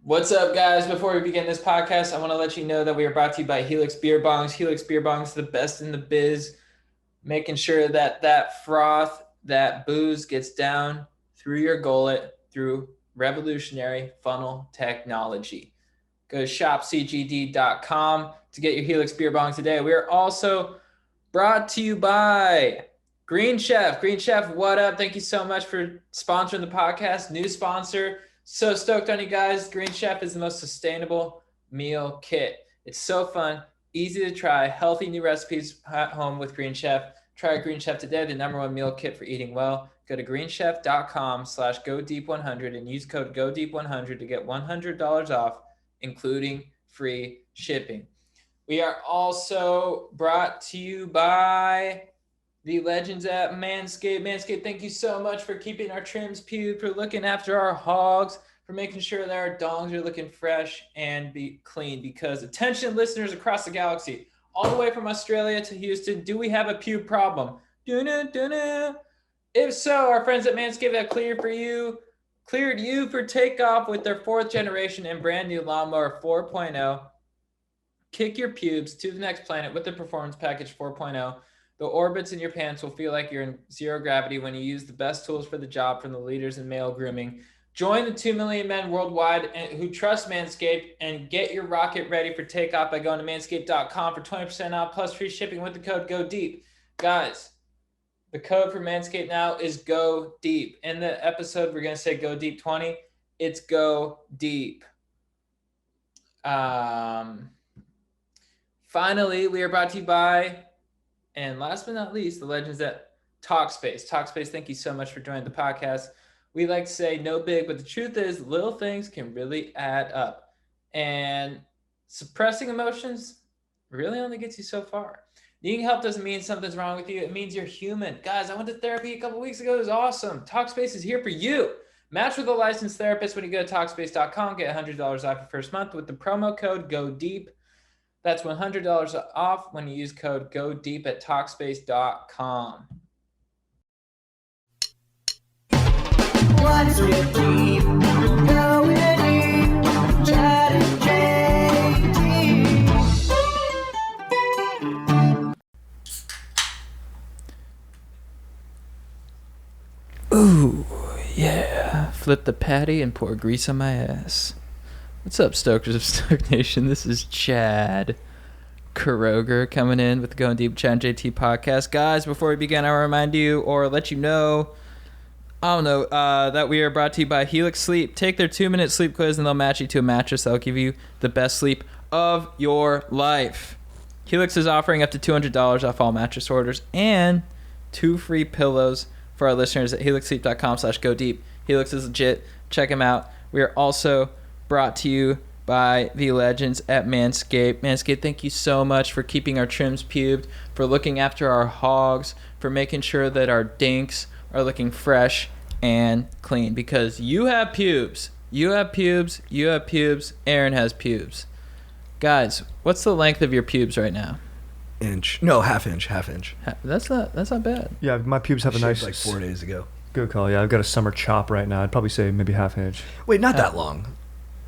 What's up, guys? Before we begin this podcast, I want to let you know that we are brought to you by Helix Beer Bongs. Helix Beer Bongs, the best in the biz, making sure that froth, that booze gets down through your gullet through revolutionary funnel technology. Go to shopcgd.com to get your Helix Beer Bongs today. We are also brought to you by Green Chef. Green Chef, what up? Thank you so much for sponsoring the podcast. New sponsor. So stoked on you guys. Green Chef is the most sustainable meal kit. It's so fun, easy to try, healthy new recipes at home with Green Chef. Try Green Chef today, the #1 meal kit for eating well. Go to greenchef.com/godeep100 and use code GODEEP100 to get $100 off, including free shipping. We are also brought to you by the legends at Manscaped. Manscaped, thank you so much for keeping our trims peeled, for looking after our hogs, for making sure that our dongs are looking fresh and be clean. Because attention listeners across the galaxy, all the way from Australia to Houston, do we have a pube problem? Dun-dun-dun-dun. If so, our friends at Manscaped have cleared you for takeoff with their 4th generation and brand new Lawnmower 4.0. Kick your pubes to the next planet with the Performance Package 4.0. The orbits in your pants will feel like you're in zero gravity when you use the best tools for the job from the leaders in male grooming. Join the 2 million men worldwide who trust Manscaped and get your rocket ready for takeoff by going to manscaped.com for 20% off plus free shipping with the code GODEEP. Guys, the code for Manscaped now is Go Deep. In the episode, we're going to say Go Deep 20. It's Go Deep. Finally, we are brought to you by, and last but not least, the legends at Talkspace. Talkspace, thank you so much for joining the podcast. We like to say no big, but the truth is little things can really add up. And suppressing emotions really only gets you so far. Needing help doesn't mean something's wrong with you. It means you're human. Guys, I went to therapy a couple weeks ago. It was awesome. Talkspace is here for you. Match with a licensed therapist when you go to Talkspace.com. Get $100 off your first month with the promo code GODEEP. That's $100 off when you use code GODEEP at Talkspace.com. What's with deep? Going deep. Chad and JT. Ooh, yeah. Flip the patty and pour grease on my ass. What's up, Stokers of Stoke Nation? This is Chad Kroger coming in with the Going Deep Chad and JT podcast. Guys, before we begin, I remind you or let you know, that we are brought to you by Helix Sleep. Take their 2-minute sleep quiz and they'll match you to a mattress that'll give you the best sleep of your life. Helix is offering up to $200 off all mattress orders and 2 free pillows for our listeners at helixsleep.com/godeep. Helix is legit. Check them out. We are also brought to you by the legends at Manscaped. Manscaped, thank you so much for keeping our trims pubed, for looking after our hogs, for making sure that our dinks are looking fresh and clean. Because you have pubes. You have pubes. You have pubes. Aaron has pubes. Guys, what's the length of your pubes right now? Half inch. That's not bad. Yeah, my pubes have a nice, like 4 days ago. Good call. Yeah, I've got a summer chop right now. I'd probably say maybe half inch. Wait, not that long.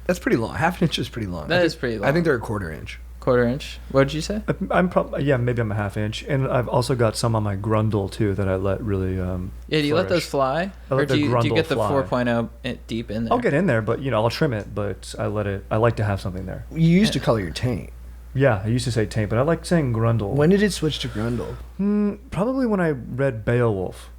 That's pretty long. Half an inch is pretty long. That is pretty long. I think they're a quarter inch. Quarter inch. What did you say? I'm probably maybe I'm a half inch, and I've also got some on my grundle too that I let really. Yeah, do you let those fly, I let or do you grundle get the fly. 4.0 deep in there? I'll get in there, but I'll trim it. But I like to have something there. You used to color your taint. Yeah, I used to say taint, but I like saying grundle. When did it switch to grundle? Probably when I read Beowulf.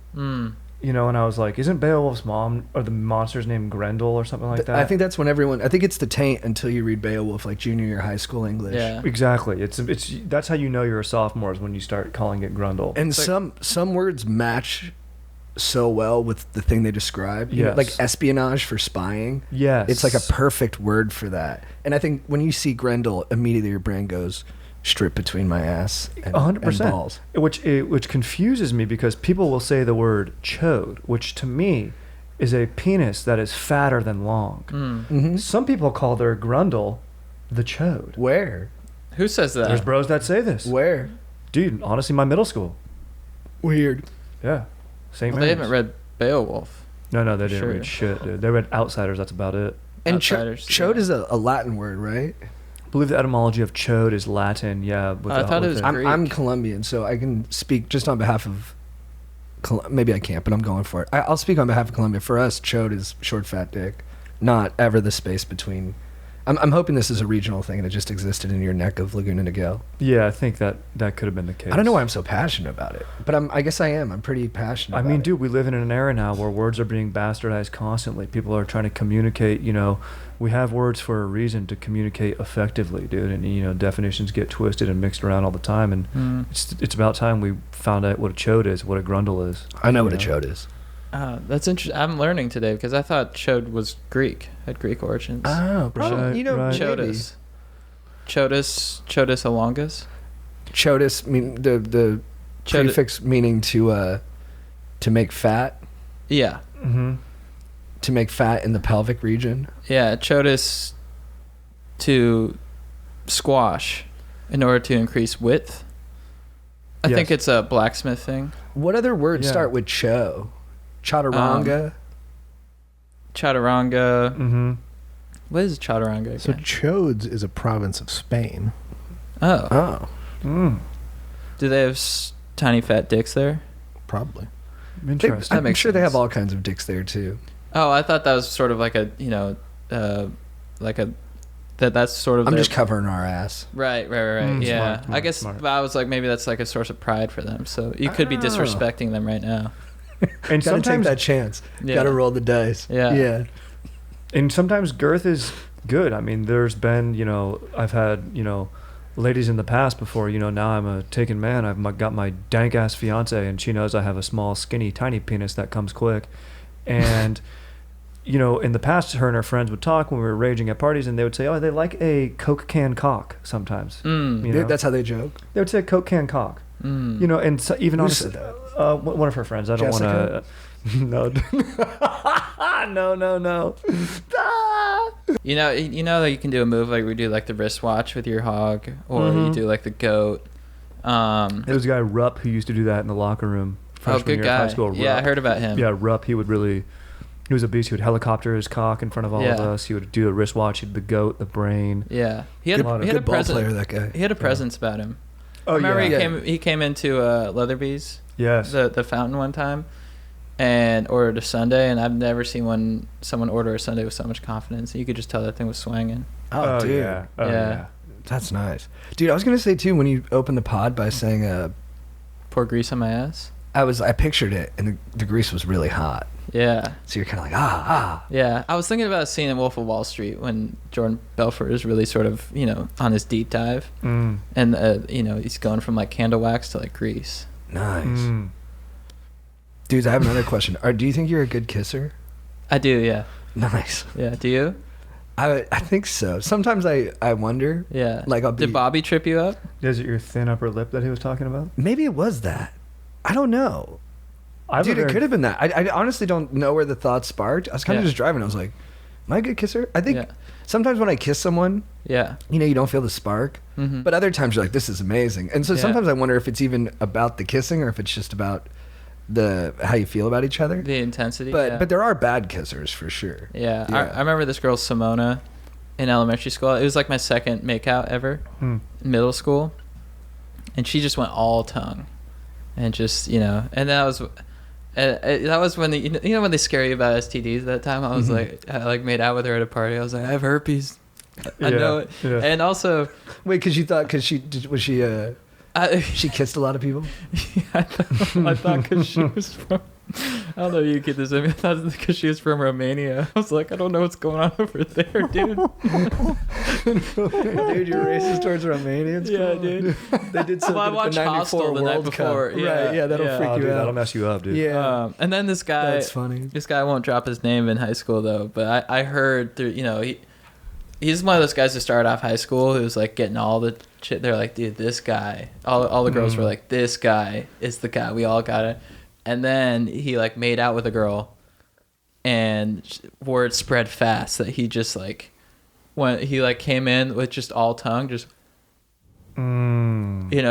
And I was like, isn't Beowulf's mom or the monster's name Grendel or something like that? I think that's when I think it's the taint until you read Beowulf, like junior year high school English. Yeah. Exactly. It's that's how you know you're a sophomore, is when you start calling it Grundle. And it's some words match so well with the thing they describe. Yes. Like espionage for spying. Yes. It's like a perfect word for that. And I think when you see Grendel, immediately your brain goes, strip between my ass and 100%. And balls. Which confuses me, because people will say the word chode, which to me is a penis that is fatter than long. Mm-hmm. Some people call their grundle the chode. Where? Who says that? There's bros that say this. Where? Dude, honestly, my middle school. Weird. Yeah. St. Well, they Mary's. haven't read Beowulf. No, they didn't Sure. read shit, dude. They read Outsiders, that's about it. And outsiders. chode is a Latin word, right? I believe the etymology of chode is Latin. Yeah. I thought it was Greek. I'm Colombian, so I can speak just on behalf of. Maybe I can't, but I'm going for it. I'll speak on behalf of Colombia. For us, chode is short, fat dick, not ever the space between. I'm hoping this is a regional thing and it just existed in your neck of Laguna Niguel. Yeah, I think that could have been the case. I don't know why I'm so passionate about it, but I guess I am. I'm pretty passionate. I about mean, it. dude, we live in an era now where words are being bastardized constantly. People are trying to communicate, we have words for a reason to communicate effectively, dude. And, definitions get twisted and mixed around all the time. And it's about time we found out what a chode is, what a grundle is. I know what a chode is. That's interesting. I'm learning today because I thought chode was Greek, had Greek origins. Oh, Right, right. Chodus. Chodus elongus. Chodus mean the prefix meaning to make fat, Yeah. Mm-hmm. to make fat in the pelvic region. Yeah, Chodus to squash in order to increase width. I Yes. think it's a blacksmith thing. What other words Yeah. start with cho? Chaturanga. Chaturanga. Mm-hmm. What is chaturanga So again? Chodes is a province of Spain. Oh. Oh, Mm. Do they have tiny fat dicks there? Probably. Interesting. I'm makes sure they sense. have all kinds of dicks there too. Oh, I thought that was sort of like a, that's sort of I'm their- just covering our ass. Right. Yeah. Smart, I guess smart. but I was like, maybe that's like a source of pride for them. So you could be Oh. disrespecting them right now. And Gotta take sometimes that chance. Yeah. Gotta roll the dice. Yeah. Yeah. And sometimes girth is good. I mean, there's been, I've had, ladies in the past before, now I'm a taken man. I've got my dank ass fiance and she knows I have a small, skinny, tiny penis that comes quick. And, in the past, her and her friends would talk when we were raging at parties and they would say, oh, they like a Coke can cock sometimes. Mm. You know? That's how they joke. They would say Coke can cock. Mm. And so even Who honestly, said that? one of her friends. I don't want to. No. No. You know that you can do a move like we do like the wristwatch with your hog, or you do like the goat. There was a guy Rupp who used to do that in the locker room. Oh, freshman good year of guy. High school. Yeah, I Rupp. heard about him. Yeah, Rupp. He was a beast. He would helicopter his cock in front of all of Yeah. us. He would do a wristwatch. He'd the goat, the brain. Yeah. He had Good, he had a good ball presence. player, that guy. He had a presence about him. Oh Remember yeah. he came into Leatherby's, Yes. the fountain one time, and ordered a sundae, and I've never seen someone order a sundae with so much confidence. You could just tell that thing was swanging. Oh, dude. yeah. Oh, Yeah. yeah. That's nice. Dude, I was going to say, too, when you opened the pod by saying, Pour grease on my ass. I pictured it, and the grease was really hot. Yeah. So you're kind of like, Yeah, I was thinking about a scene in Wolf of Wall Street when Jordan Belfort is really sort of, on his deep dive. Mm. And, he's going from, like, candle wax to, like, grease. nice. Mm. Dude, I have another question. Do you think you're a good kisser? I do, yeah. Nice. Yeah, do you? I think so. Sometimes I wonder. Yeah. Like, I'll be... Did Bobby trip you up? Is it your thin upper lip that he was talking about? Maybe it was that. I don't know. I've Dude, it could have been that. I honestly don't know where the thought sparked. I was kind of Yeah. just driving. I was like, am I a good kisser? I think Yeah. sometimes when I kiss someone, Yeah. you don't feel the spark. Mm-hmm. But other times you're like, this is amazing. And so Yeah. sometimes I wonder if it's even about the kissing or if it's just about how you feel about each other. The intensity. But there are bad kissers for sure. Yeah, Yeah. I remember this girl Simona in elementary school. It was like my second makeout ever Hmm. in middle school, and she just went all tongue, and just and that was when when they scare you about STDs at that time. I was I like made out with her at a party. I was like, I have herpes. I Yeah, know it. yeah. And also, Wait, because you thought she kissed a lot of people? I thought because she was from. I don't know if you get this. I thought because she was from Romania. I was like, I don't know what's going on over there, dude. Dude, you're racist towards Romanians? Yeah, Come on. dude. They did Well, something I at watched the 94 Hostel the night World before. Cup. Yeah, Right, yeah, that'll yeah. freak Oh, you dude, out. that'll mess you up, dude. Yeah. And then this guy, That's funny. this guy won't drop his name in high school though, but I heard through, he's one of those guys who started off high school who's like getting all the shit. They're like, dude, this guy, all the girls were like, this guy is the guy. We all got it. And then he like made out with a girl, and word spread fast that he just like, when he like came in with just all tongue, just,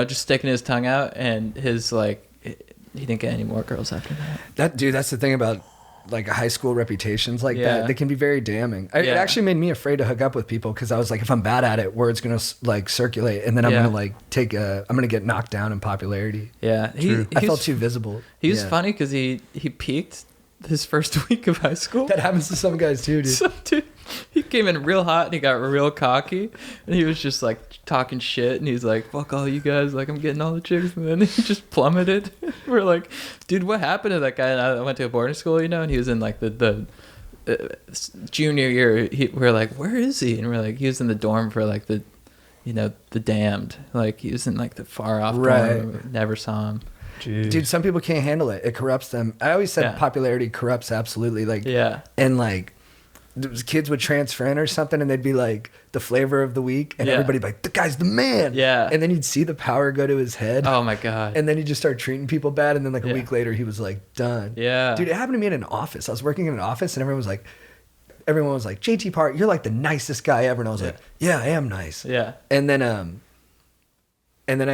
just sticking his tongue out, and his like, he didn't get any more girls after that. That's the thing about like high school reputations like Yeah. that, they can be very damning. It Yeah. actually made me afraid to hook up with people because I was like, if I'm bad at it, word's gonna like circulate, and then I'm Yeah. gonna like I'm gonna get knocked down in popularity. Yeah, I felt too visible. He was Yeah. funny because he peaked his first week of high school. That happens to some guys too, dude. So, dude, he came in real hot and he got real cocky, and he was just like talking shit, and he's like, "Fuck all you guys, like I'm getting all the chicks," and then he just plummeted. We're like, "Dude, what happened to that guy?" And I went to a boarding school, and he was in like the junior year. We're like, "Where is he?" And we're like, "He was in the dorm for like the damned." Like he was in like the far off Right. dorm. Never saw him. Jeez. Dude, some people can't handle it. It corrupts them. I always said Yeah. popularity corrupts absolutely. Like, Yeah. and like, those kids would transfer in or something, and they'd be like the flavor of the week, and Yeah. everybody'd be like, "The guy's the man." Yeah. And then you'd see the power go to his head, Oh my god. and then he'd just start treating people bad, and then like a Yeah. week later, he was like done. Yeah. Dude, it happened to me in an office. I was working in an office, and everyone was like, "JT Park, you're like the nicest guy ever," and I was like, "Yeah, I am nice." Yeah. And then I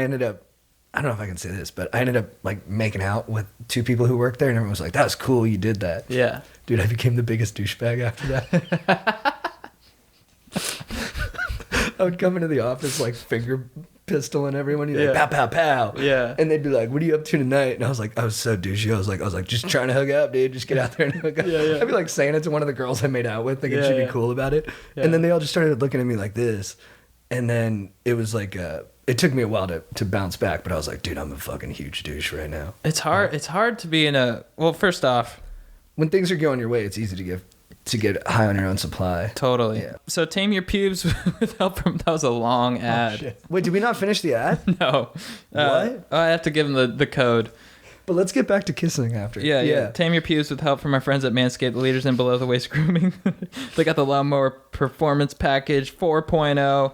ended up, I don't know if I can say this, but I ended up like making out with two people who worked there, and everyone was like, "That was cool, you did that." Yeah. Dude, I became the biggest douchebag after that. I would come into the office like finger pistoling everyone. You'd Yeah. like, pow, pow, pow. Yeah. And they'd be like, "What are you up to tonight?" And I was so douchey. I was like, just trying to hook up, dude. Just get out there and hook up. Yeah, yeah. I'd be like saying it to one of the girls I made out with, thinking Yeah, she'd yeah. be cool about it. Yeah. And then they all just started looking at me like this. And then it was like, it took me a while to bounce back, but I was like, dude, I'm a fucking huge douche right now. It's hard. It's hard to be in a. Well, first off, When things are going your way, it's easy to get high on your own supply. totally. Yeah. So tame your pubes with help from. That was a long ad. Wait, did we not finish the ad? No. What? I have to give them the code. But let's get back to kissing after. Yeah. Tame your pubes with help from our friends at Manscaped, the leaders in below the waist grooming. They got the Lawnmower Performance Package 4.0.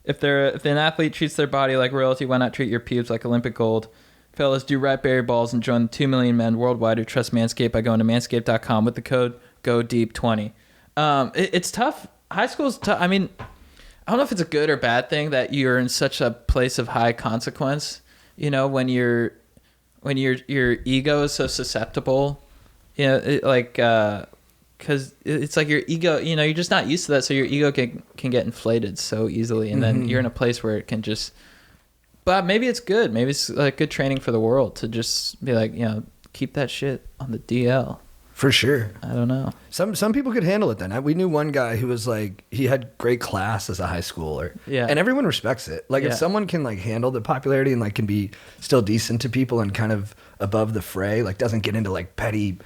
If an athlete treats their body like royalty, why not treat your pubes like Olympic gold? Fellas, do right berry balls and join the 2 million men worldwide who trust Manscaped by going to manscaped.com with the code GODEEP20. It's tough. High school's tough. I mean, I don't know if it's a good or bad thing that you're in such a place of high consequence. When your ego is so susceptible. Because it's like your ego, you're just not used to that, so your ego can get inflated so easily, and then you're in a place where it can just. But maybe it's good. Maybe it's like good training for the world to just be like, keep that shit on the DL. For sure. I don't know. Some people could handle it then. We knew one guy who was like, he had great class as a high schooler. Yeah. And everyone respects it. Like Yeah. if someone can like handle the popularity and like can be still decent to people and kind of above the fray, like doesn't get into like petty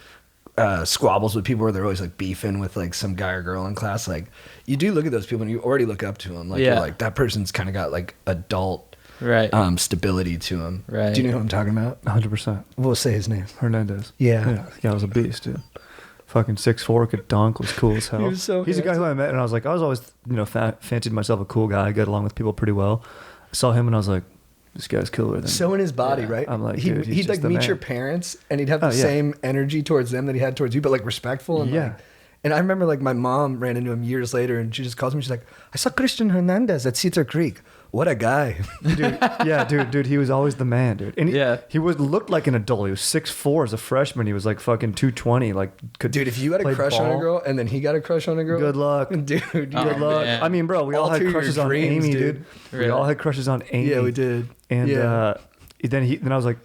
squabbles with people where they're always like beefing with like some guy or girl in class. Like you do look at those people and you already look up to them. Like Yeah. you're like, that person's kind of got like adult Right. stability to him. Right. Do you know who I'm talking about? 100%. We'll say his name. Hernandez. Yeah. Yeah, was a beast, dude. Fucking 6'4", could dunk, was cool as hell. He was so He's a guy who I met, and I was always, fancied myself a cool guy. I get along with people pretty well. I saw him, and I was like, this guy's cooler than So in his body, Yeah. right? I'm like, dude, he's he'd just like the meet man. your parents, and he'd have the Oh, yeah. same energy towards them that he had towards you, but like respectful. And Yeah. like, and I remember like my mom ran into him years later, and she just calls me. She's like, "I saw Christian Hernandez at Cedar Creek. What a guy!" dude, he was always the man, dude. And Yeah. he looked like an adult. He was 6'4" as a freshman. He was like fucking 220. Like, could Dude, if you had a play crush on a ball. girl, and then he got a crush on a girl, Good luck. dude. Oh, Good luck. man. I mean, bro, we all Alter had your crushes on dreams, Amy, dude. dude. Really? We all had crushes on Amy. Yeah, we did. And Yeah. then I was like,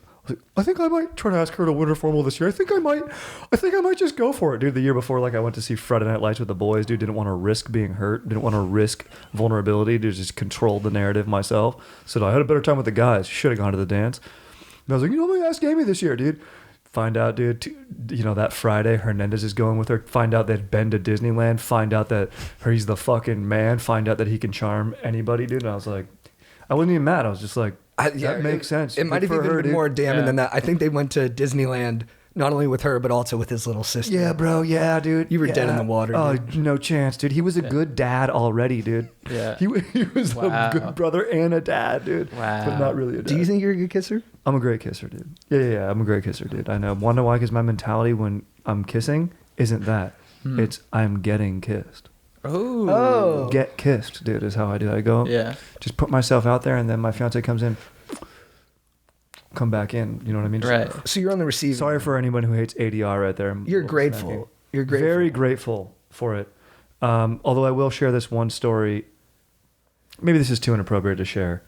I think I might try to ask her to winter formal this year. I think I might just go for it, dude. The year before, like I went to see Friday Night Lights with the boys, dude. Didn't want to risk being hurt. Didn't want to risk vulnerability. Dude, just controlled the narrative myself. So I had a better time with the guys. Should have gone to the dance. And I was like, I'm gonna ask Amy this year, dude. Find out, dude. That Friday, Hernandez is going with her. Find out they've been to Disneyland. Find out that he's the fucking man. Find out that he can charm anybody, dude. And I was like, I wasn't even mad. I was just like, that makes sense. It might Good have for even her, been dude. more damning Yeah. than that. I think they went to Disneyland not only with her but also with his little sister. Yeah, bro. Yeah, dude. You were dead Yeah. in the water, Oh, dude. no chance, dude. He was a good dad already, dude. Yeah. He was Wow. a good brother and a dad, dude. Wow. But not really a dad. Do you think you're a good kisser? I'm a great kisser, dude. Yeah. I'm a great kisser, dude. I know. Wanna know why? Because my mentality when I'm kissing isn't that. It's I'm getting kissed. Oh. Get kissed, dude, is how I do it. I go, Yeah. just put myself out there, and then my fiance comes come back in. You know what I mean? Just- Right. So you're on the receiving. Sorry for anyone who hates ADR right there. I'm You're a little grateful. snacking. You're grateful. Very grateful for it. Although I will share this one story. Maybe this is too inappropriate to share.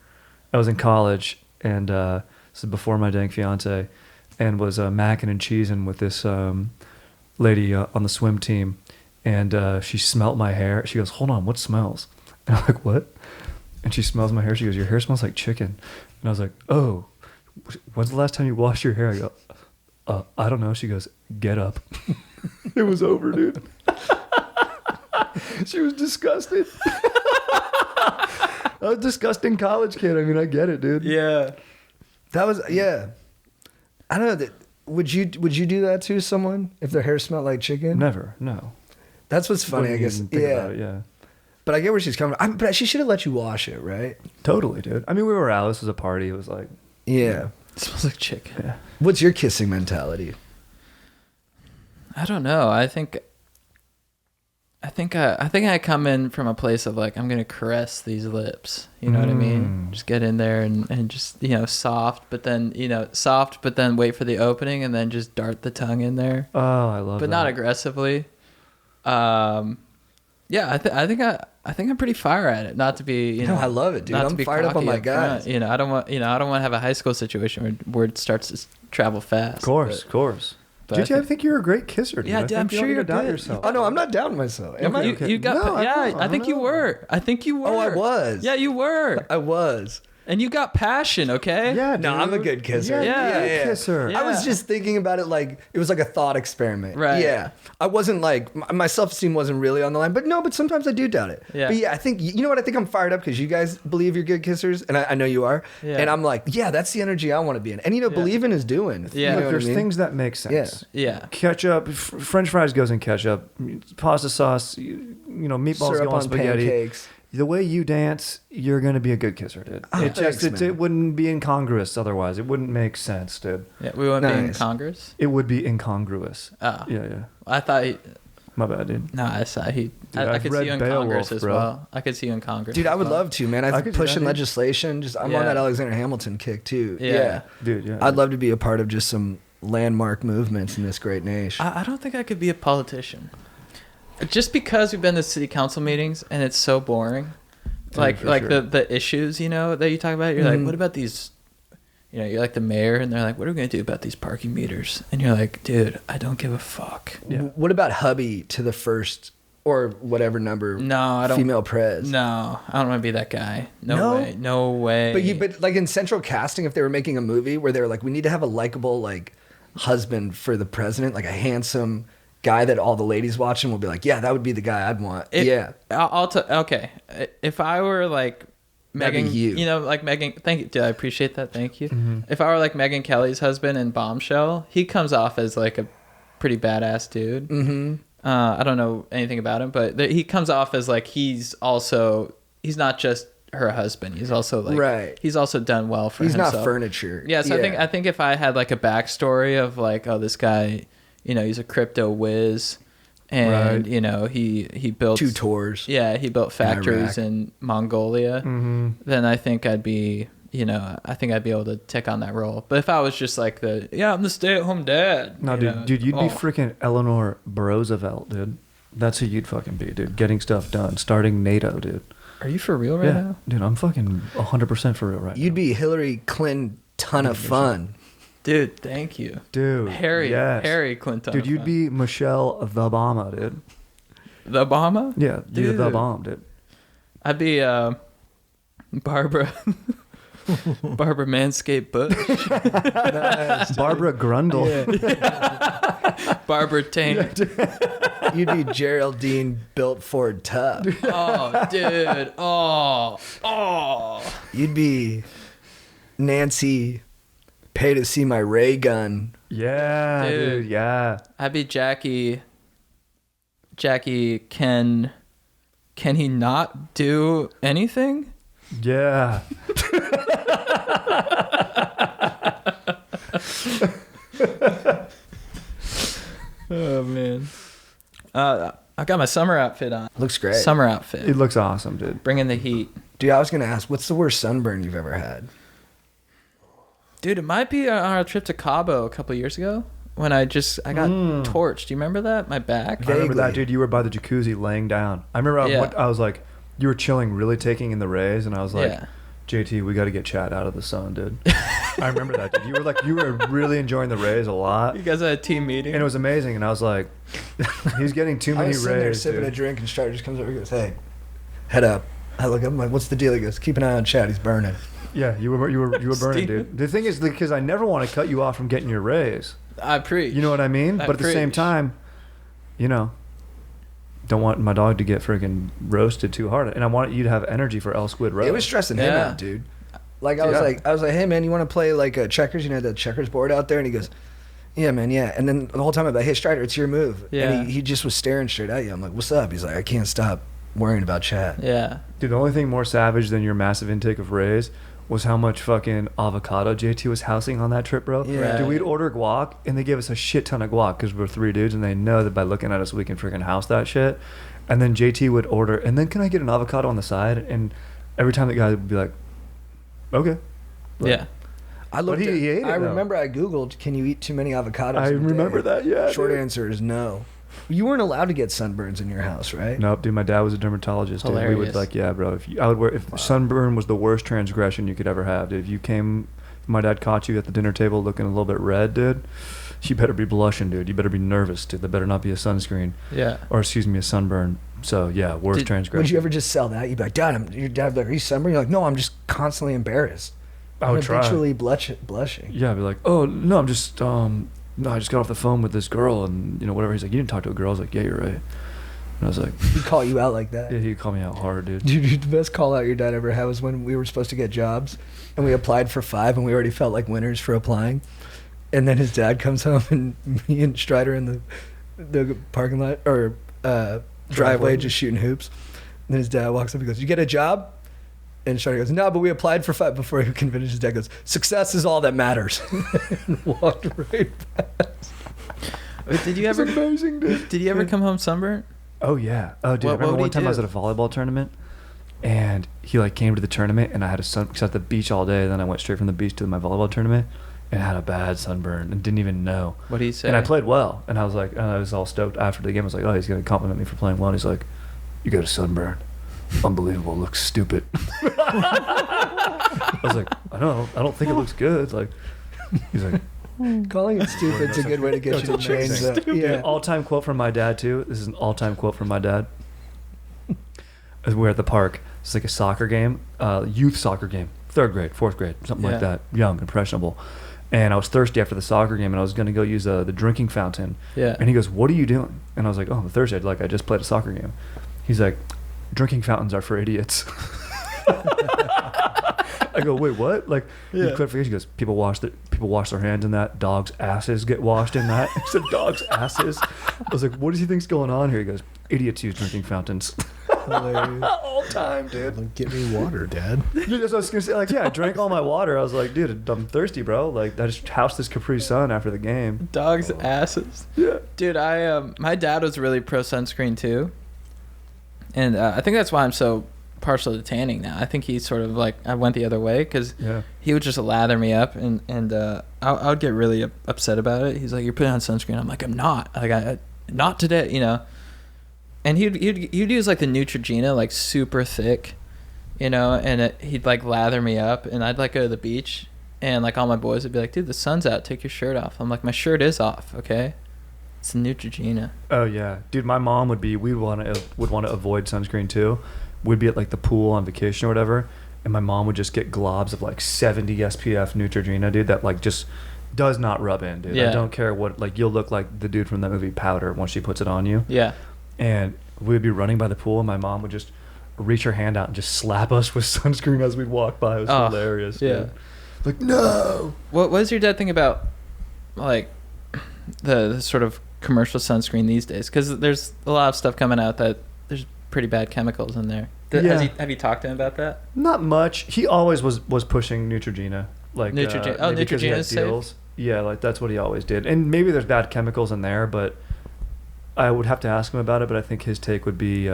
I was in college, and this is before my dang fiance, and was macking and cheesing with this lady on the swim team, and she smelt my hair. She goes, "Hold on, what smells?" And I'm like, "What?" And she smells my hair. She goes, "Your hair smells like chicken." And I was like, "Oh, when's the last time you washed your hair?" I go, "I don't know." She goes, "Get up." It was over, dude. She was disgusted. I was a disgusting college kid. I mean, I get it, dude. Yeah. That was I don't know. Would you do that to someone if their hair smelled like chicken? Never, no. That's what's funny, I Wouldn't guess. even think about it, yeah. But I get where she's coming from. But she should have let you wash it, right? Totally, dude. I mean, we were out. This was a party. It was like, Yeah. It smells like chicken. yeah. What's your kissing mentality? I don't know. I think I come in from a place of like, I'm gonna caress these lips. You know what I mean? Just get in there and just, soft, but then wait for the opening and then just dart the tongue in there, Oh, I love but that. not aggressively. Yeah, I think I'm pretty fire at it. Not to be, No, I love it, dude. not to I'm be fired up on cocky my up front. guys. I don't want to have a high school situation where it starts to travel fast. Of course. But Dude, I think you're a great kisser, dude. Yeah, I dude, think I'm you sure don't need you're to doubt good. yourself. Oh, no, I'm not doubting myself. Am I? You got, No, I think you know. were. I think you were. Oh, I was. Yeah, you were. I was. And you got passion, okay? Yeah, No, I'm a good kisser. Yeah. Good kisser. Yeah. I was just thinking about it like it was like a thought experiment. Right. Yeah. I wasn't like my self-esteem wasn't really on the line, but sometimes I do doubt it. Yeah. But yeah, I think you know what I think I'm fired up because you guys believe you're good kissers, and I know you are. Yeah. And I'm like, yeah, that's the energy I want to be in. And believing is doing. Yeah. You know Look, what there's I mean? things that make sense. Yeah. Ketchup, French fries goes in ketchup, pasta sauce, meatballs Syrup go on on spaghetti. pancakes. The way you dance, you're gonna be a good kisser, dude. Oh, thanks, man. It wouldn't be incongruous otherwise. It wouldn't make sense, dude. Yeah, we won't be in Nice. Congress. It would be incongruous. Oh. Yeah. I thought My bad, dude. no, I saw he. I I've could see read you in Beowulf, Congress as bro. well. I could see you in Congress. Dude, as I would well. love to, man. I I could do pushing that, dude. legislation. I'm Yeah. on that Alexander Hamilton kick too. Yeah. Dude, yeah. I'd love to be a part of just some landmark movements in this great nation. I don't think I could be a politician. Just because we've been to city council meetings and it's so boring. Dude, for sure. the issues, that you talk about. You're like, what about these? You're like the mayor, and they're like, what are we gonna do about these parking meters? And you're like, dude, I don't give a fuck. Yeah. What about hubby to the first or whatever number No, I don't. female prez? No, I don't want to be that guy. No, No? way. No way. But like in central casting, if they were making a movie where they were like, we need to have a likable like husband for the president, like a handsome guy that all the ladies watching will be like, yeah, that would be the guy I'd want. Yeah. Okay. If I were like That'd be Megan, you. like Megan. Thank you. Dude, I appreciate that. Thank you. Mm-hmm. If I were like Megan Kelly's husband in Bombshell, he comes off as like a pretty badass dude. Mm-hmm. I don't know anything about him, but he comes off as like he's not just her husband. He's also like Right. He's also done well for He's himself. not furniture. Yeah, so I think if I had like a backstory of like, oh, this guy, he's a crypto whiz, and Right. he built 2 tours. Yeah, he built factories in Mongolia. Mm-hmm. Then I think I'd be able to take on that role. But if I was just like I'm the stay-at-home dad. No, dude, you'd be freaking Eleanor Roosevelt, dude. That's who you'd fucking be, dude. Getting stuff done, starting NATO, dude. Are you for real right now? Dude, I'm fucking 100% for real right You'd now. be Hillary Clinton, ton of fun. Dude, thank you. Dude, yes. Harry Clinton. Dude, you'd be Michelle the Obama, dude. the Obama? Yeah, you're the Dude. bomb, dude. I'd be Barbara Barbara Manscaped Bush. Barbara Grundle. Barbara Tank. You'd be Geraldine built Ford Tough. Oh, dude. Oh. You'd be Nancy pay to see my ray gun. Yeah, Dude. dude, yeah. I'd be Jackie. Can he not do anything? Yeah. Oh man. I got my summer outfit on. Looks great. Summer outfit. It looks awesome, dude. Bringing the heat. Dude, I was gonna ask, what's the worst sunburn you've ever had? Dude, it might be on our trip to Cabo a couple years ago when I got torched. Do you remember that? My back. I remember that, Vaguely. dude. You were by the jacuzzi laying down. I remember Yeah. I was like, you were chilling, really taking in the rays, and I was like, Yeah. JT, we got to get Chad out of the sun, dude. I remember that, dude. You were really enjoying the rays a lot, You guys had a team meeting. and it was amazing. And I was like, he's getting too I many was sitting there rays, sipping a dude. drink, and Strider just comes over and goes, "Hey, head up." I look up, I'm like, "What's the deal?" He goes, "Keep an eye on Chad. He's burning." Yeah, you were burning, Steve. dude. The thing is, because I never want to cut you off from getting your rays. I preach. You know what I mean? I But at the same preach. time, you know, don't want my dog to get friggin' roasted too hard, and I want you to have energy for El Squid Road. It was stressing him Yeah. out, dude. Like I was Yeah. like, "Hey man, you want to play like checkers? You know, the checkers board out there?" And he goes, "Yeah, man, yeah." And then the whole time I'm like, "Hey, Strider, it's your move." Yeah. And he just was staring straight at you. I'm like, "What's up?" He's like, "I can't stop worrying about Chad." Yeah. Dude, the only thing more savage than your massive intake of rays was how much fucking avocado JT was housing on that trip, bro. Yeah. Dude, we'd order guac, and they gave us a shit ton of guac because we're 3 dudes, and they know that by looking at us, we can freaking house that shit. And then JT would order, and then can I get an avocado on the side? And every time the guy would be like, okay. Like, Yeah. I looked. he ate it, I though. remember I googled, "Can you eat too many avocados?" I in a day?" remember that, yeah. Short dude. answer is no. You weren't allowed to get sunburns in your house, right? Nope, dude. My dad was a dermatologist. Dude. We would Hilarious. like, yeah, bro. If sunburn was the worst transgression you could ever have, dude. If my dad caught you at the dinner table looking a little bit red, dude, you better be blushing, dude. You better be nervous, dude. There better not be a sunscreen, Yeah. or excuse me, a sunburn. So yeah, worst Did- transgression. Would you ever just sell that? You'd be like, "Dad, your dad would be like, are you sunburned?" You're like, "No, I'm just constantly embarrassed. I would I'm try. habitually blushing." Yeah, I'd be like, oh no, I'm just no, I just got off the phone with this girl, and you know whatever. He's like, you didn't talk to a girl. I was like, yeah, you're right. And I was like, He'd call you out like that. yeah, he called me out hard, dude. Dude, the best call out your dad ever had was when we were supposed to get jobs and we applied for 5 and we already felt like winners for applying. And then his dad comes home and me and Strider in the parking lot or driveway just shooting hoops. And then his dad walks up and goes, "You get a job?" And Strider goes, "No, but we applied for 5." Before he can finish, his dad goes, "Success is all that matters." And walked right past. Wait, did you ever? amazing, dude. Did you ever come home sunburnt? Oh yeah. Oh dude, I What remember would one he time I was do? at a volleyball tournament, and he like came to the tournament, and I had a sun because at the beach all day. Then I went straight from the beach to my volleyball tournament, and had a bad sunburn and didn't even know. What do you say? And I played well, and I was like, and I was all stoked after the game. I was like, oh, he's gonna compliment me for playing well. And he's like, you got a sunburn, unbelievable, looks stupid. I was like, I don't think it looks good. Like, he's like, Calling it stupid's a good way to get you to change that. Yeah. all-time quote from my dad too. This is an all-time quote from my dad. As we're at the park, it's like a soccer game, youth soccer game, 3rd grade, 4th grade, something like Yeah. that, young, impressionable. And I was thirsty after the soccer game, and I was gonna go use the drinking fountain. Yeah. And he goes, "What are you doing?" And I was like, "Oh, I'm thirsty. Like I just played a soccer game." He's like, "Drinking fountains are for idiots." I go, "Wait, what?" Like, Yeah. clarification. He goes, "People wash their hands in that. Dogs' asses get washed in that." He said, "Dogs' asses." I was like, "What does he think's going on here?" He goes, "Idiots use drinking fountains." Hilarious. All time, dude. Get me water, Dad. Dude, that's what I was gonna say. Like, yeah, I drank all my water. I was like, dude, I'm thirsty, bro. Like, I just housed this Capri Sun after the game. Dogs' asses. Yeah. Dude, my dad was really pro sunscreen too, and I think that's why I'm so partial to tanning now. I think he's sort of like I went the other way because Yeah. he would just lather me up, and I would get really upset about it. He's like, "You're putting on sunscreen." I'm like, "I'm not. Like, I not today," you know. And he'd use like the Neutrogena, like super thick, you know, and he'd like lather me up, and I'd like go to the beach, and like all my boys would be like, "Dude, the sun's out. Take your shirt off." I'm like, "My shirt is off, okay? It's the Neutrogena." Oh yeah, dude. My mom would want to avoid sunscreen too. We'd be at like the pool on vacation or whatever, and my mom would just get globs of like 70 SPF Neutrogena, dude. That like just does not rub in, dude. Yeah. I don't care what. Like, you'll look like the dude from that movie Powder once she puts it on you. Yeah. And we'd be running by the pool, and my mom would just reach her hand out and just slap us with sunscreen as we'd walk by. It was Oh, hilarious. yeah. Dude. Like, no. What does your dad think about like the sort of commercial sunscreen these days? Because there's a lot of stuff coming out that there's pretty bad chemicals in there. Yeah. Have you talked to him about that? Not much. He always was pushing Neutrogena. Like, Neutrogena- maybe because he Neutrogena had is safe? deals. Yeah, like that's what he always did. And maybe there's bad chemicals in there, but I would have to ask him about it. But I think his take would be,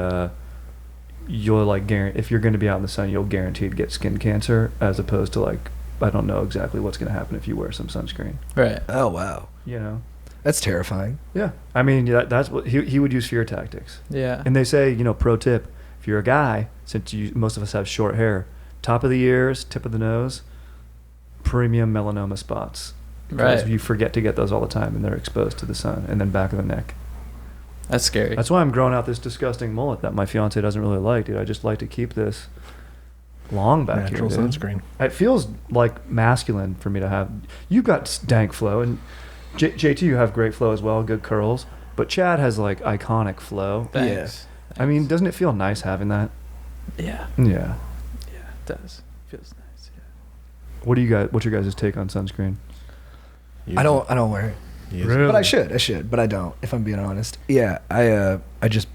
you'll like if you're going to be out in the sun, you'll guaranteed get skin cancer, as opposed to like I don't know exactly what's going to happen if you wear some sunscreen. Right. Oh wow, You know. that's terrifying. Yeah. I mean, that's what he would use fear tactics. Yeah. And they say, pro tip, if you're a guy, since most of us have short hair, top of the ears, tip of the nose, premium melanoma spots. Because Right. you forget to get those all the time, and they're exposed to the sun, and then back of the neck. That's scary. That's why I'm growing out this disgusting mullet that my fiance doesn't really like, dude. I just like to keep this long back Natural here, dude. sunscreen. It feels like masculine for me to have. You've got dank flow, and JT, you have great flow as well, good curls. But Chad has like iconic flow. Thanks. I mean, doesn't it feel nice having that? Yeah. Yeah. Yeah, it does. Feels nice. Yeah. What do you guys? What's your guys' take on sunscreen? I don't wear it, Use Really? but I should, but I don't. If I'm being honest, yeah, I just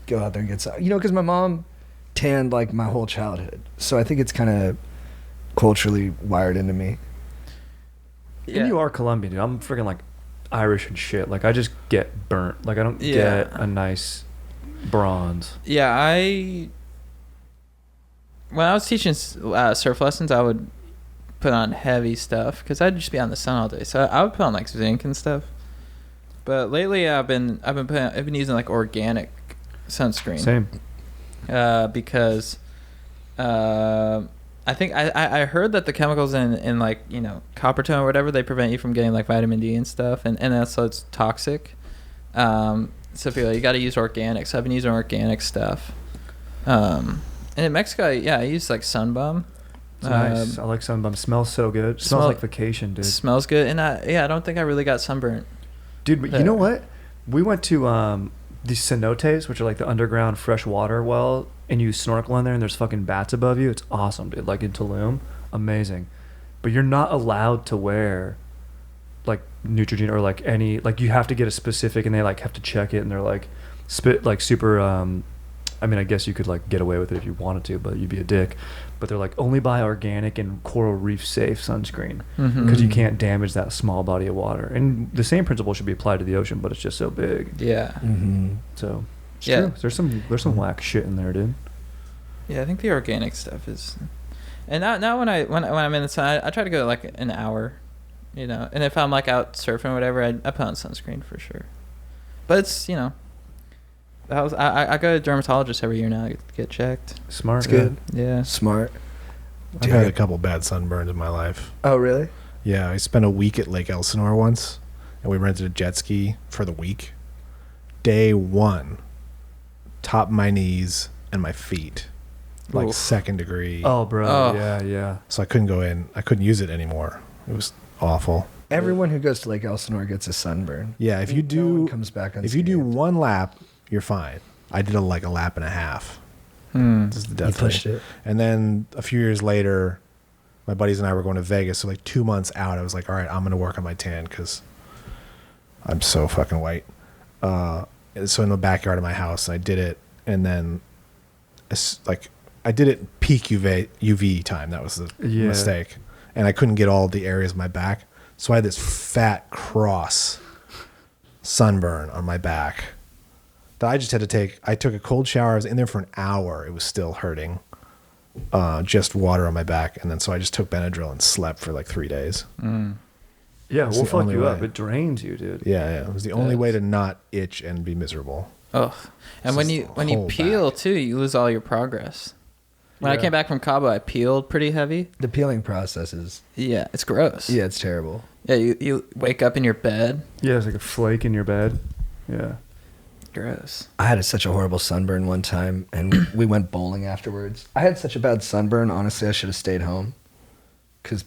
go out there and get some, because my mom tanned like my whole childhood, so I think it's kind of culturally wired into me. And you are Colombian, dude. I'm freaking like Irish and shit. Like I just get burnt. Like I don't Yeah. get a nice bronze. Yeah, when I was teaching surf lessons, I would put on heavy stuff because I'd just be out in the sun all day. So I would put on like zinc and stuff. But lately, I've been using like organic sunscreen. Same. Because I think I heard that the chemicals in like copper tone or whatever, they prevent you from getting like vitamin D and stuff, and that's so it's toxic. So people, you got to use organic. So I've been using organic stuff. And in Mexico, yeah, I use like Sunbum. It's nice. I like Sunbum. Smells so good. Smells like vacation, dude. Smells good, and I don't think I really got sunburnt. Dude, but you know what? We went to these cenotes, which are like the underground fresh water well, and you snorkel in there, and there's fucking bats above you. It's awesome, dude. Like in Tulum, amazing. But you're not allowed to wear like Neutrogena or like any, like you have to get a specific, and they like have to check it, and they're like super. I mean, I guess you could like get away with it if you wanted to, but you'd be a dick. But they're like, only buy organic and coral reef safe sunscreen because you can't damage that small body of water. And the same principle should be applied to the ocean, but it's just so big. Yeah. So it's Yeah. true. There's some whack shit in there, dude. Yeah, I think the organic stuff is. And now when I'm in the sun, I try to go like an hour, And if I'm like out surfing or whatever, I put on sunscreen for sure. But it's I go to a dermatologist every year now to get checked. Smart. It's good. Yeah. Smart. I've had a couple bad sunburns in my life. Oh really? Yeah, I spent a week at Lake Elsinore once, and we rented a jet ski for the week. Day one, top of my knees and my feet, like Oof. 2nd degree. Oh, bro. Oh. Yeah. So I couldn't go in. I couldn't use it anymore. It was awful. Everyone who goes to Lake Elsinore gets a sunburn. Yeah, if you No one do, comes back if you do unscathed. one lap, you're fine. I did a lap and a half. This is the You death pushed rate. it. And then a few years later, my buddies and I were going to Vegas. So like 2 months out, I was like, all right, I'm going to work on my tan because I'm so fucking white. So in the backyard of my house, I did it. And then I did it peak UV time. That was the mistake. And I couldn't get all the areas of my back. So I had this fat cross sunburn on my back that I just had to take. I took a cold shower. I was in there for an hour. It was still hurting. Just water on my back. And then so I just took Benadryl and slept for like 3 days. Yeah, That's we'll the fuck only you up. way. It drains you, dude. Yeah. It was the only way to not itch and be miserable. Oh, and It's when just you whole peel back. too, you lose all your progress. When I Yeah. came back from Cabo, I peeled pretty heavy. The peeling process is Yeah, it's gross. yeah, it's terrible. Yeah, you wake up in your bed. Yeah, it's like a flake in your bed. Yeah. Gross. I had such a horrible sunburn one time, and we went bowling afterwards. I had such a bad sunburn. Honestly, I should have stayed home because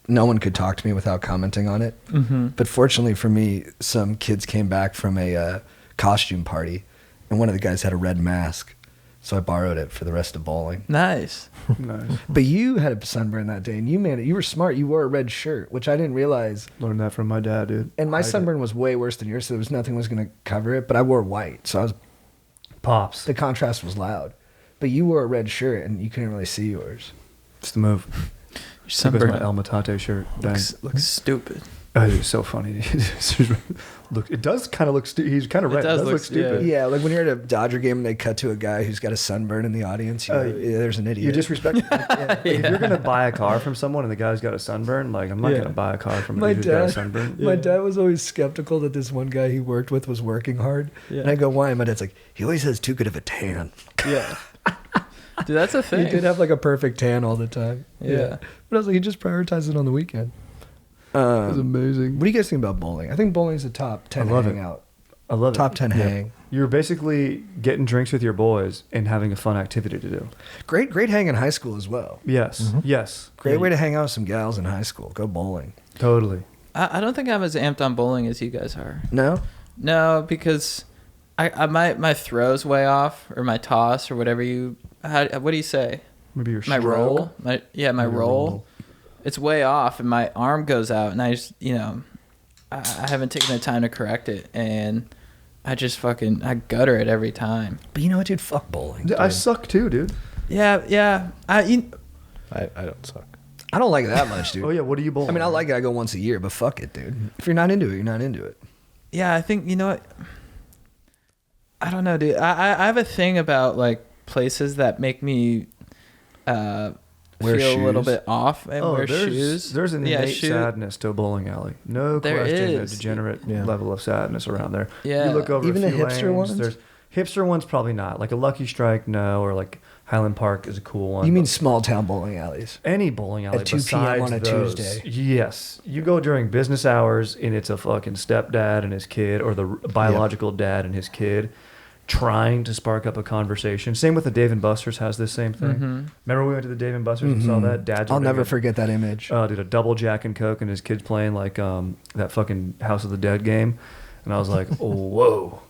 no one could talk to me without commenting on it. Mm-hmm. But fortunately for me, some kids came back from a costume party, and one of the guys had a red mask, so I borrowed it for the rest of bowling. Nice. Nice. But you had a sunburn that day, and you made it. You were smart. You wore a red shirt, which I didn't realize. Learned that from my dad, dude. And my I did. sunburn was way worse than yours, so there was nothing was going to cover it. But I wore white, so Pops. the contrast was loud. But you wore a red shirt, and you couldn't really see yours. It's the move. Your Sunburn. sunburn My El Matate shirt. Dang. looks stupid. Oh, it's so funny. Look, it does kind of look stupid. He's kind of right. It does look stupid. Yeah, like when you're at a Dodger game and they cut to a guy who's got a sunburn in the audience, you know, yeah, there's an idiot. You disrespect. Like, if you're gonna buy a car from someone and the guy's got a sunburn, like I'm not gonna buy a car from a dude who's got a sunburn. My dad was always skeptical that this one guy he worked with was working hard, and I go, "Why?" And my dad's like, "He always has too good of a tan." Yeah. Dude, that's a thing. He did have like a perfect tan all the time. Yeah. But I was like, he just prioritized it on the weekend. It was amazing. What do you guys think about bowling? I think bowling's a top 10 hangout. I love it. Top 10 hang. You're basically getting drinks with your boys and having a fun activity to do. Great hang in high school as well. Yes. Yes. Great way to hang out with some gals in high school. Go bowling. Totally. I don't think I'm as amped on bowling as you guys are. No? No, because my throw's way off, or my toss, or whatever what do you say? Maybe your My roll? My roll. It's way off, and my arm goes out, and I just, I haven't taken the time to correct it, and I just I gutter it every time. But you know what, dude? Fuck bowling. Dude. I suck too, dude. Yeah. I don't suck. I don't like it that much, dude. Oh, yeah. What do you bowl? I mean, I like it. I go once a year, but fuck it, dude. If you're not into it, you're not into it. Yeah, I think, you know what? I don't know, dude. I have a thing about, like, places that make me Wear feel shoes. a little bit off and wear there's, shoes. There's an innate sadness to a bowling alley. No There question, is. a degenerate level of sadness around there. Yeah. You look over Even a the few hipster lanes, ones? There's hipster ones, probably not. Like a Lucky Strike, no, or like Highland Park is a cool one. You mean small town bowling alleys? Any bowling alley At 2 p.m. besides on a those. Tuesday. Yes. You go during business hours and it's a fucking stepdad and his kid, or the biological dad and his kid, trying to spark up a conversation. Same with the Dave & Buster's has this same thing. Mm-hmm. Remember we went to the Dave & Buster's and saw that? Dads I'll were never making- forget that image. did a double Jack and Coke and his kids playing like that fucking House of the Dead game. And I was like, oh, whoa.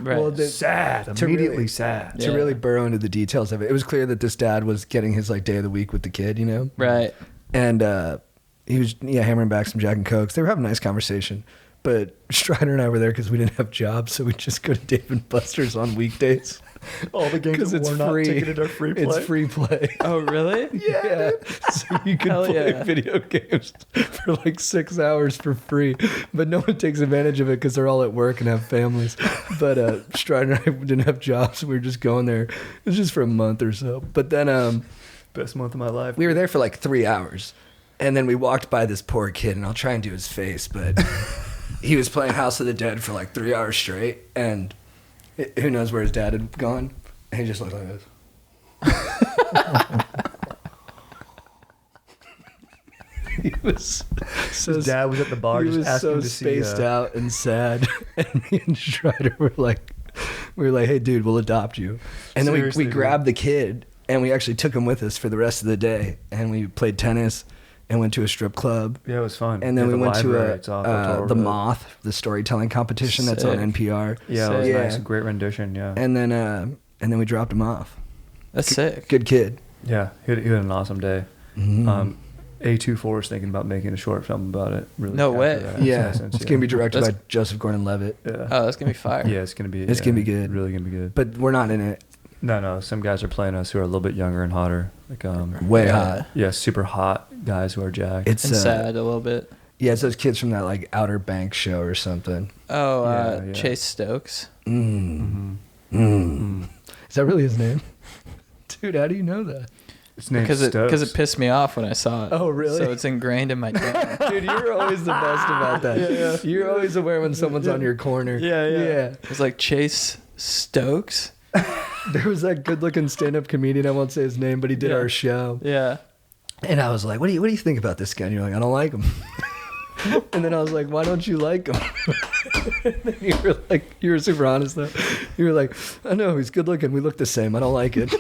Right. Well, Sad. to Immediately really- sad. To really burrow into the details of it, it was clear that this dad was getting his like day of the week with the kid, you know? Right. And he was hammering back some Jack and Cokes. They were having a nice conversation. But Strider and I were there because we didn't have jobs, so we just go to Dave & Buster's on weekdays. All the games Because that it's were not free. ticketed are free play. It's free play. Oh, really? Yeah. So you can Hell play yeah. video games for like 6 hours for free. But no one takes advantage of it because they're all at work and have families. But Strider and I didn't have jobs. We were just going there. It was just for a month or so. But then Best month of my life. we were there for like 3 hours. And then we walked by this poor kid, and I'll try and do his face, but he was playing House of the Dead for like 3 hours straight. And who knows where his dad had gone. And he just looked like this. He was so His dad was at the bar he just was asking so to see. spaced out and sad. And me and Strider were like, hey, dude, we'll adopt you. And then Seriously, we dude. grabbed the kid, and we actually took him with us for the rest of the day. And we played tennis and went to a strip club. Yeah, it was fun. And then Yeah, we the went to library, it's off October the Road. Moth, the storytelling competition that's on Sick. NPR. Yeah, it was Sick. nice. A great rendition, yeah. And then we dropped him off. That's sick. Good kid. Yeah, he had an awesome day. Mhm. A24 is thinking about making a short film about it. Really No capture way. that Yeah, essence, it's gonna be directed That's- by Joseph Gordon-Levitt. Yeah. Oh, that's going to be fire. Yeah, it's gonna be. It's gonna be good. Really gonna be good. But we're not in it. No, some guys are playing us who are a little bit younger and hotter. Like Way Yeah. hot. yeah, super hot guys who are jacked. It's And sad a little bit. Yeah, it's those kids from that like Outer Banks show or something. Oh, Yeah. Chase Stokes. Is that really his name? Dude, how do you know that? It's named Because Stokes. it pissed me off when I saw it. Oh, really? So it's ingrained in my DNA. Dude, you're always the best about that. You're always aware when someone's on your corner. Yeah. It was like Chase Stokes. There was that good-looking stand-up comedian. I won't say his name, but he did Yeah. our show. Yeah. And I was like, "What do you think about this guy?" And you're like, "I don't like him." And then I was like, "Why don't you like him?" And then you were super honest though. You were like, "I know he's good looking. We look the same. I don't like it."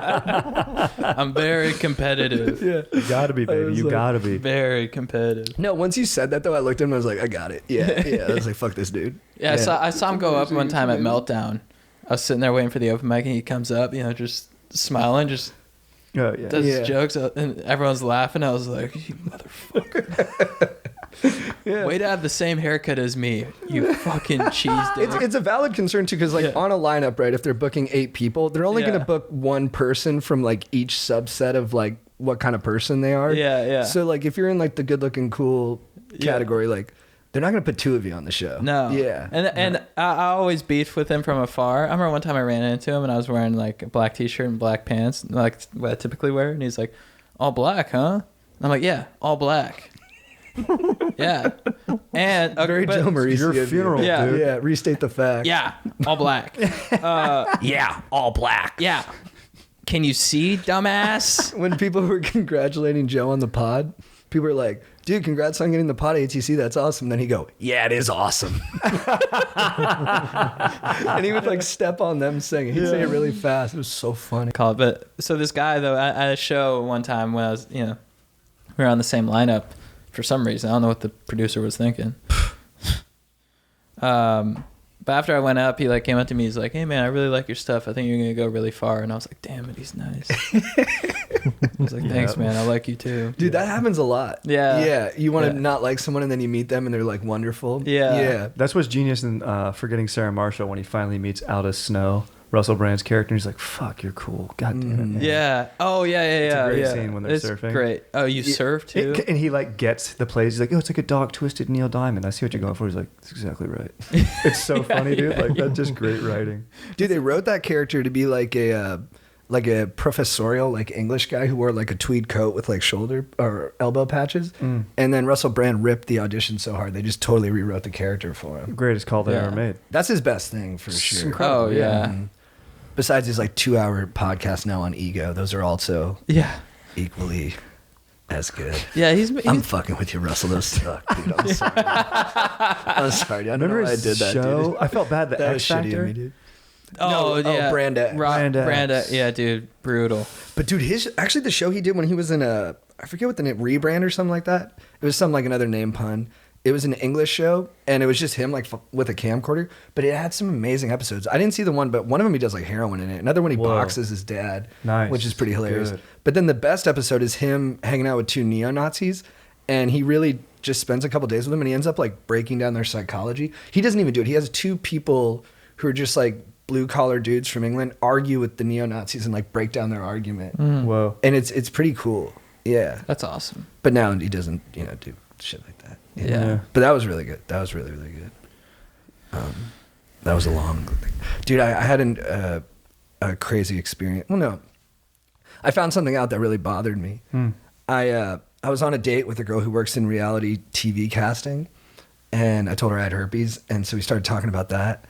I'm very competitive. Yeah. You gotta be, I baby. was You like- gotta be. Very competitive. No, once you said that though, I looked at him and I was like, "I got it." Yeah. I was like, "Fuck this dude." Yeah, I saw him go up one time at Meltdown. I was sitting there waiting for the open mic, and he comes up, just smiling, just Oh yeah. does Yeah. jokes, and everyone's laughing. I was like, "You motherfucker! Yeah. Way to have the same haircut as me, you fucking cheese dick." It's a valid concern too, because like Yeah. on a lineup, right? If they're booking 8 people, they're only Yeah. going to book one person from like each subset of like what kind of person they are. Yeah. So like if you're in like the good-looking, cool category. Like, they're not gonna put two of you on the show. No. Yeah. And I always beefed with him from afar. I remember one time I ran into him and I was wearing like a black t-shirt and black pants, like what I typically wear, and he's like, "All black, huh?" And I'm like, "Yeah, all black." Yeah. And Very Joe Mauricio. Your of you. funeral, Yeah. dude. Yeah. Restate the fact. Yeah, all black. Yeah. All black. Yeah. Can you see, dumbass? When people were congratulating Joe on the pod, people were like, "Dude, congrats on getting the pod ATC. That's awesome." Then he'd go, "Yeah, it is awesome." And he would like step on them saying it. He'd say it really fast. It was so funny. Call it. But so this guy though, at a show one time when I was, we were on the same lineup for some reason. I don't know what the producer was thinking. But after I went up, he like came up to me. He's like, "Hey man, I really like your stuff. I think you're gonna go really far." And I was like, "Damn it, he's nice." I was like, "Thanks, man. I like you too." Dude, that happens a lot. Yeah. Yeah. You want to Yeah. not like someone and then you meet them and they're like wonderful. Yeah. Yeah. That's what's genius in Forgetting Sarah Marshall when he finally meets Aldous Snow, Russell Brand's character. And he's like, "Fuck, you're cool. God damn it, man." Yeah. Oh yeah, yeah, yeah. a great yeah. scene when they're it's surfing. Great. Oh, you surf too? And he like gets the plays. He's like, "Oh, it's like a dog twisted Neil Diamond. I see what you're going for." He's like, "That's exactly right." It's so funny, dude. Like that's just great writing. Dude, they wrote that character to be like a professorial like English guy who wore like a tweed coat with like shoulder or elbow patches. And then Russell Brand ripped the audition so hard they just totally rewrote the character for him. Greatest call they Yeah. ever made. That's his best thing for sure. incredible. Oh yeah. Mhm. Besides his like 2-hour podcast now on Ego, those are also Yeah. equally as good. Yeah. I'm fucking with you, Russell. Those suck, dude. I'm sorry. I'm sorry. I don't know Remember why I his did that, show? dude. I felt bad. The That X was shitty Factor. of me, dude. Oh No, yeah. Brand X. Brand Brand X. X. Yeah, dude. Brutal. But dude, actually the show he did when he was in I forget what the name, Rebrand or something like that. It was some like another name pun. It was an English show and it was just him like with a camcorder, but it had some amazing episodes. I didn't see the one, but one of them he does like heroin in it. Another one he Whoa. boxes his dad, Nice. which is pretty hilarious. Good. But then the best episode is him hanging out with two neo-Nazis and he really just spends a couple days with them and he ends up like breaking down their psychology. He doesn't even do it. He has two people who are just like blue collar dudes from England argue with the neo-Nazis and like break down their argument. Whoa. And it's pretty cool. Yeah. That's awesome. But now he doesn't, do shit like that. Yeah. But that was really good. That was really, really good. That was a long thing. Dude, I had a crazy experience. Well, no. I found something out that really bothered me. I was on a date with a girl who works in reality TV casting, and I told her I had herpes, and so we started talking about that.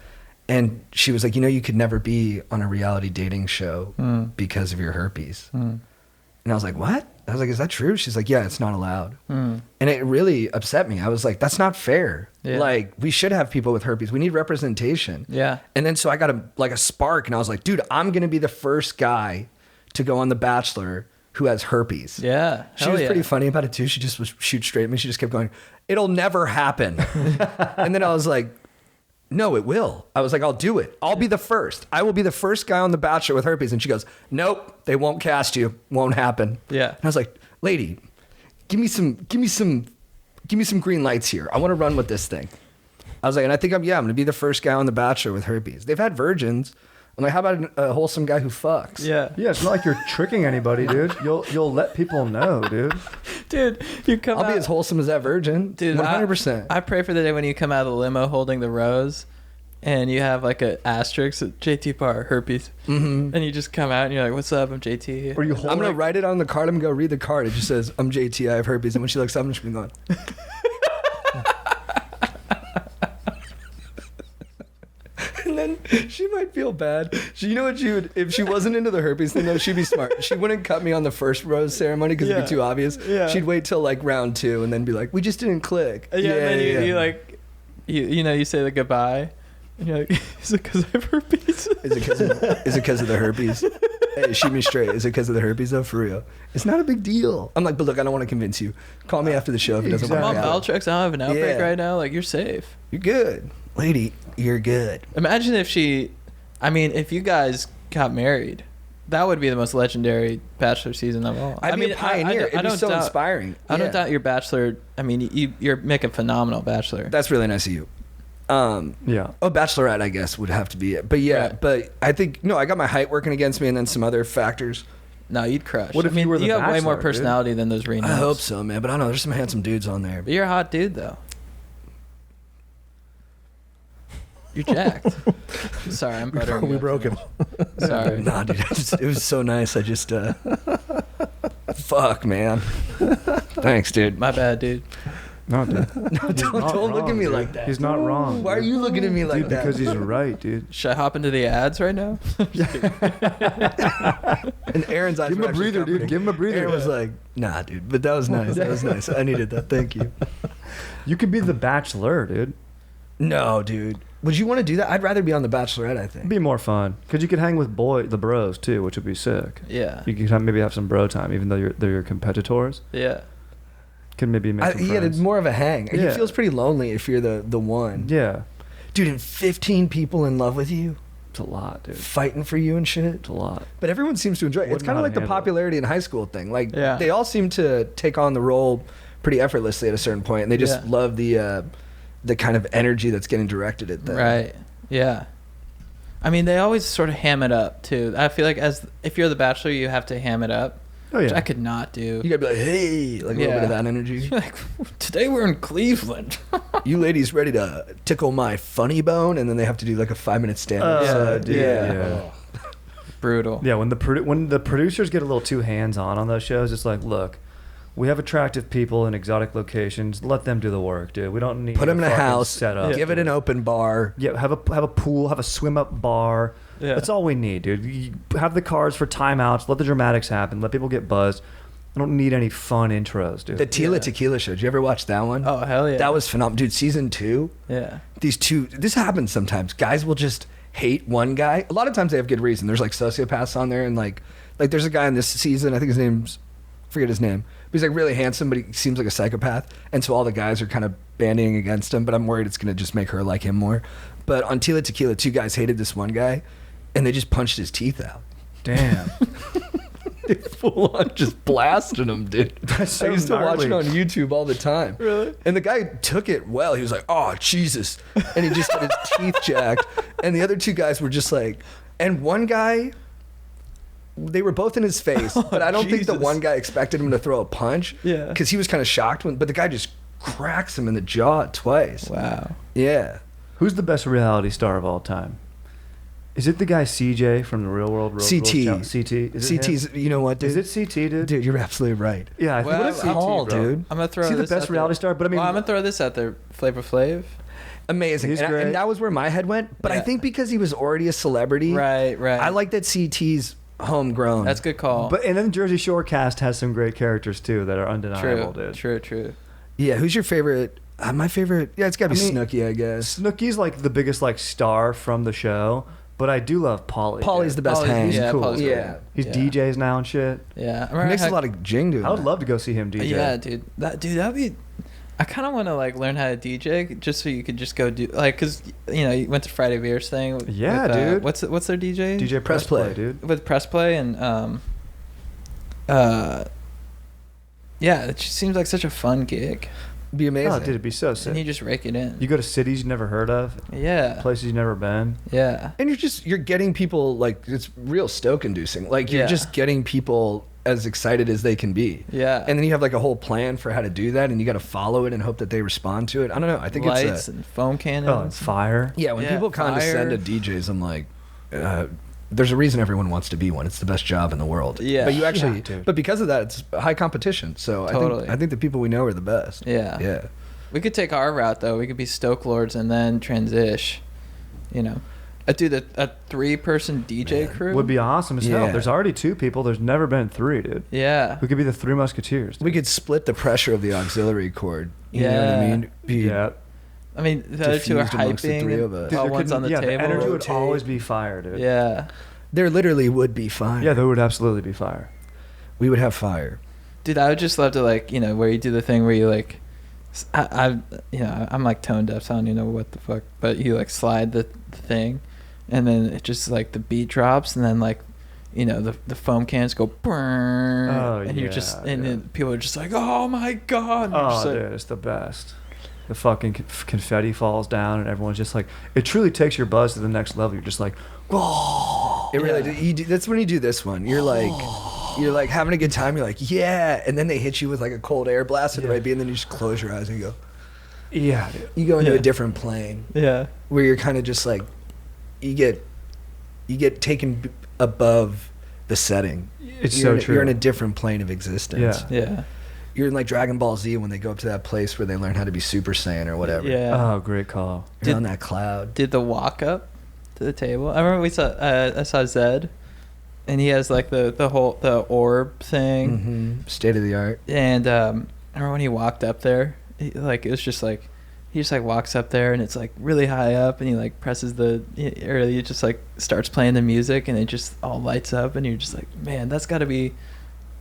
And she was like, you could never be on a reality dating show because of your herpes. And I was like, what? I was like, is that true? She's like, yeah, it's not allowed. And it really upset me. I was like, that's not fair. Yeah. Like, we should have people with herpes. We need representation. Yeah. And then so I got a spark, and I was like, dude, I'm going to be the first guy to go on The Bachelor who has herpes. Yeah. She Hell was yeah. pretty funny about it too. She just was shoot straight at me. She just kept going, it'll never happen. And then I was like, no, it will. I was like, I'll do it. I'll be the first. I will be the first guy on The Bachelor with herpes. And she goes, nope, they won't cast you. Won't happen. Yeah. And I was like, lady, give me some green lights here. I want to run with this thing. I was like, and I think I'm going to be the first guy on The Bachelor with herpes. They've had virgins. I'm like, how about a wholesome guy who fucks? Yeah. Yeah, it's not like you're tricking anybody, dude. You'll let people know, dude. Dude, you come I'll out. be as wholesome as that virgin. Dude, 100%. I pray for the day when you come out of the limo holding the rose and you have like an asterisk, JT Parr, herpes. And you just come out and you're like, what's up? I'm JT. Or you I'm hold going to write it on the card. I'm going to go read the card. It just says, I'm JT, I have herpes. And when she looks up, I'm just going to be going. And then she might feel bad. You know what she would, if she wasn't into the herpes thing though, she'd be smart. She wouldn't cut me on the first rose ceremony because it'd be too obvious. Yeah. She'd wait till like round 2 and then be like, we just didn't click. And then you like, you say the goodbye. And you're like, is it because I have herpes? Is it because of the herpes? Hey, shoot me straight. Is it because of the herpes though? For real. It's not a big deal. I'm like, but look, I don't want to convince you. Call me after the show if it doesn't I'm on work out. Valtrex. I don't have an outbreak Yeah. right now. Like, you're safe. You're good. Lady, you're good. Imagine if if you guys got married, that would be the most legendary Bachelor season of all. I'd be a pioneer. It'd be so inspiring. I don't Yeah. doubt your Bachelor. I mean, you're making a phenomenal Bachelor. That's really nice of you. Yeah. Oh, Bachelorette, I guess, would have to be it. But yeah, Right. but I think, no, I got my height working against me and then some other factors. No, you'd crush. What if you were the you have way more Bachelor, dude? personality than those Renos. I hope so, man. But I don't know. There's some handsome dudes on there. But you're a hot dude, though. You're jacked. Sorry, I'm buttering. We you up broke too him. much. Sorry. Nah, dude. It was so nice. I just, fuck, man. Thanks, dude. My bad, dude. No, dude. Don't look at me like that. He's not wrong. Why are you looking at me like Dude, that? because he's right, dude. Should I hop into the ads right now? And Aaron's eyes Give him were a actually breather, dude. comforting. Give him a breather. Aaron was like, nah, dude. But that was nice. That was nice. I needed that. Thank you. You could be the Bachelor, dude. No, dude. Would you want to do that? I'd rather be on The Bachelorette, I think. It'd be more fun because you could hang with the bros too, which would be sick. Yeah. You could maybe have some bro time, even though they're your competitors. Yeah. Could maybe make some Yeah, friends. it's more of a hang. Yeah. It feels pretty lonely if you're the one. Yeah, Dude, and 15 people in love with you, it's a lot, dude. fighting for you and shit. It's a lot. But everyone seems to enjoy it. It's Wouldn't kind know of how like to the handle it. popularity in high school thing. Like, Yeah. they all seem to take on the role pretty effortlessly at a certain point, and they just Yeah. love the kind of energy that's getting directed at them. Right. Yeah. I mean, they always sort of ham it up too. I feel like if you're the Bachelor, you have to ham it up, Oh which yeah. I could not do. You gotta be like, hey, like a little Yeah. bit of that energy. You're like, today we're in Cleveland. You ladies ready to tickle my funny bone? And then they have to do like a 5-minute stand. dude. Yeah. Brutal. Yeah, when the producers get a little too hands-on on those shows, it's like, look, we have attractive people in exotic locations. Let them do the work, dude. We don't need Put them in a fucking house, setup. give it an open bar. Yeah, have a pool, have a swim-up bar. Yeah. That's all we need, dude. You have the cards for timeouts. Let the dramatics happen. Let people get buzzed. I don't need any fun intros, dude. The Tila Yeah. Tequila Show. Did you ever watch that one? Oh hell yeah. That was phenomenal. Dude, season 2, Yeah. this happens sometimes. Guys will just hate one guy. A lot of times they have good reason. There's like sociopaths on there, and like there's a guy in this season, I think his name's, forget his name. But he's like really handsome, but he seems like a psychopath. And so all the guys are kind of bandying against him, but I'm worried it's going to just make her like him more. But on Tila Tequila, 2 guys hated this one guy, and they just punched his teeth out. Damn. They full on just blasted him, dude. That's so I used to watch it gnarly. on YouTube all the time. Really? And the guy took it well. He was like, "Oh Jesus," and he just had his teeth jacked. And the other 2 guys were just like, and one guy, they were both in his face, but I don't think the Jesus. one guy expected him to throw a punch. Yeah. Because he was kind of shocked but the guy just cracks him in the jaw twice. Wow. Yeah. Who's the best reality star of all time? Is it the guy CJ from the Real World? CT. CT. Is it him? CT's. You know what, dude? Is it CT, dude? Dude, you're absolutely right. Yeah, I think Well, it's I'm- CT, Paul, bro. dude. I'm gonna throw Is he the this best out reality there. star? But I mean, well, I'm gonna throw this out there. Flavor Flav. Amazing. He's And, great. and that was where my head went. But I Yeah. think because he was already a celebrity, Right. Right. I like that CT's homegrown. That's a good call. but and then Jersey Shore cast has some great characters too that are undeniable, true. dude. True. True. Yeah, who's your favorite? My favorite, yeah, it's got to be I mean, Snooki, I guess. Snooki's like the biggest like star from the show, but I do love Pauly. Paulie's the best hang. He's yeah, cool. Paulie's Yeah. He's Yeah. DJs now and shit. Yeah. I He remember makes I a lot of jing doing I would that. love to go see him DJ. Yeah, dude. That'd be. I kind of want to like learn how to DJ just so you could just go do like because you went to Friday Beers thing. Yeah, with, dude. What's their DJ? DJ Press Press Play, Play. dude. With Press Play and yeah, it just seems like such a fun gig, Be amazing. Oh, dude, it'd be so and you sick. just rake it in. You go to cities you've never heard of, Yeah. places you've never been. Yeah. And you're getting people like it's real stoke inducing. Like you're Yeah. just getting people as excited as they can be. Yeah. And then you have like a whole plan for how to do that, and you got to follow it and hope that they respond to it. I don't know. I think lights it's and foam cannons. Oh, and fire. yeah. When Yeah, people condescend fire. to DJs, I'm like, there's a reason everyone wants to be one. It's the best job in the world. Yeah. But you actually, Yeah, dude. but because of that, it's high competition. So Totally. I think the people we know are the best. Yeah. Yeah. We could take our route though. We could be Stoke Lords and then transition. I do a 3-person DJ crew. Would be awesome as hell. Yeah. There's already 2 people. There's never been 3, dude. Yeah. We could be the 3 Musketeers. We could split the pressure of the auxiliary cord. You know what I Yeah. mean? Be- Yeah. I mean, the other 2 are diffused amongst the hyping. 3 and of us. Dude, while there one's couldn't- on the yeah, table. the energy would Rotate. always be fire, dude. Yeah. There literally would be fire. Yeah, there would absolutely be fire. We would have fire. Dude, I would just love to where you do the thing where you like, I'm like tone deaf, so I don't even know what the fuck, but you like slide the thing, and then it just like the beat drops, and then like, the foam cans go, brrrr, Oh, and you're yeah, just, and yeah. then people are just like, oh my god, and you're Oh, just like, dude, it's the best. The fucking confetti falls down, and everyone's just like, it truly takes your buzz to the next level. You're just like, whoa. It really. That's when you do this one. You're like, You're like having a good time. You're like, yeah. And then they hit you with like a cold air blast at the right beat, and then you just close your eyes and you go. Yeah, dude. You go into Yeah. a different plane Yeah. where you're kind of just like, you get taken above the setting. It's You're so in, true. You're in a different plane of existence. Yeah. Yeah. You're in like Dragon Ball Z when they go up to that place where they learn how to be Super Saiyan or whatever. Yeah. Oh, great call. You're on that cloud. Did the walk up to the table? I remember I saw Zed, and he has like the orb thing, State of the art. and I remember when he walked up there, he just like walks up there, and it's like really high up, and he like presses he just like starts playing the music, and it just all lights up, and you're just like, man, that's got to be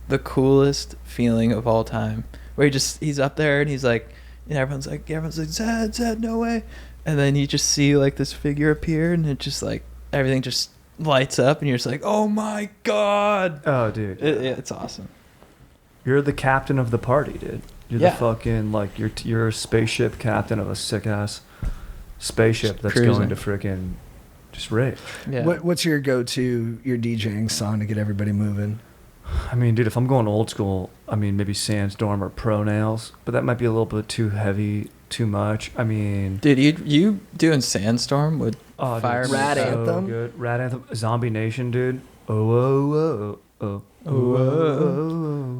the coolest feeling of all time. Where he's up there, and he's like, and everyone's like Zed, no way. And then you just see like this figure appear, and it just like everything just lights up, and you're just like, oh my god. Oh, dude. It's awesome. You're the captain of the party, dude. You're Yeah. the fucking, like, you're a spaceship captain of a sick-ass spaceship that's Cruising. going to freaking just rage. Yeah. What's your go-to, your DJing song to get everybody moving? I mean, dude, if I'm going old school, I mean, maybe Sandstorm or Pro Nails, but that might be a little bit too heavy, too much. I mean... Dude, you doing Sandstorm with Oh, dude, Fire it's Rad so Anthem? Good. Rad Anthem. Zombie Nation, dude. Oh, oh, oh, oh.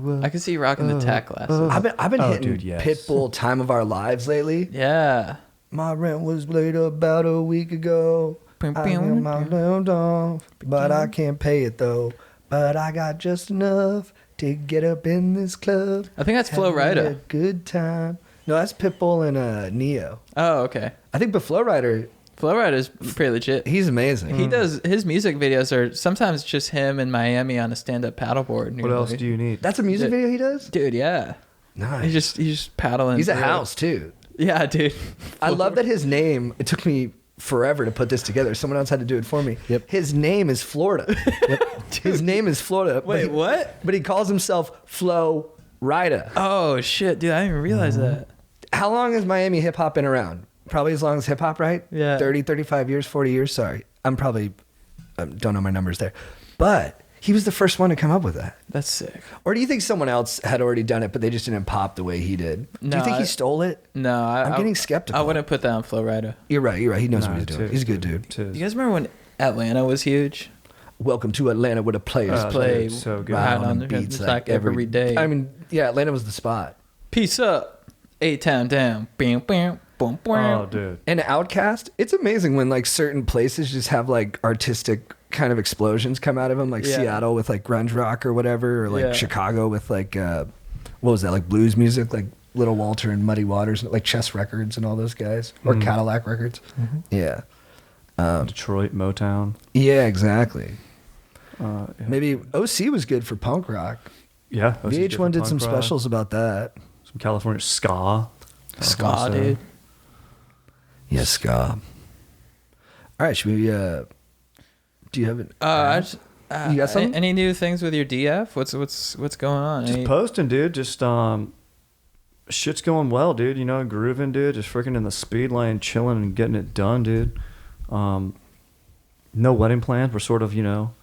Whoa. I can see you rocking the tack glasses. I've been Oh, hitting dude, yes. Pitbull "Time of Our Lives" lately. Yeah. My rent was late about a week ago. I am my loaned off, but I can't pay it though. But I got just enough to get up in this club. I think that's Flo Having a Rida. good time. No, that's Pitbull and Neo. Oh, okay. I think, but Flo Rida, Flo Rida is pretty legit. he's amazing. He does his music videos are sometimes just him in Miami on a stand-up paddleboard. And What you're else like, do you need? That's a music Dude. video he does. Dude, yeah. Nice. He's just paddling. He's a through it. house too. Yeah, dude. I love that his name. It took me forever to put this together. Someone else had to do it for me. Yep. His name is Florida. His name is Florida. but Wait, he- what? But he calls himself Flo Rida. Oh shit, dude! I didn't even realize that. How long has Miami hip hop been around? Probably as long as hip hop, right? Yeah. 30, 35 years, 40 years. Sorry. I'm probably, don't know my numbers there. But he was the first one to come up with that. That's sick. Or do you think someone else had already done it, but they just didn't pop the way he did? Do No, you think he I- stole it? No, I'm getting skeptical. I wouldn't put that on Flo Rida. You're right. He knows what Nah, he's doing. tis, He's a good dude. tis. You guys remember when Atlanta was huge? Welcome to Atlanta, where the players Oh, Play dude, so good. right Right on the the beats beats like every day. I mean, yeah, Atlanta was the spot. Peace up, A-Town down. Bam, bam, boom, boom. Oh, dude. And Outcast, it's amazing when like certain places just have like artistic kind of explosions come out of them, like Yeah. Seattle with like grunge rock or whatever, or like Yeah. Chicago with like what was that, like blues music, like Little Walter and Muddy Waters, like Chess Records and all those guys, or Cadillac Records. Yeah, Detroit, Motown. yeah, exactly. Yeah. Maybe OC was good for punk rock. Yeah. OC's good for VH1 did punk some rock. specials about that. Some California ska. Ska, Also. dude. Yes, ska. All right, should we? Do you have it? I just, You got something? Any new things with your DF? What's going on? Just Any- posting, dude. Just shit's going well, dude. You know, grooving, dude. Just freaking in the speed lane, chilling and getting it done, dude. No wedding plans. We're sort of, you know,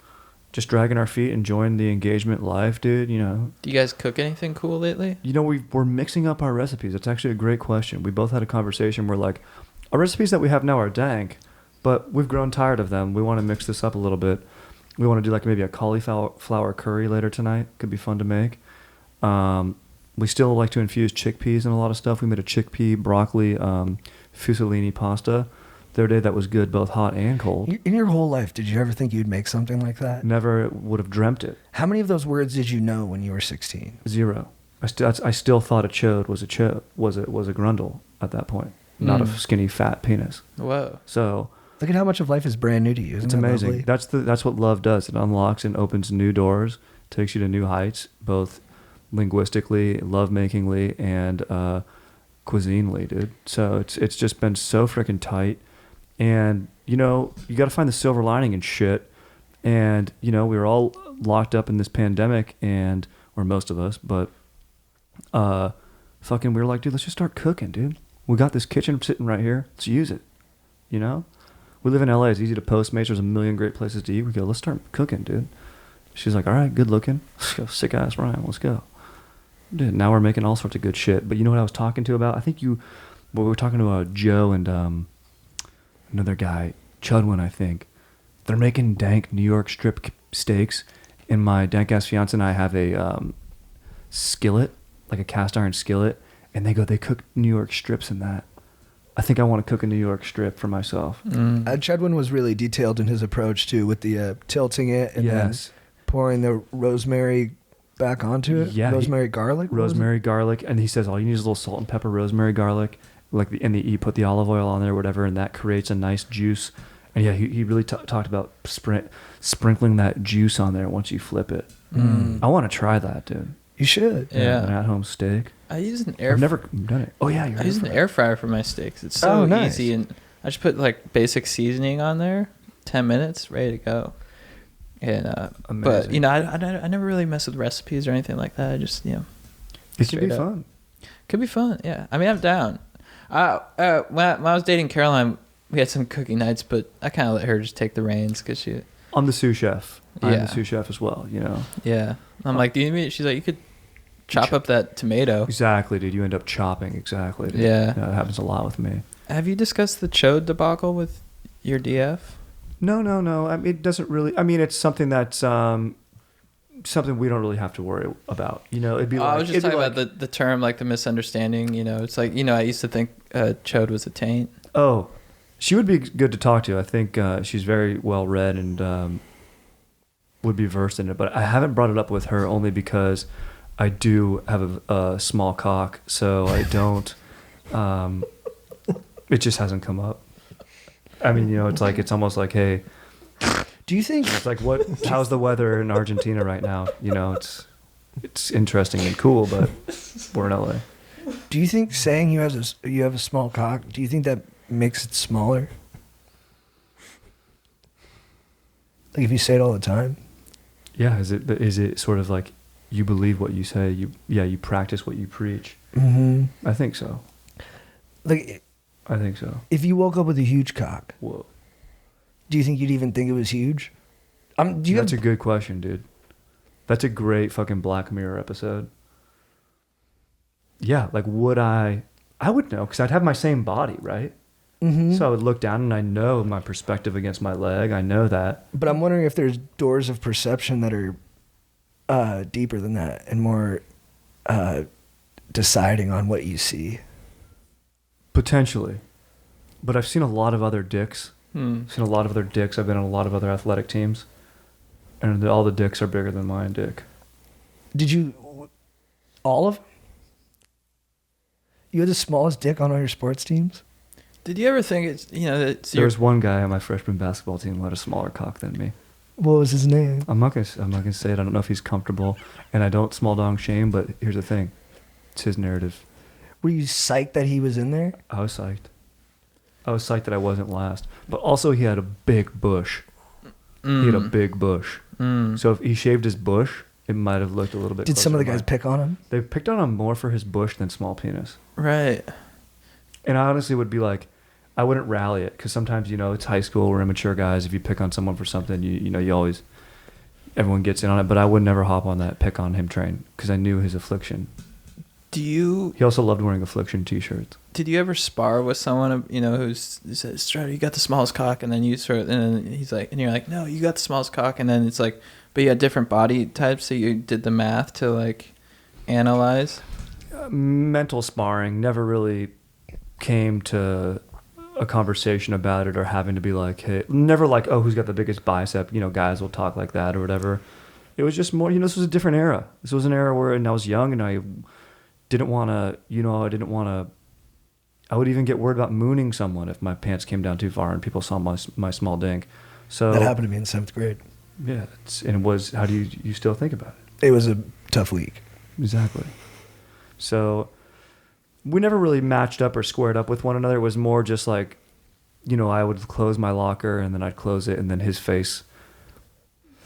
just dragging our feet, enjoying the engagement life, dude. You know, Do you guys cook anything cool lately? we're mixing up our recipes. It's actually a great question. We both had a conversation where like, our recipes that we have now are dank, but we've grown tired of them. We want to mix this up a little bit. We want to do like maybe a cauliflower curry later tonight. Could be fun to make. We still like to infuse chickpeas in a lot of stuff. We made a chickpea broccoli fusilini pasta the other day that was good, both hot and cold. In your whole life, did you ever think you'd make something like that? Never would have dreamt it. How many of those words did you know when you were 16? Zero. I still thought a chode was a grundle at that point, not a skinny fat penis. Whoa. So Look at how much of life is brand new to you. Isn't it's that amazing. lovely? That's what love does. It unlocks and opens new doors, takes you to new heights, both linguistically, love-makingly, and cuisinely, dude. So it's just been so freaking tight. And, you know, you got to find the silver lining and shit. And, you know, we were all locked up in this pandemic, or most of us, but fucking we were like, dude, let's just start cooking, dude. We got this kitchen sitting right here. Let's use it, you know? We live in LA. It's easy to Postmates. There's a million great places to eat. We go, let's start cooking, dude. She's like, all right, good looking. Let's go, sick ass Ryan. Let's go. Dude, now we're making all sorts of good shit. But you know what I was talking to about? I think we were talking to Joe and another guy, Chudwin, I think. They're making dank New York strip steaks. And my dank ass fiance and I have a skillet, like a cast iron skillet. And they cook New York strips in that. I think I want to cook a New York strip for myself. Chedwin was really detailed in his approach too, with the tilting it and then pouring the rosemary back onto it. Yeah, rosemary garlic. Rosemary garlic, and he says all you need is a little salt and pepper, rosemary garlic, you put the olive oil on there, whatever, and that creates a nice juice. And yeah, he really talked about sprinkling that juice on there once you flip it. I want to try that, dude. You should. Yeah. An at-home steak. I use an I've never done it. Oh yeah, I use an air fryer for my steaks. It's so nice. easy, and I just put like basic seasoning on there. 10 minutes, ready to go. And but you know, I never really mess with recipes or anything like that. I just it can be fun. Could be fun. Yeah, I mean, I'm down. When I was dating Caroline, we had some cooking nights, but I kind of let her just take the reins because she. I'm the sous chef. I'm Yeah. the sous chef as well. You know. Yeah, I'm like, do you need me? She's like, you could chop up that tomato. Exactly, dude. You end up chopping. Exactly. Dude. Yeah. That happens a lot with me. Have you discussed the chode debacle with your DF? No. I mean, it doesn't really. I mean, it's something that's something we don't really have to worry about. You know, it'd be. I was just talking about the term, like the misunderstanding. You know, it's like, you know, I used to think chode was a taint. Oh, she would be good to talk to. I think she's very well read and would be versed in it. But I haven't brought it up with her only because I do have a small cock, so I don't. It just hasn't come up. I mean, you know, it's almost like, hey, Do you think it's like, how's the weather in Argentina right now? You know, it's interesting and cool, but we're in LA. Do you think saying you have a small cock, do you think that makes it smaller? Like if you say it all the time? Yeah, is it sort of like you believe what you say, you practice what you preach? Mm-hmm. I think so. Like I think so. if you woke up with a huge cock, Whoa. do you think you'd even think it was huge? That's a good question, dude. That's a great fucking Black Mirror episode. Yeah, like would I would know because I'd have my same body, right? Mm-hmm. So I would look down and I know my perspective against my leg. I know that. But I'm wondering if there's doors of perception that are deeper than that and more deciding on what you see. Potentially. But I've seen a lot of other dicks. I've seen a lot of other dicks. I've been on a lot of other athletic teams. And all the dicks are bigger than my dick. Did you all of them? You had the smallest dick on all your sports teams? Did you ever think it's, you know, that There was one guy on my freshman basketball team who had a smaller cock than me. What was his name? I'm not gonna say it. I don't know if he's comfortable, and I don't small dong shame. But here's the thing, it's his narrative. Were you psyched that he was in there? I was psyched. I was psyched that I wasn't last. But also, he had a big bush. He had a big bush. So if he shaved his bush, it might have looked a little bit. Did some of the closer guys to pick on him? mine. They picked on him more for his bush than small penis. right. And I honestly would be like, I wouldn't rally it because sometimes, you know, it's high school. We're immature guys. If you pick on someone for something, you know, you always, everyone gets in on it. But I would never hop on that pick on him train because I knew his affliction. He also loved wearing affliction t-shirts. Did you ever spar with someone, you know, who says, Strider, you got the smallest cock, and then you sort of, and then he's like, and you're like, no, you got the smallest cock, and then it's like, but you had different body types, so you did the math to like analyze. Mental sparring never really came to a conversation about it or having to be like, hey, never like, oh, who's got the biggest bicep? You know, guys will talk like that or whatever. It was just more, you know, this was a different era. This was an era where, and I was young and I didn't want to, you know, I would even get worried about mooning someone if my pants came down too far and people saw my small dink. So That happened to me in 7th grade. yeah, and it was, how do you still think about it? It was a tough week. Exactly. So we never really matched up or squared up with one another. It was more just like, you know, I would close my locker and then I'd close it and then his face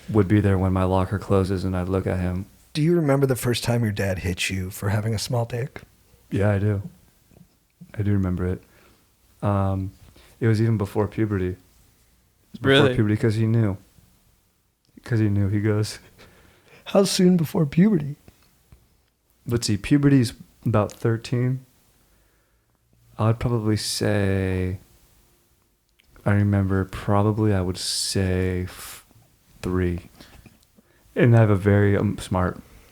would be there when my locker closes and I'd look at him. Do you remember the first time your dad hit you for having a small dick? Yeah, I do. I do remember it. It was even before puberty. Really? Before puberty because he knew. He goes, How soon before puberty? Let's see, puberty's about 13. I'd probably say, I remember probably I would say 3. And I have a very I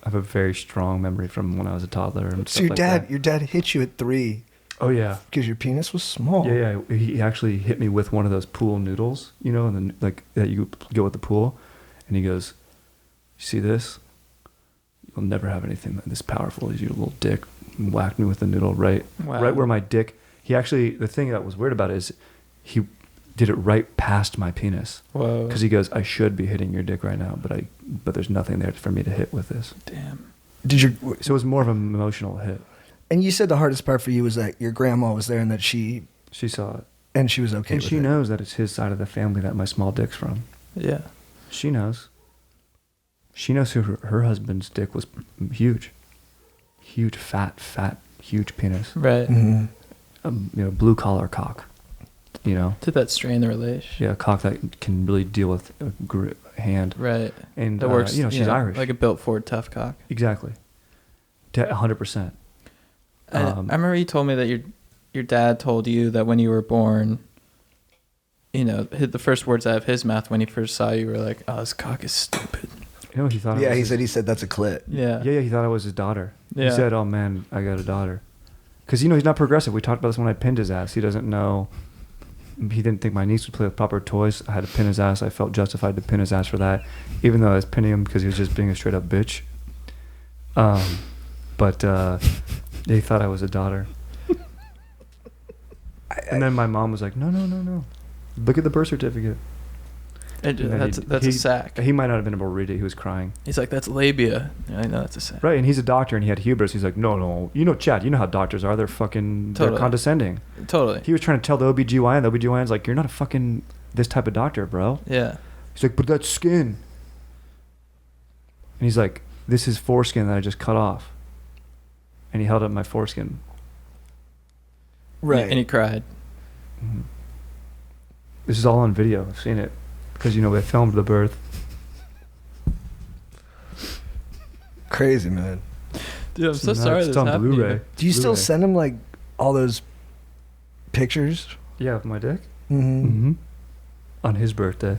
have a very strong memory from when I was a toddler and So stuff your like dad, that. your dad hit you at 3 Oh yeah. because your penis was small. Yeah, yeah. He actually hit me with one of those pool noodles, you know, and then like that you go with the pool, and he goes, "You see this? You'll never have anything this powerful as your little dick." And whacked me with the noodle right where my dick. He actually, the thing that was weird about it is, he did it right past my penis. Whoa. Because he goes, "I should be hitting your dick right now, but there's nothing there for me to hit with this." Damn. Did your So it was more of an emotional hit. and you said the hardest part for you was that your grandma was there and that she She saw it, was okay and with she it. knows that it's his side of the family that my small dick's from. Yeah. She knows. She knows her husband's dick was huge. Huge, fat, huge penis. Right. Mhm. You know, blue collar cock. You know? Did that strain the relation? Yeah, a cock that can really deal with a hand. Right. And, That works. you know, she's Irish. Like a built Ford tough cock. Exactly. 100%. I remember you told me that your dad told you that when you were born, you know, the first words out of his mouth when he first saw you were like, "Oh, his cock is stupid." You know, he thought. Yeah, he said that's a clit. Yeah. Yeah, he thought I was his daughter. Yeah. He said, "Oh man, I got a daughter," because you know he's not progressive. We talked about this when I pinned his ass. He doesn't know. He didn't think my niece would play with proper toys. I had to pin his ass. I felt justified to pin his ass for that, even though I was pinning him because he was just being a straight up bitch. But he thought I was a daughter. And then my mom was like, "No. Look at the birth certificate." And then That's a sack. He might not have been able to read it. He was crying. He's like, "That's labia." Yeah, I know that's a sack. Right, and he's a doctor, and he had hubris. He's like, no. You know, Chad, you know how doctors are. They're fucking, Totally. they're condescending. Totally. He was trying to tell the OBGYN. The OBGYN's like, "You're not a fucking this type of doctor, bro." Yeah. He's like, "But that's skin." And he's like, "This is foreskin that I just cut off." And he held up my foreskin. Right. And he cried. Mhm. This is all on video. I've seen it. Because, you know, they filmed the birth. Crazy, man. Dude, I'm so It's sorry it's this on happened to Blu-ray. you. Do you still Blu-ray. send him like all those pictures? Yeah, of my dick. Mm-hmm. Mm-hmm. On his birthday.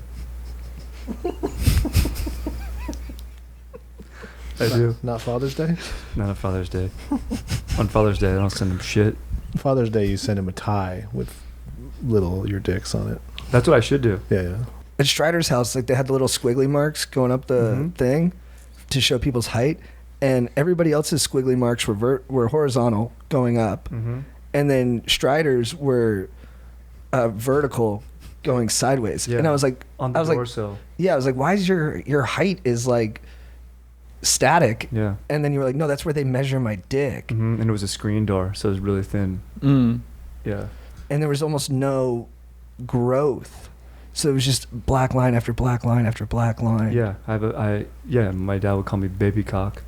I do. Not Father's Day? Not on Father's Day. On Father's Day, I don't send him shit. Father's Day, you send him a tie with little your dicks on it. That's what I should do. Yeah. At Strider's house, like they had the little squiggly marks going up the Mhm. thing to show people's height, and everybody else's squiggly marks were horizontal going up, Mm-hmm. and then Strider's were vertical going sideways. Yeah. And I was like, On the I was like, torso. yeah, I was like, why is your height is like static? Yeah. And then you were like, no, that's where they measure my dick. Mm-hmm. And it was a screen door, so it was really thin. Mm. Yeah. And there was almost no growth. So it was just black line after black line after black line. Yeah. My dad would call me baby cock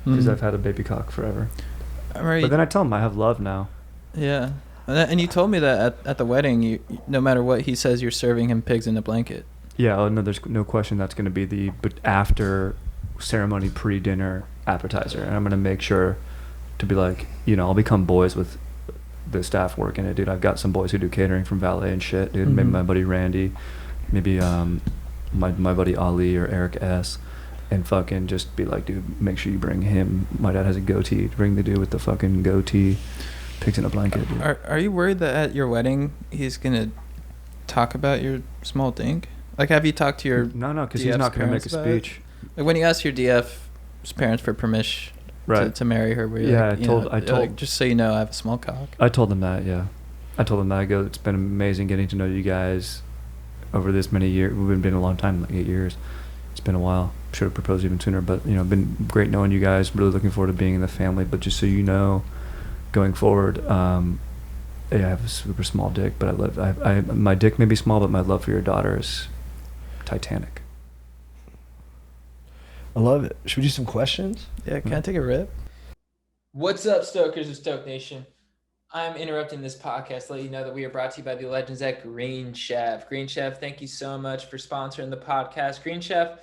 because Mm. I've had a baby cock forever. I remember But then I tell him I have love now. yeah. And you told me that at the wedding, you no matter what he says, you're serving him pigs in a blanket. Yeah. Oh no, there's no question that's going to be the after ceremony pre-dinner appetizer, and I'm going to make sure to be like, you know, I'll become boys with the staff working it, dude. I've got some boys who do catering from valet and shit, dude. Maybe Mhm. my buddy Randy, maybe my buddy Ali or Eric S, and fucking just be like, dude, make sure you bring him. My dad has a goatee. Bring the dude with the fucking goatee. Pigs in a blanket, dude. Are you worried that at your wedding he's gonna talk about your small dink? Like, have you talked to your No, because he's DF's not going to make a parents about it? speech. Like when you asked your DF's parents for permission Right. to marry her, were you Yeah, like, I told- you're like, just so you know, I have a small cock. I told them that, yeah. I told them that. I go, it's been amazing getting to know you guys over this many years. We've been a long time, like 8 years. It's been a while. Should have proposed even sooner, but, you know, been great knowing you guys. Really looking forward to being in the family. But just so you know, going forward, yeah, I have a super small dick, but my dick may be small, but my love for your daughter is titanic. I love it. Should we do some questions? Yeah, can I take a rip? What's up, Stokers of Stoke Nation? I'm interrupting this podcast to let you know that we are brought to you by the legends at Green Chef. Green Chef, thank you so much for sponsoring the podcast. Green Chef,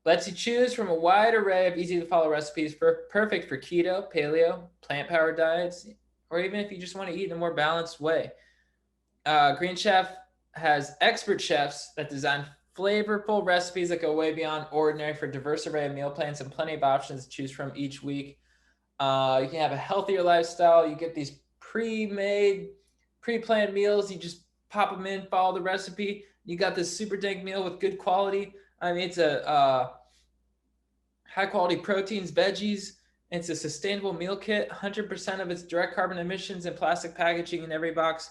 Lets you choose from a wide array of easy-to-follow recipes perfect for keto, paleo, plant-powered diets, or even if you just want to eat in a more balanced way. Green Chef has expert chefs that design flavorful recipes that go way beyond ordinary for a diverse array of meal plans and plenty of options to choose from each week. You can have a healthier lifestyle. You get these pre-made, pre-planned meals. You just pop them in, follow the recipe. You got this super dank meal with good quality. I mean, it's a high quality proteins, veggies. It's a sustainable meal kit. 100% of its direct carbon emissions and plastic packaging in every box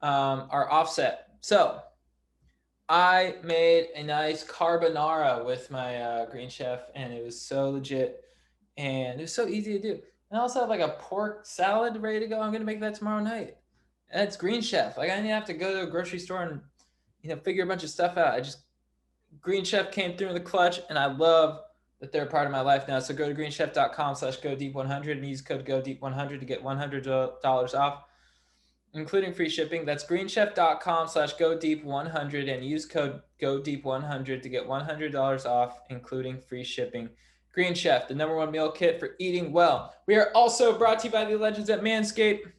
are offset. So I made a nice carbonara with my Green Chef, and it was so legit, and it was so easy to do. And I also have like a pork salad ready to go. I'm gonna make that tomorrow night. And it's Green Chef. Like I didn't have to go to a grocery store and figure a bunch of stuff out. Green Chef came through in the clutch, and I love that they're a part of my life now. So go to greenchef.com/godeep100 and use code GoDeep100 to get $100 off, including free shipping. That's greenchef.com/godeep100 and use code GoDeep100 to get $100 off, including free shipping. Green Chef, the #1 meal kit for eating well. We are also brought to you by the legends at Manscaped.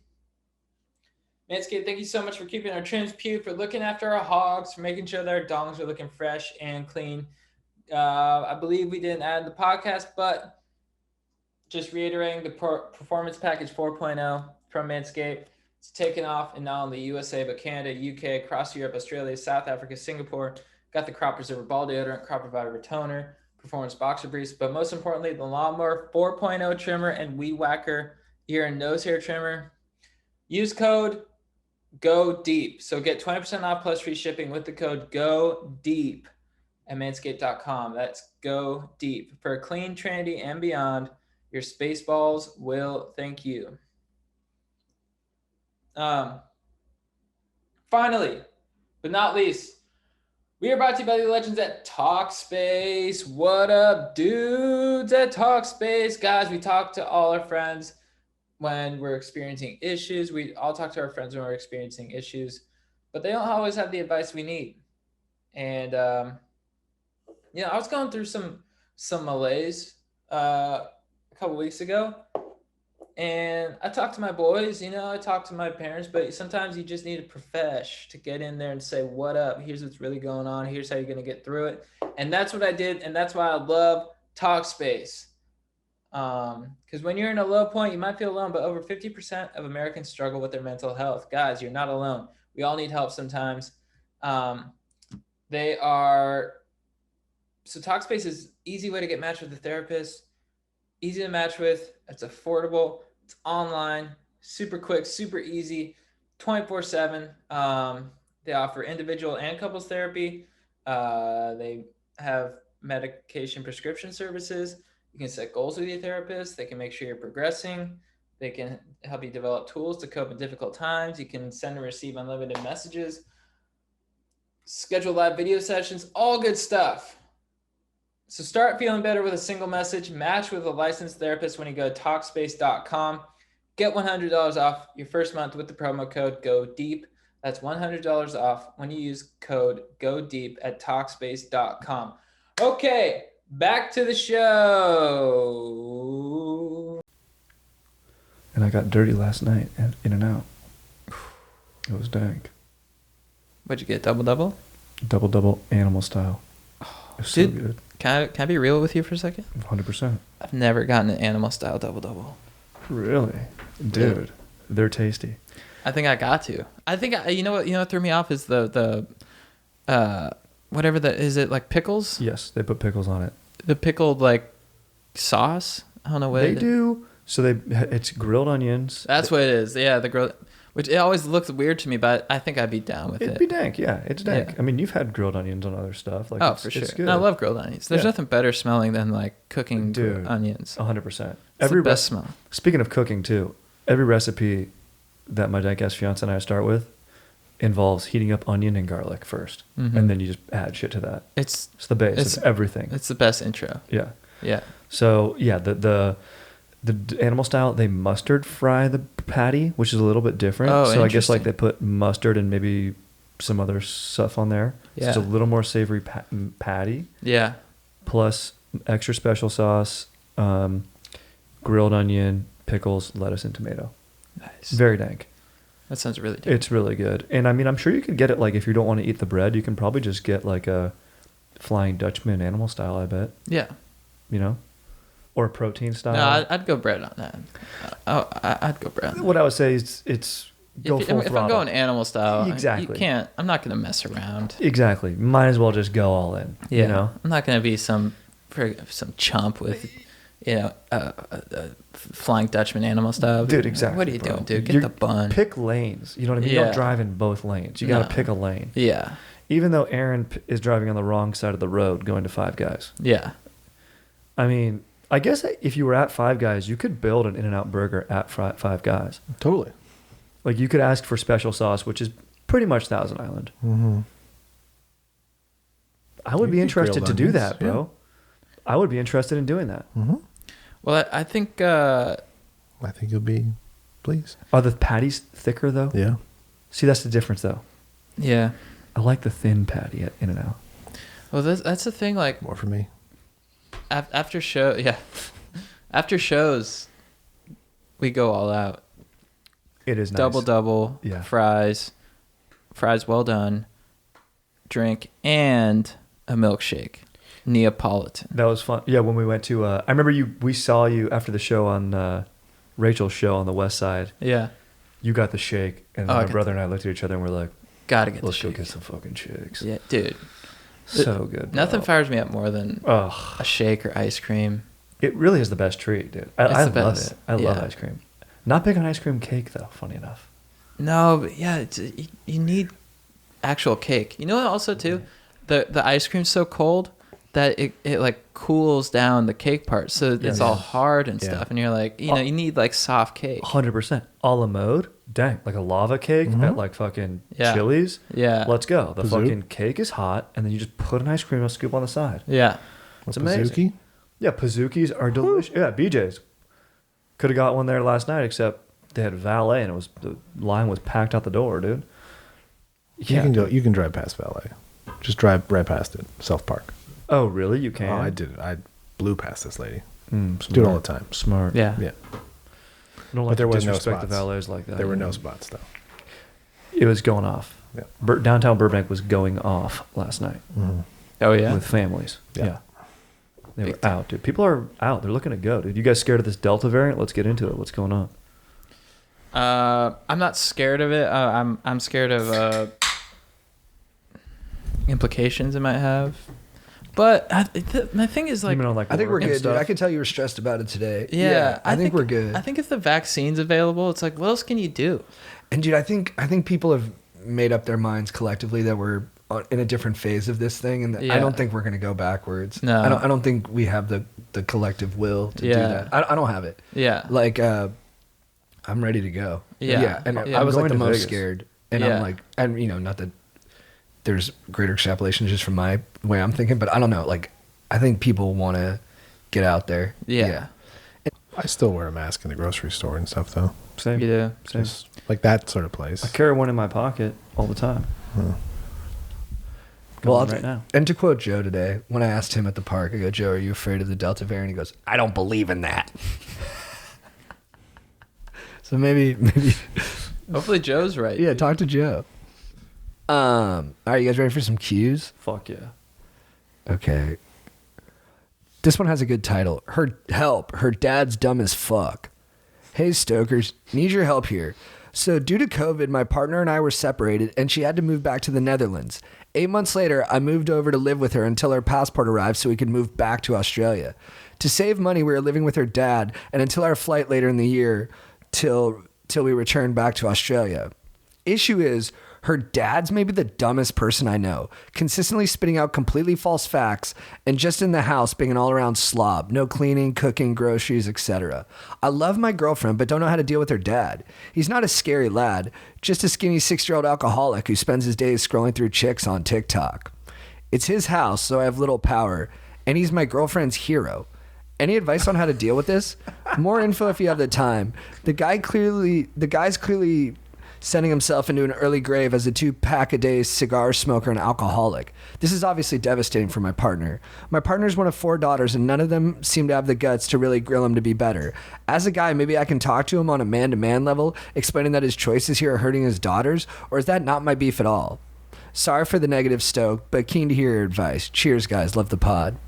Manscaped, thank you so much for keeping our trims cute, for looking after our hogs, for making sure that our dongs are looking fresh and clean. I believe we didn't add the podcast, but just reiterating the Performance Package 4.0 from Manscaped. It's taken off in not only USA, but Canada, UK, across Europe, Australia, South Africa, Singapore. Got the Crop Preserver Ball Deodorant, Crop Reviver Toner, Performance Boxer Briefs, but most importantly, the Lawnmower 4.0 Trimmer and Weed Whacker Ear and Nose Hair Trimmer. Use code GODEEP. So get 20% off plus free shipping with the code GODEEP at manscaped.com. That's Go Deep. For a clean Trinity and beyond, your space balls will thank you. Finally, but not least, we are brought to you by the legends at Talkspace. What up, dudes at Talkspace? Guys, we talk to all our friends when we're experiencing issues. We all talk to our friends when we're experiencing issues, but they don't always have the advice we need. And I was going through some malaise a couple weeks ago, and I talked to my boys, I talked to my parents, but sometimes you just need a profesh to get in there and say, what up? Here's what's really going on. Here's how you're going to get through it. And that's what I did. And that's why I love Talkspace. Because when you're in a low point, you might feel alone, but over 50% of Americans struggle with their mental health. Guys, you're not alone. We all need help sometimes. So Talkspace is easy way to get matched with a therapist, easy to match with. It's affordable. It's online, super quick, super easy, 24/7. They offer individual and couples therapy. They have medication prescription services. You can set goals with your therapist. They can make sure you're progressing. They can help you develop tools to cope in difficult times. You can send and receive unlimited messages, schedule live video sessions, all good stuff. So start feeling better with a single message. Match with a licensed therapist when you go to Talkspace.com. Get $100 off your first month with the promo code GODEEP. That's $100 off when you use code GODEEP at Talkspace.com. Okay, back to the show. And I got dirty last night and in and out. It was dank. What'd you get? Double? Double animal style. It was so good. Can I be real with you for a second? 100%. I've never gotten an animal style double. Really? Dude, they're tasty. I think I got to. I think you know what threw me off is the whatever is it like pickles? Yes, they put pickles on it. The pickled like sauce. I don't know what they do. So it's grilled onions. That's what it is. Yeah, the grilled, which it always looks weird to me, but I think I'd be down with it. It'd be dank. Yeah, it's dank. Yeah. I mean, you've had grilled onions on other stuff. Like for sure. It's good. I love grilled onions. There's nothing better smelling than like cooking onions. 100%. It's the best smell. Speaking of cooking too, every recipe that my dank-ass fiance and I start with involves heating up onion and garlic first, and then you just add shit to that. It's the base of everything. It's the best intro. Yeah. Yeah. So yeah, the animal style, they mustard fry the patty, which is a little bit different. Oh, so I guess like they put mustard and maybe some other stuff on there. Yeah. So it's a little more savory patty. Yeah. plus extra special sauce, grilled onion, pickles, lettuce, and tomato. Nice. Very dank. That sounds really good. It's really good. And I mean, I'm sure you could get it, like, if you don't want to eat the bread, you can probably just get like a Flying Dutchman animal style, I bet. Yeah. You know? Or a protein style. No, I'd go bread on that. I'd go bread on that. What I would say is it's go full if I'm throttle. going animal style, Exactly. you can't. I'm not gonna mess around. Exactly. Might as well just go all in. Yeah. You know? I'm not gonna be some chump with, Flying Dutchman animal style. Dude, exactly. What are you bro. doing, dude? Get You're- the bun. Pick lanes. You know what I mean? You Yeah. don't drive in both lanes. You got to No. pick a lane. Yeah. Even though Aaron is driving on the wrong side of the road going to Five Guys. Yeah. I mean, I guess if you were at Five Guys, you could build an In-N-Out burger at Five Guys. Totally. Like, you could ask for special sauce, which is pretty much Thousand Island. Mm-hmm. I would You be could interested grill to do onions, that, bro. I would be interested in doing that. Mm-hmm. Well, I think. I think you'll be pleased. Are the patties thicker, though? Yeah. See, that's the difference, though. Yeah. I like the thin patty at In-N-Out. Well, that's the thing. Like More for me. after show, yeah. After shows, we go all out. It is nice. Double, Yeah. fries well done, drink, and a milkshake, Neapolitan. That was fun. Yeah, when we went to, I remember we saw you after the show on Rachel's show on the West Side. Yeah, You got the shake, and Oh, I my got brother and I looked at each other and we're like, gotta get let's the go shake. get some fucking shakes. Yeah, dude. So good. Bro. Nothing fires me up more than Ugh. a shake or ice cream. It really is the best treat, dude. It's I the love best. it. I love Yeah. ice cream. Not big on ice cream cake, though, funny enough. No, but yeah, you need actual cake. You know what? Also, too, the ice cream's so cold that it like cools down the cake part, so it's all hard and Yeah. stuff. And you're like, you need like soft cake. 100%. A la mode? Dang. Like a lava cake at like fucking Yeah. Chili's? Yeah. Let's go. The Pizookie? fucking cake is hot, and then you just put an ice cream scoop on the side. Yeah. It's A amazing. Pizookie? Yeah, Pizookies are delicious. Yeah, BJ's. Could have got one there last night, except they had valet, and the line was packed out the door, dude. You can go. You can drive past Valet. Just drive right past it. South Park. Oh, really? You can? Oh, I did it. I blew past this lady. Smart. Do it all the time. Smart. Yeah. Yeah. I don't But like there to was no disrespect the spots. valets like that. There were no spots though. It was going off. Yeah. Downtown Burbank was going off last night Oh yeah. with families. Yeah. Yeah. They Big were time. out, dude. People are out. They're looking to go, dude. You guys scared of this Delta variant? Let's get into it. What's going on? I'm not scared of it. I'm scared of implications it might have. But my thing is like, You mean on, like, I think we're work and good, dude. stuff? I can tell you were stressed about it today. yeah, I think we're good. I think if the vaccine's available, it's like, what else can you do? And dude, I think people have made up their minds collectively that we're in a different phase of this thing, and that Yeah. I don't think we're gonna go backwards. No. I don't think we have the collective will to do Yeah. that. I don't have it. Yeah. Like, I'm ready to go. Yeah. and Yeah. I was like going the to most Vegas. scared, and Yeah. I'm like, and not that there's greater extrapolation just from my way I'm thinking, but I don't know. Like, I think people want to get out there. Yeah. I still wear a mask in the grocery store and stuff though. Same. You do. Same. Just like that sort of place. I carry one in my pocket all the time. Huh. Well, Going right now. And to quote Joe today, when I asked him at the park, I go, Joe, are you afraid of the Delta variant? He goes, I don't believe in that. So maybe, Hopefully Joe's right. yeah, talk to Joe. All right, you guys ready for some cues? Fuck yeah. Okay. This one has a good title. Her dad's dumb as fuck. Hey, Stokers, need your help here. So due to COVID, my partner and I were separated, and she had to move back to the Netherlands. 8 months later, I moved over to live with her until her passport arrived so we could move back to Australia. To save money, we were living with her dad, and until our flight later in the year, till we returned back to Australia. Issue is, her dad's maybe the dumbest person I know, consistently spitting out completely false facts and just in the house being an all-around slob, no cleaning, cooking, groceries, etc. I love my girlfriend but don't know how to deal with her dad. He's not a scary lad, just a skinny 6-year-old alcoholic who spends his days scrolling through chicks on TikTok. It's his house, so I have little power, and he's my girlfriend's hero. Any advice on how to deal with this? More info if you have the time. The guy's clearly sending himself into an early grave as a 2-pack-a-day cigar smoker and alcoholic. This is obviously devastating for my partner. My partner's one of 4 daughters, and none of them seem to have the guts to really grill him to be better. As a guy, maybe I can talk to him on a man-to-man level, explaining that his choices here are hurting his daughters, or is that not my beef at all? Sorry for the negative stoke, but keen to hear your advice. Cheers, guys. Love the pod.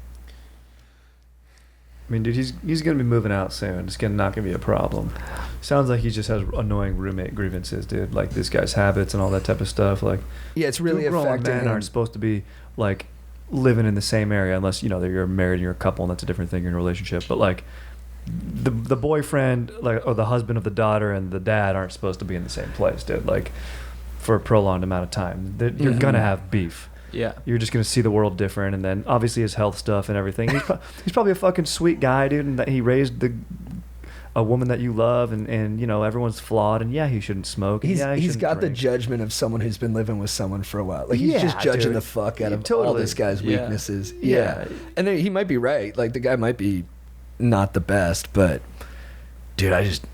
I mean, dude, he's gonna be moving out soon. It's not gonna be a problem. Sounds like he just has annoying roommate grievances, dude. Like this guy's habits and all that type of stuff. Like, Yeah, it's really grown affecting men him. aren't supposed to be like living in the same area unless that you're married and you're a couple, and that's a different thing. You're in a relationship, but like the boyfriend, like, or the husband of the daughter and the dad aren't supposed to be in the same place, dude. Like for a prolonged amount of time, you're gonna have beef. Yeah. You're just gonna see the world different, and then obviously his health stuff and everything. He's probably a fucking sweet guy, dude, and that he raised a woman that you love, and everyone's flawed, and yeah, he shouldn't smoke. He's He's got the judgment of someone who's been living with someone for a while. Like he's just judging the fuck out of all this guy's weaknesses. Yeah. And then he might be right. Like the guy might be not the best, but dude, I just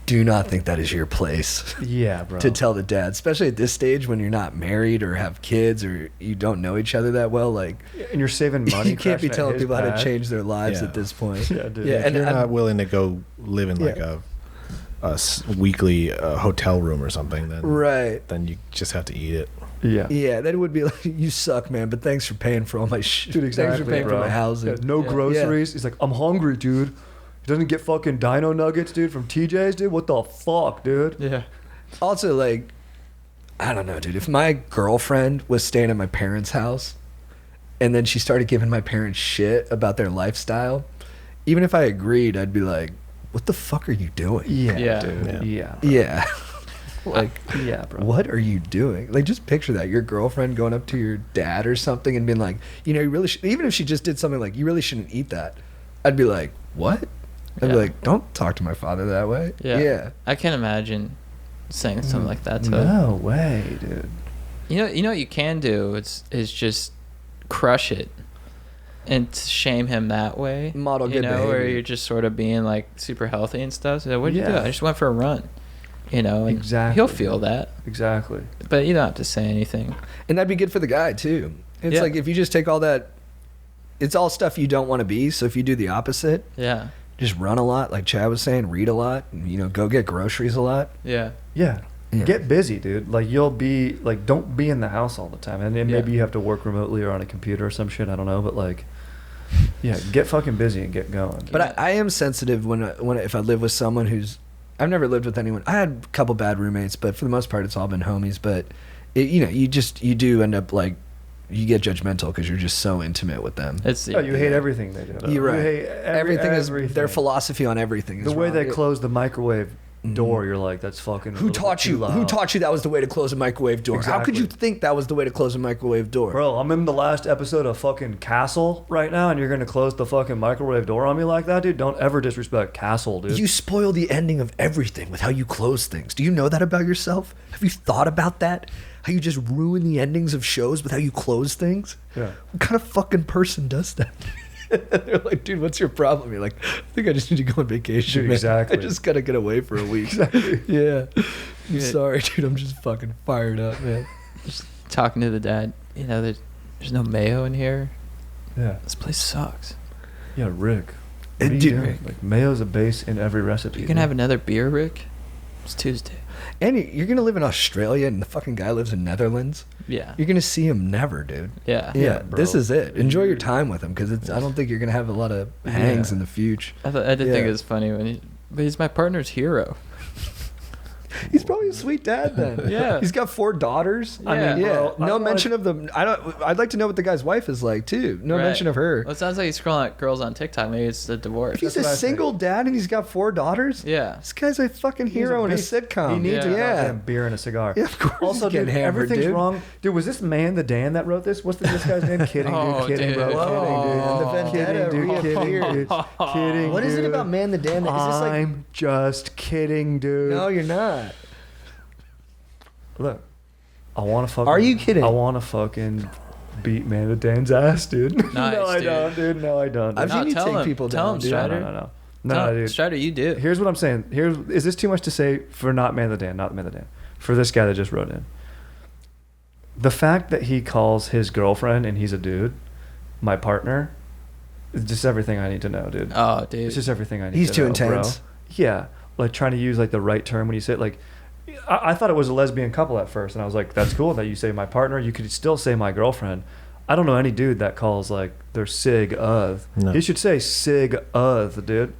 do not think that is your place. Yeah, bro. To tell the dad, especially at this stage when you're not married or have kids or you don't know each other that well. Like, and you're saving money. you can't be crashing at telling his people how to pad. change their lives Yeah. at this point. Yeah, dude. Yeah, If and you're not willing to go live in like a weekly hotel room or something, then right. then you just have to eat it. Yeah. Yeah, that would be like, you suck, man, but thanks for paying for all my shit. Dude, exactly, Thanks for paying bro. for my housing. Yeah, no Yeah. groceries. He's like, I'm hungry, dude. He doesn't get fucking dino nuggets, dude, from TJ's, dude. What the fuck, dude? Yeah. Also, like, I don't know, dude. If my girlfriend was staying at my parents' house and then she started giving my parents shit about their lifestyle, even if I agreed, I'd be like, what the fuck are you doing? Yeah, Yeah. dude. Yeah. Yeah. Yeah. Like, Yeah, bro. what are you doing? Like, just picture that. Your girlfriend going up to your dad or something and being like, you really should, even if she just did something like, you really shouldn't eat that. I'd be like, what? I'd be Yeah. like, don't talk to my father that way. Yeah. Yeah. I can't imagine saying something like that to him. No way, dude. You know what you can do is just crush it and shame him that way. Model you good know, behavior. where you're just sort of being like super healthy and stuff. So what'd you do? Yeah. I just went for a run. You know, and Exactly. he'll feel that, Exactly. but you don't have to say anything. And that'd be good for the guy, too. It's Yeah. like if you just take all that, it's all stuff you don't want to be. So if you do the opposite, Yeah, just run a lot, like Chad was saying, read a lot, and, go get groceries a lot. yeah, Yeah. Yeah. Get busy, dude. Like, you'll be, like, don't be in the house all the time. And then Yeah. maybe you have to work remotely or on a computer or some shit. I don't know. But, like, yeah, get fucking busy and get going. But I am sensitive when if I live with someone who's, I've never lived with anyone. I had a couple bad roommates, but for the most part, it's all been homies. But you do end up like, you get judgmental because you're just so intimate with them. it's Oh, you hate everything they do. You're right. You hate everything is their everything. philosophy on everything. Is The way wrong. they close the microwave door, you're like, that's fucking. a Who little taught bit too you? Who loud. taught you that was the way to close a microwave door? How could you Exactly. think that was the way to close a microwave door? Bro, I'm in the last episode of fucking Castle right now, and you're gonna close the fucking microwave door on me like that, dude? Don't ever disrespect Castle, dude. You spoil the ending of everything with how you close things. Do you know that about yourself? Have you thought about that? How you just ruin the endings of shows with how you close things? Yeah. What kind of fucking person does that? They're like, dude, what's your problem? You're like, I think I just need to go on vacation. Dude, man. exactly. I just gotta get away for a week. Exactly. Yeah. I'm Yeah. sorry, dude. I'm just fucking fired up, man. just talking to the dad. You know, there's no mayo in here. Yeah. This place sucks. Yeah, Rick. And What are you dude, doing? Rick. Like, mayo's a base in every recipe. You can have another beer, Rick. It's Tuesday. And you're gonna live in Australia, and the fucking guy lives in Netherlands. Yeah. You're gonna see him never, dude. Yeah. Yeah, bro. this is it. Enjoy your time with him because I don't think you're gonna have a lot of hangs in the future. I did think Yeah. it was funny but he's my partner's hero. He's probably a sweet dad then. Yeah. he's got 4 daughters. Yeah. I mean, yeah. Bro, I No don't mention of the. I'd like to know what the guy's wife is like too. No Right. mention of her. Well, it sounds like he's scrolling at girls on TikTok. Maybe it's a divorce. If he's That's a what I single dad and he's got 4 daughters, Yeah. this guy's a fucking hero in a beast. sitcom. He needs Yeah. a goddamn beer and a cigar. Yeah, of course. Also, he's getting dude, hammered, everything's dude. wrong. Dude, was this man the Dan that wrote this? What's this guy's name? Kidding, Oh, dude. Kidding, dude. bro. Whoa. Kidding, dude. The vendetta Kidding, dude. Kidding, reappeared. dude. Kidding, What is it dude. about Man the Dan? Is this like? I'm just kidding, dude. No, you're not. Look, I want to fucking. Are you kidding? I want to fucking beat Man the Dan's ass, dude. Nice, no, I dude. don't, dude. No, I don't. I've dude. seen you tell take him. people Tell down, him, dude. Strider. No. No, dude. Strider, you do. Here's what I'm saying. Is this too much to say for not Man of the Dan? Not Man of the Dan. For this guy that just wrote in. The fact that he calls his girlfriend and he's a dude, my partner, is just everything I need to know, dude. Oh, dude. It's just everything I need He's to too know, intense. bro. Yeah. Like trying to use like the right term when you say it. Like, I thought it was a lesbian couple at first. And I was like, that's cool that you say my partner. You could still say my girlfriend. I don't know any dude that calls like their sig of. No. He should say sig of, dude.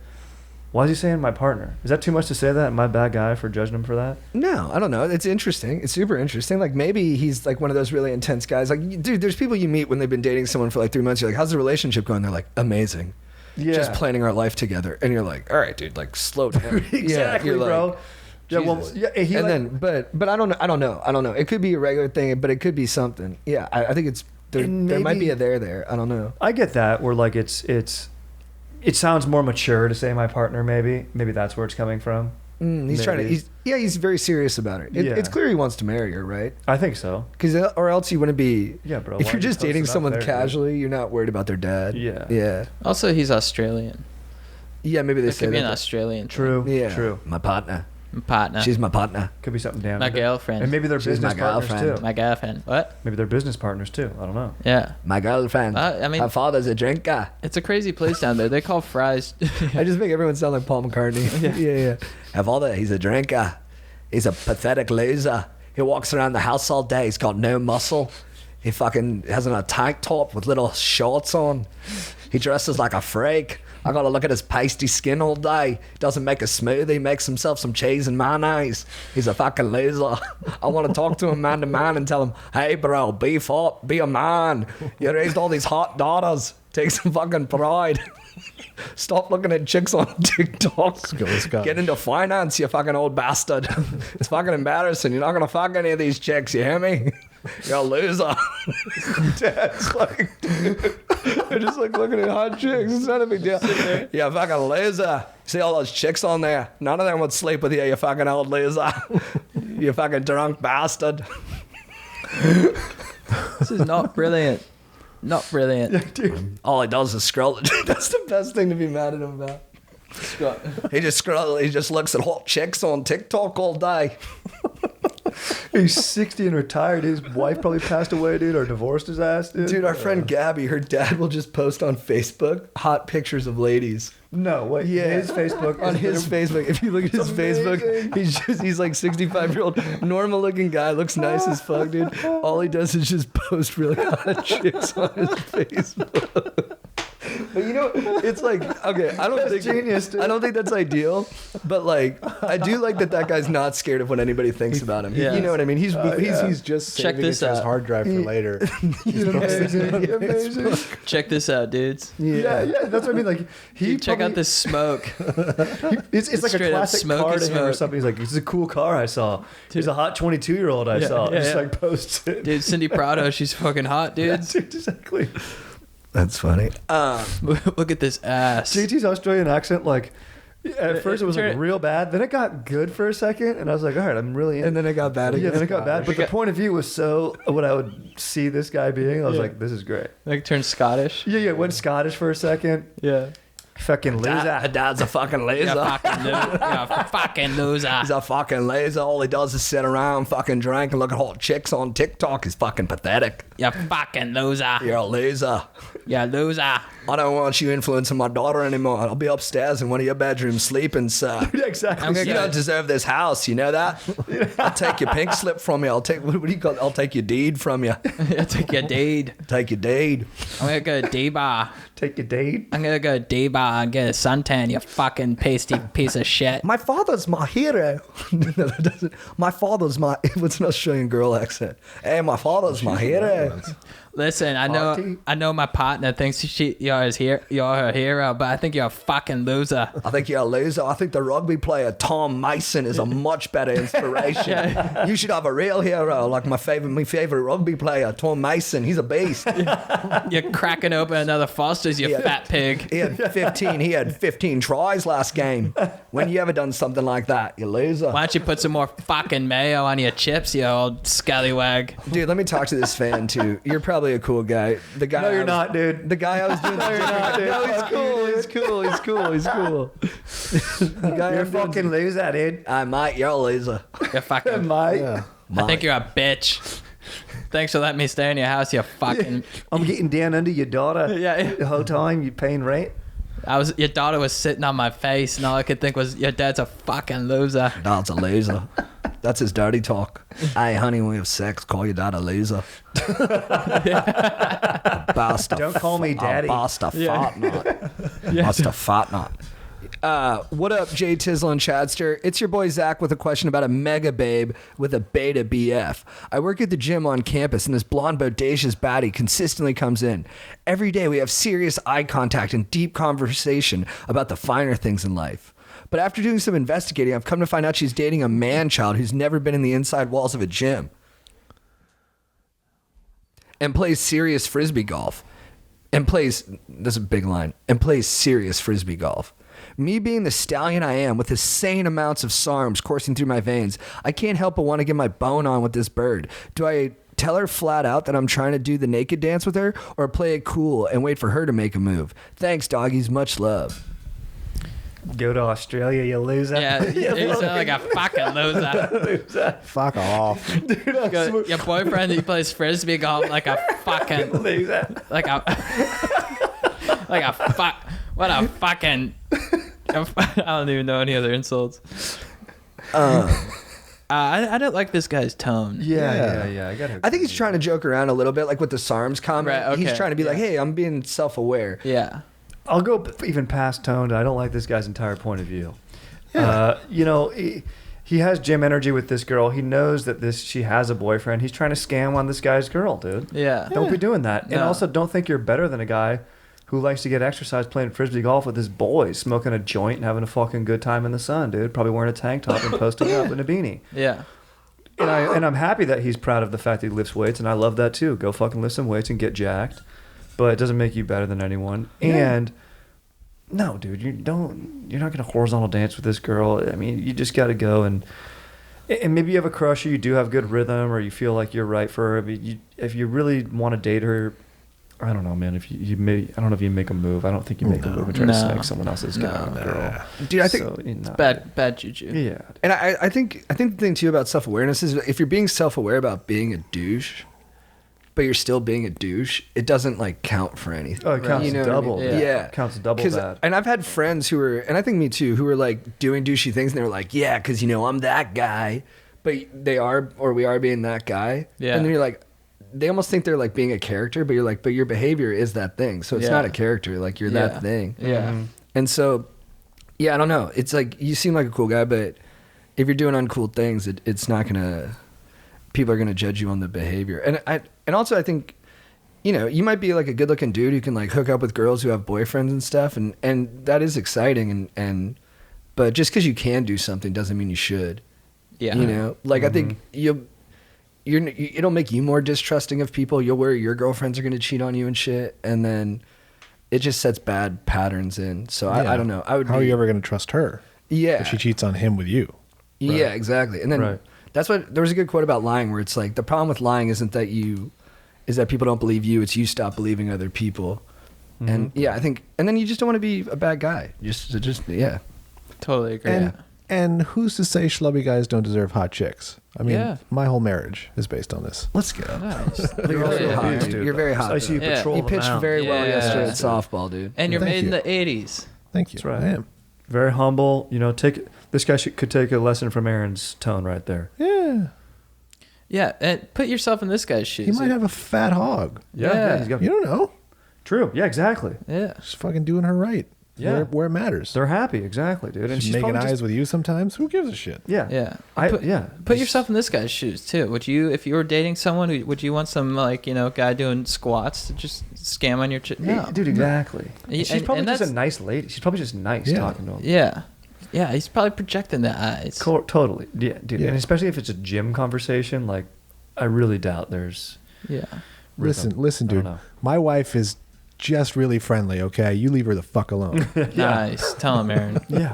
Why is he saying my partner? Is that too much to say that? Am I a bad guy for judging him for that? No, I don't know. It's interesting. It's super interesting. Like maybe he's like one of those really intense guys. Like, dude, there's people you meet when they've been dating someone for like 3 months. You're like, how's the relationship going? They're like, amazing. Yeah. Just planning our life together. And you're like, all right, dude, like slow down. Exactly, you're bro. Like, Yeah, well, Jesus. yeah, he and like, then, but I don't know. It could be a regular thing, but it could be something. Yeah, I think it's there. And There might maybe- be a there. I don't know. I get that. Where like it sounds more mature to say my partner. Maybe that's where it's coming from. He's trying to. Maybe. He's very serious about it. Yeah. It's clear he wants to marry her, right? I think so. Because or else you wouldn't be. Yeah, bro. If why you're are you just dating posting up someone there, dude? casually, you're not worried about their dad. Yeah. Yeah. Also, he's Australian. Yeah. Maybe they It say could be an that. Australian. True. Yeah. True. My partner. Partner. She's my partner. Could be something damn. my girlfriend. And maybe they're She's business my partners girlfriend. too. My girlfriend. What? Maybe they're business partners too. I don't know. Yeah. My girlfriend. I mean- her father's a drinker. It's a crazy place down there. They call fries. I just make everyone sound like Paul McCartney. yeah. Her father, he's a drinker. He's a pathetic loser. He walks around the house all day. He's got no muscle. He fucking has on a tank top with little shorts on. He dresses like a freak. I gotta look at his pasty skin all day. Doesn't make a smoothie. Makes himself some cheese and mayonnaise. He's a fucking loser. I want to talk to him man to man and tell him, hey bro, beef up, be a man. You raised all these hot daughters. Take some fucking pride. Stop looking at chicks on TikTok. Let's go. Get into finance, you fucking old bastard. It's fucking embarrassing. You're not gonna fuck any of these chicks, you hear me? You're a loser. Dad's like, I just like looking at hot chicks. It's not a big deal. You're a fucking loser. See all those chicks on there? None of them would sleep with you, you fucking old loser. You fucking drunk bastard. This is not brilliant. Not brilliant. All he does is scroll. That's the best thing to be mad at him about. He just looks at hot chicks on TikTok all day. He's 60 and retired. His wife probably passed away, dude, or divorced his ass, dude. Dude, our friend Gabby, her dad will just post on Facebook hot pictures of ladies. No, wait. Yeah. His Facebook. On is his literally- Facebook, if you look at his amazing. Facebook, he's like 65-year-old, normal looking guy, looks nice as fuck, dude. All he does is just post really hot chicks on his Facebook. But you know, it's like, okay, I don't think genius, dude. I don't think that's ideal, but like I do like that guy's not scared of what anybody thinks about him. Yeah. You know what I mean? He's just Check saving this it to his out. hard drive for later. He's amazing. Amazing. Check this out, dudes. Yeah, that's what I mean. Like he Check out this smoke. It's like a Straight up classic smoky car to him or smoke. something. He's like, this is a cool car I saw. He's a hot 22-year-old I saw. yeah, Just yeah. like posts it. Dude, Cindy Prado, she's fucking hot, dude. That's exactly. That's funny. Look at this ass. JT's Australian accent, like at first it was like turn- real bad. Then it got good for a second, and I was like, all right, I'm really in. And then it got bad yeah, again. then it got bad. But the point of view was so what I would see this guy being. I was Yeah. like, this is great. Like turned Scottish. Yeah, went Scottish for a second. Yeah. Fucking loser. Her dad's a fucking loser. You're a fucking loser. He's a fucking loser. All he does is sit around, fucking drink, and look at hot chicks on TikTok. He's fucking pathetic. You fucking loser. You're a loser. You loser. I don't want you influencing my daughter anymore. I'll be upstairs in one of your bedrooms sleeping, sir. Yeah, exactly. I'm You don't deserve this house, you know that? I'll take your pink slip from you. I'll take, what do you call it? I'll take your deed from you. I take your deed. Take your deed. I'm gonna go to D-Bar. Take a date. I'm gonna go to D-Bar and get a suntan, you fucking pasty piece of shit. My father's my hero. No, that doesn't. My father's my, what's an Australian girl accent? Hey, my father's my hero. Listen, Auntie? I know my partner thinks you're her hero, but I think you're a fucking loser. I think you're a loser. I think the rugby player Tom Mason is a much better inspiration. You should have a real hero, like my favorite rugby player, Tom Mason. He's a beast. You're cracking open another Foster's, you Yeah. fat pig. He had 15 tries last game. When you ever done something like that, you loser. Why don't you put some more fucking mayo on your chips, you old scallywag? Dude, let me talk to this fan too. You're probably probably a cool guy. The guy. No, I you're was- not, dude. The guy I was doing. No, you're not, dude. No, he's Fuck you, cool. dude. He's cool. He's cool. He's cool. He's cool. The guy You're a I'm doing- fucking loser, dude. Mate, you're a loser. You fucking. Mate. Yeah. I think you're a bitch. Thanks for letting me stay in your house. You fucking. I'm getting down under your daughter. Yeah. The whole time you paying rent. Your daughter was sitting on my face, and all I could think was, your dad's a fucking loser. Dad's a loser. That's his dirty talk. Hey, honey, when we have sex, call your dad a loser. Bastard. Don't call me daddy. Bastard Yeah. fart nut. Bastard fart nut. What up, Jay Tizzle and Chadster? It's your boy Zach with a question about a mega babe with a beta BF. I work at the gym on campus, and this blonde bodacious baddie consistently comes in. Every day we have serious eye contact and deep conversation about the finer things in life. But after doing some investigating, I've come to find out she's dating a man-child who's never been in the inside walls of a gym and plays serious frisbee golf. This is a big line, and plays serious frisbee golf. Me being the stallion I am, with insane amounts of SARMs coursing through my veins, I can't help but want to get my bone on with this bird. Do I tell her flat out that I'm trying to do the naked dance with her, or play it cool and wait for her to make a move? Thanks, doggies. Much love. Go to Australia, you loser. Yeah, you sound like a fucking loser. Fuck off. Your boyfriend, he plays frisbee golf like a fucking, Loser. like a, like a fuck. What a fucking. I don't even know any other insults. I don't like this guy's tone. Yeah. I got. I think he's trying to joke around a little bit, like with the SARMs comment. Right, He's okay, trying to be like, hey, I'm being self-aware. Yeah. I'll go even past toned. I don't like this guy's entire point of view. Yeah. He has gym energy with this girl. He knows that she has a boyfriend. He's trying to scam on this guy's girl, dude. Yeah. Don't be doing that. And No. also, don't think you're better than a guy who likes to get exercise playing frisbee golf with his boys, smoking a joint and having a fucking good time in the sun, dude. Probably wearing a tank top and posting up in a beanie. Yeah. And I'm happy that he's proud of the fact that he lifts weights, and I love that too. Go fucking lift some weights and get jacked. But it doesn't make you better than anyone. And no, dude, you're not gonna horizontal dance with this girl. I mean, you just gotta go and maybe you have a crush, or you do have good rhythm, or you feel like you're right for her. But if you really want to date her, I don't know, man. If you I don't know if you make a move. I don't think you make a move and try to snag someone else's girl. Dude, I think So, Bad juju. Yeah. And I think the thing too about self-awareness is if you're being self-aware about being a douche, but you're still being a douche, it doesn't like count for anything. Oh, it counts You know what I double. mean? Yeah. Yeah. It counts double 'Cause- bad. And I've had friends who were, and I think me too, who were like doing douchey things, and they were like, yeah, because I'm that guy, but we are being that guy. Yeah. And then you're like, they almost think they're like being a character, but you're like, but your behavior is that thing, so it's Yeah. not a character, like you're Yeah. that thing. Yeah. Mhm. And so, yeah, I don't know. It's like you seem like a cool guy, but if you're doing uncool things, it's not gonna. People are gonna judge you on the behavior, and also I think, you might be like a good-looking dude who can like hook up with girls who have boyfriends and stuff, and that is exciting, but just because you can do something doesn't mean you should. Yeah. Like I think it'll make you more distrusting of people. You'll worry your girlfriends are gonna cheat on you and shit, and then it just sets bad patterns in. So I don't know. How are you ever going to trust her Yeah. if she cheats on him with you? Yeah, exactly. And then Right. that's what there was a good quote about lying where it's like the problem with lying is that people don't believe you, it's you stop believing other people. And yeah, I think and then you just don't want to be a bad guy. Just yeah. Totally agree. And who's to say schlubby guys don't deserve hot chicks? I mean, Yeah. my whole marriage is based on this. Let's go. Nice. You're also very a hot, beast, dude. dude. You're very hot. I see you though. Yeah. patrol You the pitched mound. very well Yeah. yesterday at softball, dude. And you're Thank made in you. the 80s. Thank you. That's right. I am. Very humble. This guy could take a lesson from Aaron's tone right there. Yeah. Yeah. And put yourself in this guy's shoes. He might have a fat hog. Yeah. he's got You don't know. true. Yeah, exactly. Yeah. Just fucking doing her right. Yeah. Where it matters. They're happy, exactly, dude. And She's she's making probably eyes just, with you sometimes. Who gives a shit? yeah, Yeah. Put Put yourself in this guy's shoes too. Would you, if you were dating someone, would you want some guy doing squats to just scam on your chick? No, dude. Exactly. Yeah, She's and- probably and just a that's- nice lady. She's probably just nice Yeah. talking to him. Yeah, yeah. He's probably projecting the eyes. Totally. Yeah, dude. Yeah. And especially if it's a gym conversation, like I really doubt there's. Yeah. Listen, I don't dude. know. My wife is just really friendly, okay? You leave her the fuck alone. Nice. Tell him, Aaron. Yeah.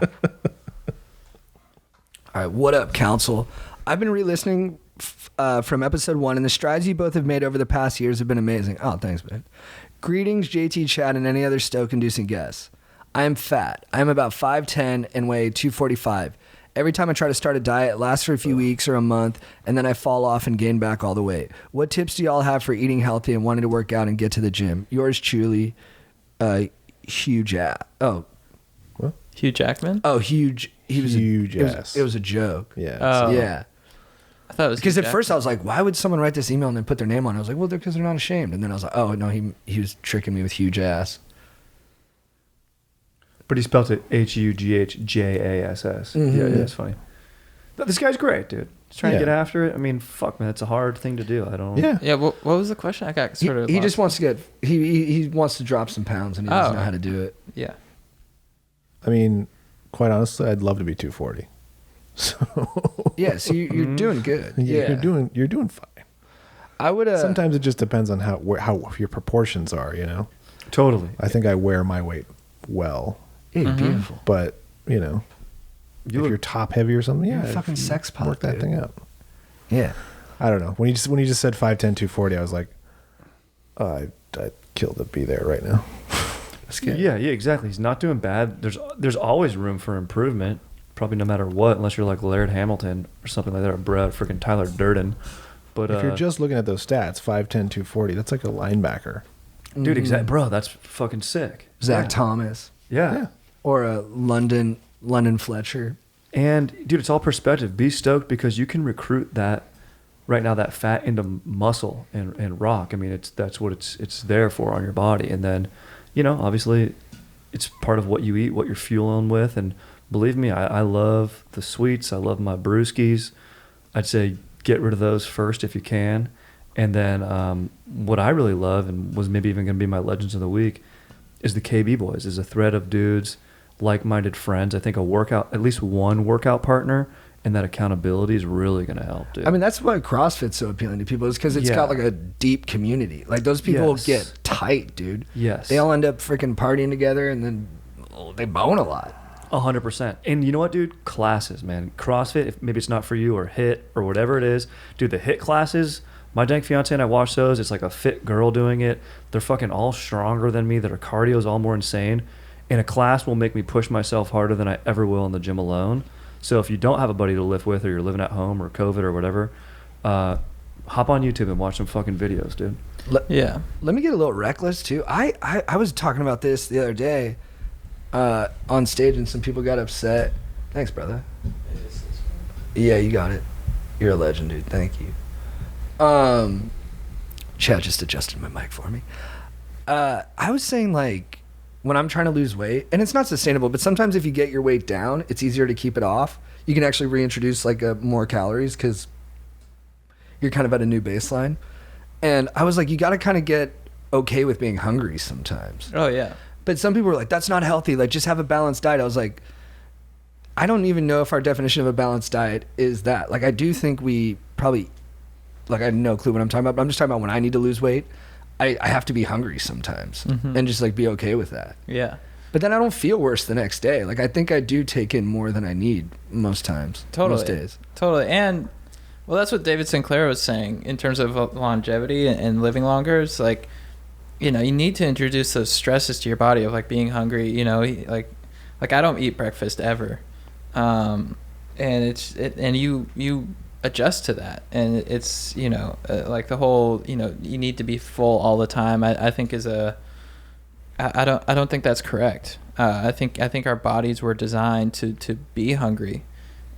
All right, what up, council? I've been re-listening from episode 1, and the strides you both have made over the past years have been amazing. Oh, thanks, man. Greetings, JT, Chad, and any other stoke-inducing guests. I am fat. I am about 5'10" and weigh 245. Every time I try to start a diet, it lasts for a few weeks or a month, and then I fall off and gain back all the weight. What tips do y'all have for eating healthy and wanting to work out and get to the gym? Yours truly, Hugh Jack. Oh, Hugh Jackman? oh, huge. He was Huge it ass. was a joke. Yeah. Oh. Yeah. I thought it was Because Hugh at first I Jackman. was like, why would someone write this email and then put their name on it? I was like, well, because they're not ashamed. And then I was like, oh, no, he was tricking me with huge ass. But he spelled it HUGHJASS. Mhm. Yeah, it's funny. But this guy's great, dude. He's trying Yeah. to get after it. I mean, fuck, man, it's a hard thing to do. I don't. Yeah. Yeah, what was the question? I got sort of He lost. just wants to get, he wants to drop some pounds and he doesn't Oh. know how to do it. Yeah. I mean, quite honestly, I'd love to be 240. So Yeah, so you're doing good. yeah, Yeah. you're doing fine. I would, Sometimes it just depends on how your proportions are, you know. Totally. I think I wear my weight well, yeah, you're Mhm. beautiful. but you know, You if look- you're top heavy or something, You're a yeah, fucking sex pot, work that dude. thing out. Yeah. I don't know. When you just said 5'10", 240, I was like, oh, I'd kill to be there right now. That's good. Yeah, exactly. He's not doing bad. There's always room for improvement. Probably no matter what, unless you're like Laird Hamilton or something like that, or Brad freaking Tyler Durden. But If you're just looking at those stats, 5'10", 240, that's like a linebacker. dude, exactly, bro, that's fucking sick. Zach Yeah. Thomas. Yeah. Yeah. Or a London Fletcher. And dude, it's all perspective. Be stoked because you can recruit that right now, that fat into muscle and rock. I mean, that's what it's there for on your body. And then, you know, obviously it's part of what you eat, what you're fueling with. And believe me, I love the sweets. I love my brewskis. I'd say get rid of those first if you can. And then what I really love, and was maybe even going to be my Legends of the Week, is the KB Boys. Is a thread of dudes, like-minded friends. I think at least one workout partner, and that accountability is really going to help, dude. I mean, that's why CrossFit's so appealing to people, is because it's Yeah. got like a deep community. Like those people Yes. get tight, dude. yes. They all end up freaking partying together and then they bone a lot. 100%. And you know what, dude? Classes, man. CrossFit, if maybe it's not for you, or HIIT, or whatever it is. Dude, the HIIT classes, my dank fiance and I watch those. It's like a fit girl doing it. They're fucking all stronger than me. Their cardio is all more insane. And a class will make me push myself harder than I ever will in the gym alone. So if you don't have a buddy to lift with, or you're living at home, or COVID, or whatever, hop on YouTube and watch some fucking videos, dude. Yeah. Let me get a little reckless too. I was talking about this the other day on stage, and some people got upset. Thanks, brother. Yeah, you got it. You're a legend, dude. Thank you. Chad just adjusted my mic for me. I was saying, like, when I'm trying to lose weight, and it's not sustainable, but sometimes if you get your weight down, it's easier to keep it off. You can actually reintroduce like more calories because you're kind of at a new baseline. And I was like, you got to kind of get okay with being hungry sometimes. Oh yeah. But some people were like, that's not healthy. Like, just have a balanced diet. I was like, I don't even know if our definition of a balanced diet is that. Like, I do think we probably, like, I have no clue what I'm talking about, but I'm just talking about when I need to lose weight, I have to be hungry sometimes and just like be okay with that. Yeah. But then I don't feel worse the next day. Like, I think I do take in more than I need most times. Totally. Most days. Totally. And well, that's what David Sinclair was saying in terms of longevity and living longer. It's like, you know, you need to introduce those stresses to your body of like being hungry, you know, like I don't eat breakfast ever. And and you adjust to that. And it's, you know, like the whole, you know, you need to be full all the time. I think is I don't think that's correct. I think our bodies were designed to be hungry,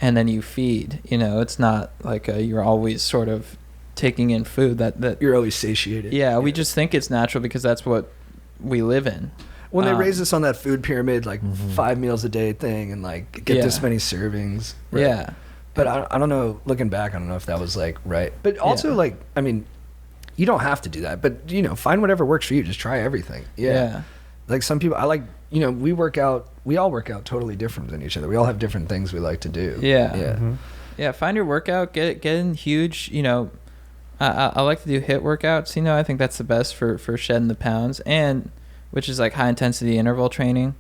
and then you feed. You know, it's not like you're always sort of taking in food that You're always satiated. yeah, we just think it's natural because that's what we live in. When they raise us on that food pyramid, like Mm-hmm. 5 meals a day thing, and like get this Yeah. many servings. Yeah. But I don't know, looking back, I don't know if that was like right. But also, Yeah. like, I mean, you don't have to do that, but, you know, find whatever works for you. Just try everything. Yeah. Like some people, I like, you know, we all work out totally different than each other. We all have different things we like to do. Yeah. Yeah. Yeah, find your workout, get in huge, you know. I like to do HIIT workouts, you know. I think that's the best for shedding the pounds, and which is like high intensity interval training.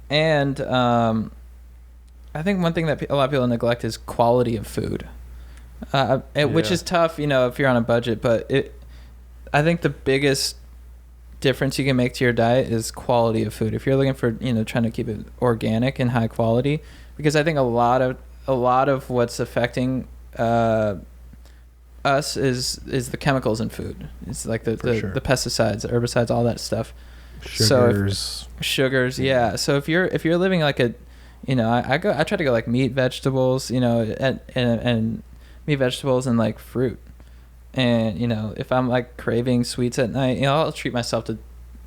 And I think one thing that a lot of people neglect is quality of food. Which Yeah. is tough, if you're on a budget. But I think the biggest difference you can make to your diet is quality of food. If you're looking for, trying to keep it organic and high quality, because I think a lot of what's affecting us is the chemicals in food. It's like the sure. pesticides, the herbicides, all that stuff. Sugars. Sugars, yeah. So if you're living like a, I try to go like meat, vegetables, and meat, vegetables, and like fruit. And if I'm like craving sweets at night, I'll treat myself to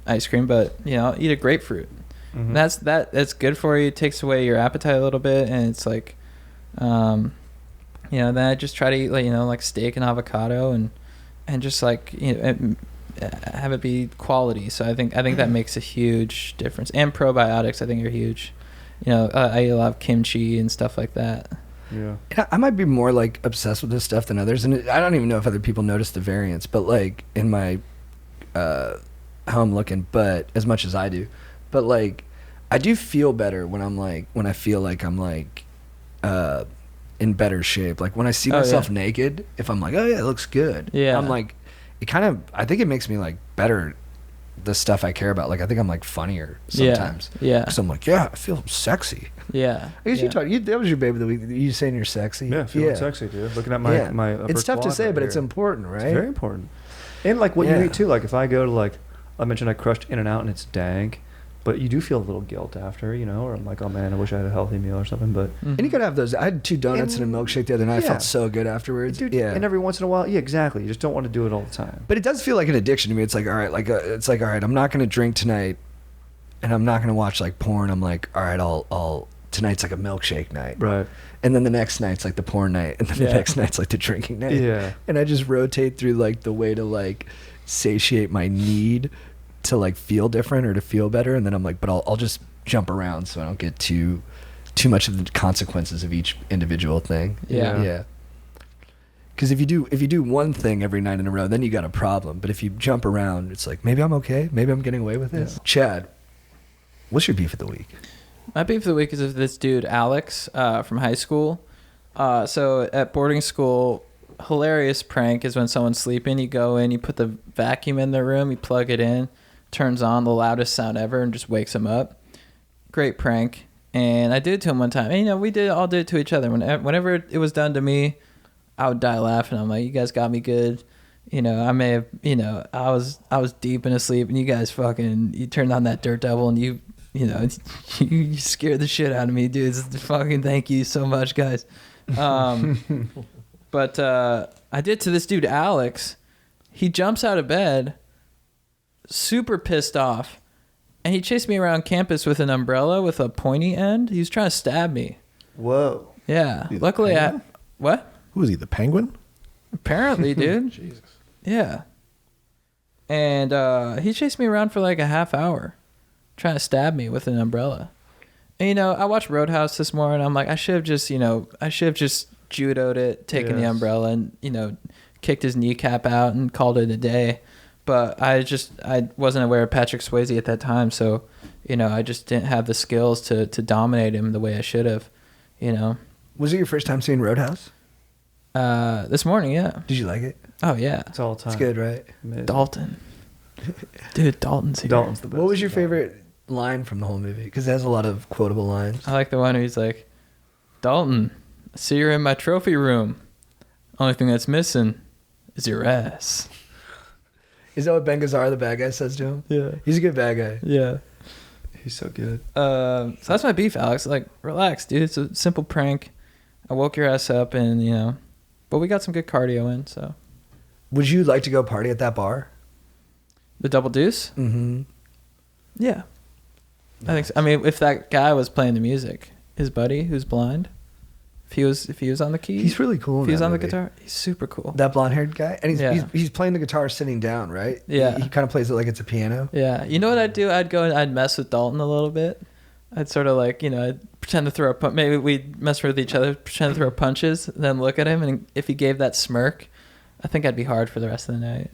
ice cream, but I'll eat a grapefruit. Mhm. That's good for you. It takes away your appetite a little bit, and it's like, then I just try to eat like steak and avocado, and just like have it be quality. So I think that makes a huge difference. And probiotics, I think, are huge. I eat a lot of kimchi and stuff like that. Yeah. I might be more like obsessed with this stuff than others, and I don't even know if other people notice the variance. But like in my how I'm looking, but as much as I do, but like I do feel better when I feel like I'm like in better shape. Like when I see myself naked, if I'm like, oh yeah, it looks good. Yeah. I'm like, I think it makes me like better. The stuff I care about, like I think I'm like funnier sometimes. Yeah. So I'm like, yeah, I feel sexy. Yeah. I guess that was your baby of the week. You saying you're sexy? Yeah, feeling sexy, dude. Looking at my upper it's tough to quad say, right but it's here. important, right? It's very important. And like what you eat too. Like if I go to like, I mentioned I crushed In-N-Out and it's dank, but you do feel a little guilt after, or I'm like, oh man, I wish I had a healthy meal or something. But And you could have those. I had 2 donuts and a milkshake the other night. I felt so good afterwards. dude, yeah. and every once in a while, yeah, exactly. You just don't want to do it all the time. But it does feel like an addiction to me. It's like, all right, all right, I'm not going to drink tonight, and I'm not going to watch like porn. I'm like, all right, I'll tonight's like a milkshake night. Right. And then the next night's like the porn night, and then the next night's like the drinking night. Yeah. And I just rotate through like the way to like satiate my need to like feel different or to feel better, and then I'm like, but I'll just jump around so I don't get too much of the consequences of each individual thing. Yeah. Because if you do one thing every night in a row, then you got a problem. But if you jump around, it's like, maybe I'm okay. Maybe I'm getting away with this. Chad, what's your beef of the week? My beef of the week is with this dude, Alex, from high school. So at boarding school, hilarious prank is when someone's sleeping, you go in, you put the vacuum in their room, you plug it in, turns on the loudest sound ever, and just wakes them up. Great prank. And I did it to him one time. And, we all did it to each other. Whenever it was done to me, I would die laughing. I'm like, you guys got me good. I may have, I was deep in a sleep, and you guys you turned on that Dirt Devil, and you scared the shit out of me, dude. Fucking thank you so much, guys. But I did to this dude, Alex. He jumps out of bed, super pissed off, and he chased me around campus with an umbrella with a pointy end. He was trying to stab me. Whoa. Yeah. He's Luckily, a what? Who is he? The penguin? Apparently, dude. Jesus. Yeah. And he chased me around for like a half hour, trying to stab me with an umbrella. And I watched Roadhouse this morning. I'm like, I should have just judoed it, taken the umbrella, and kicked his kneecap out and called it a day. But I wasn't aware of Patrick Swayze at that time, so I just didn't have the skills to dominate him the way I should have. Was it your first time seeing Roadhouse? This morning, yeah. Did you like it? Oh yeah. It's all time. It's good, right? Amazing. Dalton. Dude, Dalton's here. Dalton's the best. What was your favorite line from the whole movie? Because it has a lot of quotable lines. I like the one where he's like, Dalton, I see you're in my trophy room. Only thing that's missing is your ass. Is that what Ben Gazzara, the bad guy, says to him? Yeah. He's a good bad guy. Yeah. He's so good. So that's my beef, Alex. Like, relax, dude. It's a simple prank. I woke your ass up, and but we got some good cardio in. So, Would you like to go party at that bar? the Double Deuce. Mm-hmm. Yeah, I think so. I mean, if that guy was playing the music, his buddy who's blind, if he was on the keys, He's really cool. if in he was that on the movie. guitar, he's super cool. That blonde-haired guy, and Yeah. he's playing the guitar sitting down, right? Yeah. He kind of plays it like it's a piano. Yeah, you know what I'd do? I'd go and I'd mess with Dalton a little bit. I'd sort of like, I'd pretend to throw a punch. Maybe we'd mess with each other, pretend to throw punches, then look at him, and if he gave that smirk, I think I'd be hard for the rest of the night.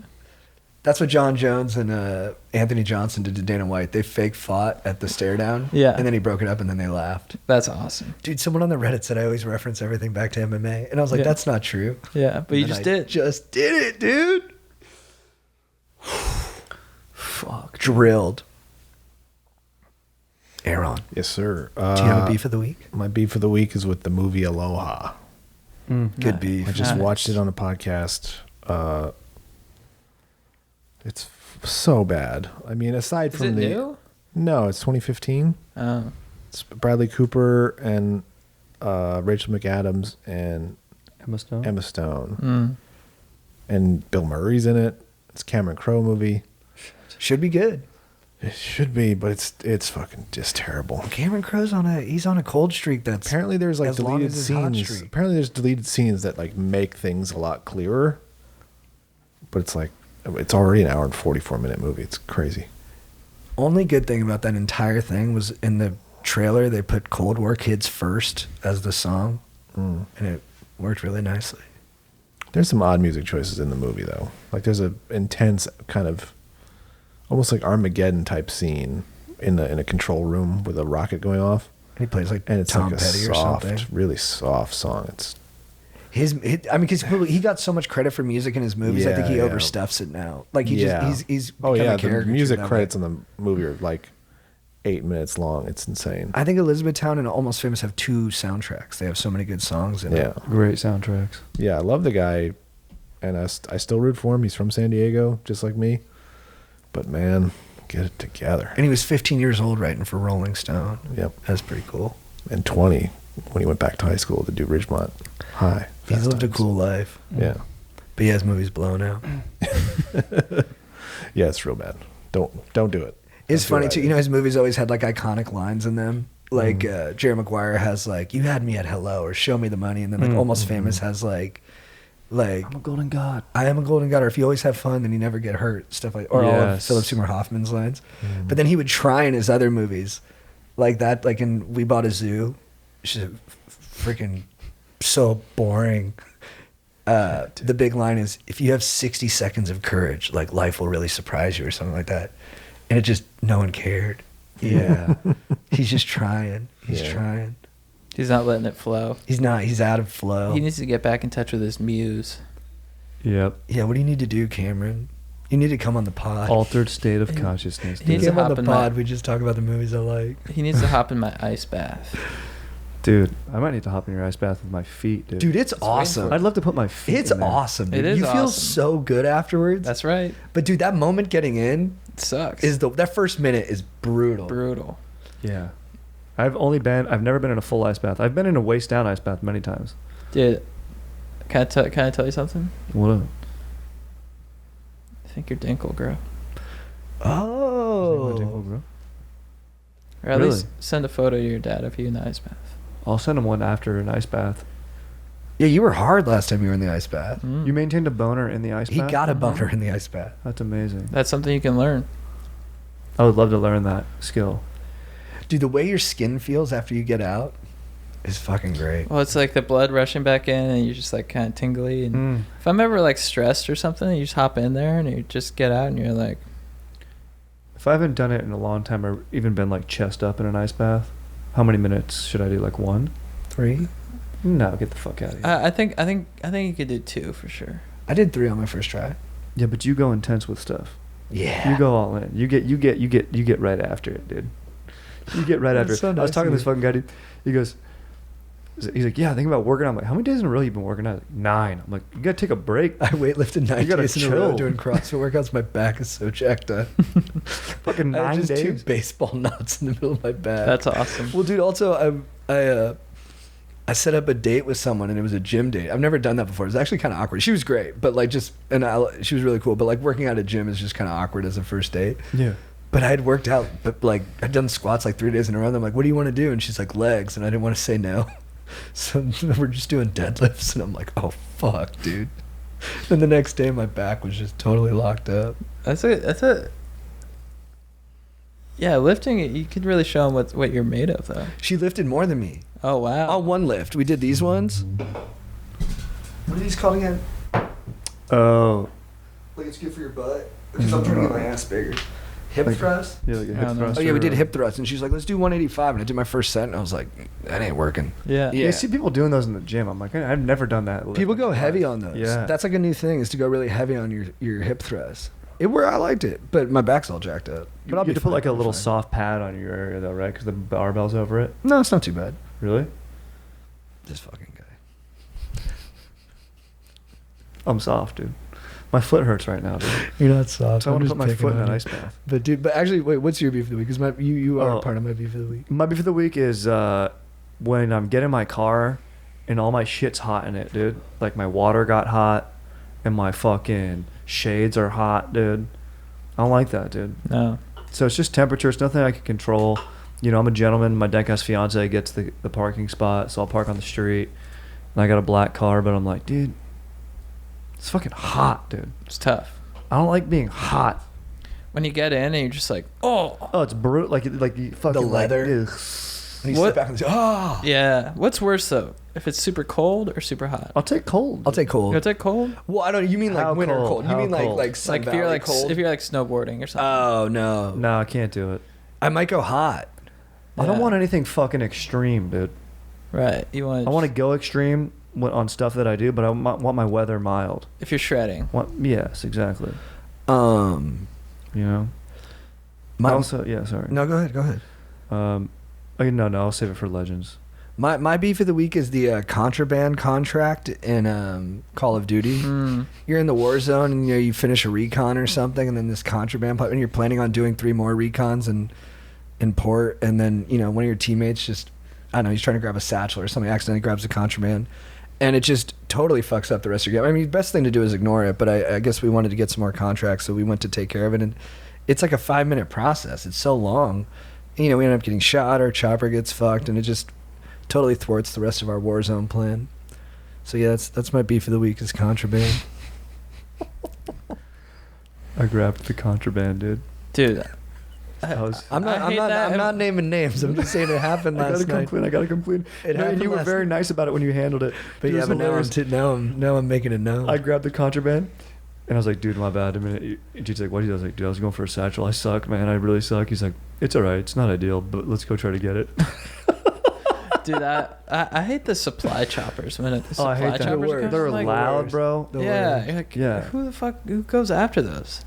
That's what John Jones and Anthony Johnson did to Dana White. They fake fought at the stare down. Yeah. And then he broke it up and then they laughed. That's awesome. Dude, someone on the Reddit said I always reference everything back to MMA. And I was like, Yeah. that's not true. Yeah, but you And just I did. Just did it, dude. Fuck. Drilled. Aaron, Yes, sir. do you have a beef of the week? My beef of the week is with the movie Aloha. Good beef. I just Nice. watched it on a podcast. It's so bad. I mean, aside Is from it the new? no, it's 2015. Oh. It's Bradley Cooper and Rachel McAdams and Emma Stone. Emma Stone Mm. and Bill Murray's in it. It's a Cameron Crowe movie. Should be good. It should be, but it's fucking just terrible. Cameron Crowe's he's on a cold streak that's Apparently, there's like as long deleted as his hot scenes. streak. Apparently, there's deleted scenes that like make things a lot clearer. But it's like it's already an hour and 44-minute movie. It's crazy. only good thing about that entire thing was in the trailer they put Cold War Kids First as the song, and it worked really nicely. There's some odd music choices in the movie though. Like there's a intense kind of almost like Armageddon type scene in a control room with a rocket going off, And he plays like and it's Tom like a Petty or soft, something. really soft song. It's I mean, because he got so much credit for music in his movies. I think he Yeah, yeah. overstuffs it now. Like he's oh become yeah, a the caricature music that way. credits on the movie are like 8 minutes long. It's insane. I think Elizabethtown and Almost Famous have 2 soundtracks. They have so many good songs in Yeah, it. Great soundtracks. yeah, I love the guy, and I still root for him. He's from San Diego, just like me. But man, get it together. And he was 15 years old writing for Rolling Stone. Yep, That's pretty cool. and 20 when he went back to high school to do Ridgemont High. He's Fast lived a Times. cool life. Yeah, But he has movies blown out. yeah, it's real bad. Don't do it. It's Don't do funny it too. either. You know, his movies always had like iconic lines in them. Like Jerry Maguire has like "You had me at hello" or "Show me the money," and then like Almost Famous has like I'm a golden god. "I am a golden god," or "If you always have fun, then you never get hurt." Stuff like, or all of Yes. Philip Seymour Hoffman's lines. But then he would try in his other movies, like that. Like in We Bought a Zoo, which is freaking so boring. The big line is, "If you have 60 seconds of courage, like life will really surprise you," or something like that. And it just, no one cared. Yeah. He's just trying. He's Yeah. trying. He's not letting it flow. He's not. He's out of flow. He needs to get back in touch with his muse. Yep. Yeah, what do you need to do, Cameron? You need to come on the pod. Altered state of consciousness. He You needs Dude. to come on hop the in pod. my- We just talk about the movies I like. He needs to hop in my ice bath. Dude, I might need to hop in your ice bath with my feet, dude. Dude, it's waiting awesome. for I'd love to put my feet It's in there. awesome. Dude. It is You feel awesome. so good afterwards. That's right. But dude, that moment getting in It sucks. is that first minute is brutal. brutal. Yeah. I've never been in a full ice bath. I've been in a waist down ice bath many times. Dude, can I tell you something? What up? I think your dink will grow. Oh. Or at Really? least send a photo to your dad of you in the ice bath. I'll send him one after an ice bath. Yeah, you were hard last time you were in the ice bath. Mm. You maintained a boner in the ice He bath? got a boner in the ice bath. That's amazing. That's something you can learn. I would love to learn that skill. Dude, the way your skin feels after you get out is fucking great. Well, it's like the blood rushing back in, and you're just like kind of tingly. And if I'm ever like stressed or something, you just hop in there and you just get out, and you're like, If I haven't done it in a long time or even been like chest up in an ice bath, how many minutes should I do? Like 1? 3? No, get the fuck out of here. I think you could do 2 for sure. I did 3 on my first try. Yeah, but you go intense with stuff. Yeah. You go all in. You get right after it, dude. You get right after it. That's so I was nice talking of to this you. fucking guy, dude. He goes, he's like, yeah, I think about working out. I'm like, how many days in a row you been working out? Like, 9. I'm like, you gotta take a break. I weightlifted 9 You gotta days in a row chill. doing CrossFit workouts. My back is so jacked up. Fucking I had 9 just 2 days. baseball nuts in the middle of my back. That's awesome. Well, dude, also I set up a date with someone and it was a gym date. I've never done that before. It was actually kind of awkward. She was great, but like she was really cool. But like working out at a gym is just kind of awkward as a first date. Yeah. But I had worked out, but like I'd done squats like 3 days in a row. And I'm like, what do you want to do? And she's like, legs. And I didn't want to say no. So we're just doing deadlifts. And I'm like, oh, fuck, dude. Then the next day, my back was just totally locked up. Yeah, lifting, you could really show them what you're made of, though. She lifted more than me. Oh, wow. On one lift. We did these ones. What are these called again? Oh, Like it's good for your butt. Because I'm trying to get my ass bigger. Hip thrust? Yeah, like a I hip don't know. thrust. Oh yeah, we did hip thrust, and she's like, "Let's do 185." And I did my first set, and I was like, "That ain't working." Yeah. Yeah. Yeah, I see people doing those in the gym. I'm like, I've never done that. People lift go in my heavy life. on those. Yeah. That's like a new thing, is to go really heavy on your hip thrust. I liked it, but my back's all jacked up. You But I'll have be to put like a fine, little fine. soft pad on your area though, right? Because the barbell's over it. No, it's not too bad. Really? This fucking guy. I'm soft, dude. My foot hurts right now, dude. You're not soft. So I want to put my foot in an ice bath. But dude, actually, wait. What's your beef of the week? Because you are Oh. part of my beef of the week. My beef of the week is when I'm getting my car and all my shit's hot in it, dude. Like my water got hot and my fucking shades are hot, dude. I don't like that, dude. No. So it's just temperature. It's nothing I can control. You know, I'm a gentleman. My deck-ass fiance gets the parking spot, so I'll park on the street. And I got a black car, but I'm like, dude, it's fucking hot, dude. It's tough. I don't like being hot. When you get in and you're just like, oh. Oh, it's brutal. Like you fucking leather. Like, ugh. And you What- sit back and say, "Ah." Yeah. What's worse though? If it's super cold or super hot? I'll take cold. I'll take cold. You take cold? Well, I don't. You mean like How winter cold? cold? You How mean like cold? like Sun Like if you're Valley like cold? if you're like snowboarding or something. Oh no. No, I can't do it. I might go hot. I don't Yeah. want anything fucking extreme, dude. Right. You want. I want to go extreme on stuff that I do, but I want my weather mild. if you're shredding. Yes, exactly. You You know. my Also, yeah. Sorry. no. Go ahead. Go ahead. No. I'll save it for Legends. My beef of the week is the contraband contract in Call of Duty. Mm. You're in the war zone and you finish a recon or something, and then this contraband, and you're planning on doing 3 more recons in port, and then one of your teammates just, I don't know, he's trying to grab a satchel or something, accidentally grabs the contraband, and it just totally fucks up the rest of your game. I mean, the best thing to do is ignore it, but I guess we wanted to get some more contracts, so we went to take care of it, and it's like a 5-minute process. It's so long. We end up getting shot, our chopper gets fucked, and it just totally thwarts the rest of our Warzone plan. So yeah, that's my beef of the week is contraband. I grabbed the contraband, dude. Dude. I'm I hate that. not naming names. I'm just saying it happened I last gotta night. complain. I gotta complain. It No, and happened you were last very night. nice about it when you handled it. But It yeah, was but hilarious. now I'm making it known. I grabbed the contraband, and I was like, dude, my bad. A minute. And she's like, what? I was like, dude, I was going for a satchel. I suck, man. I really suck. He's like, it's all right. It's not ideal, but let's go try to get it. Dude, I hate the supply choppers. When the Oh, supply I hate that. choppers come, They're I'm like, loud, bro. The Yeah, worst. you're like, Yeah. who goes after those?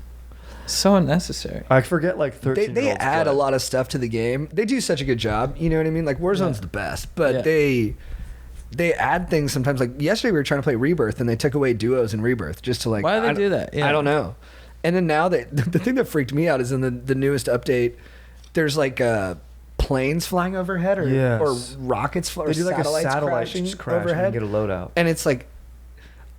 So unnecessary. I forget like 13. They add a lot of stuff to the game. They do such a good job. You know what I mean? Like Warzone's Yeah. the best, but Yeah. they add things sometimes. Like yesterday we were trying to play Rebirth, and they took away duos in Rebirth just to like. Why do they do that? Yeah. I don't know. And then now the thing that freaked me out is in the newest update, there's like planes flying overhead or Yes. rockets or They do like a satellites satellite crashing just crash overhead. and get a loadout. And it's like,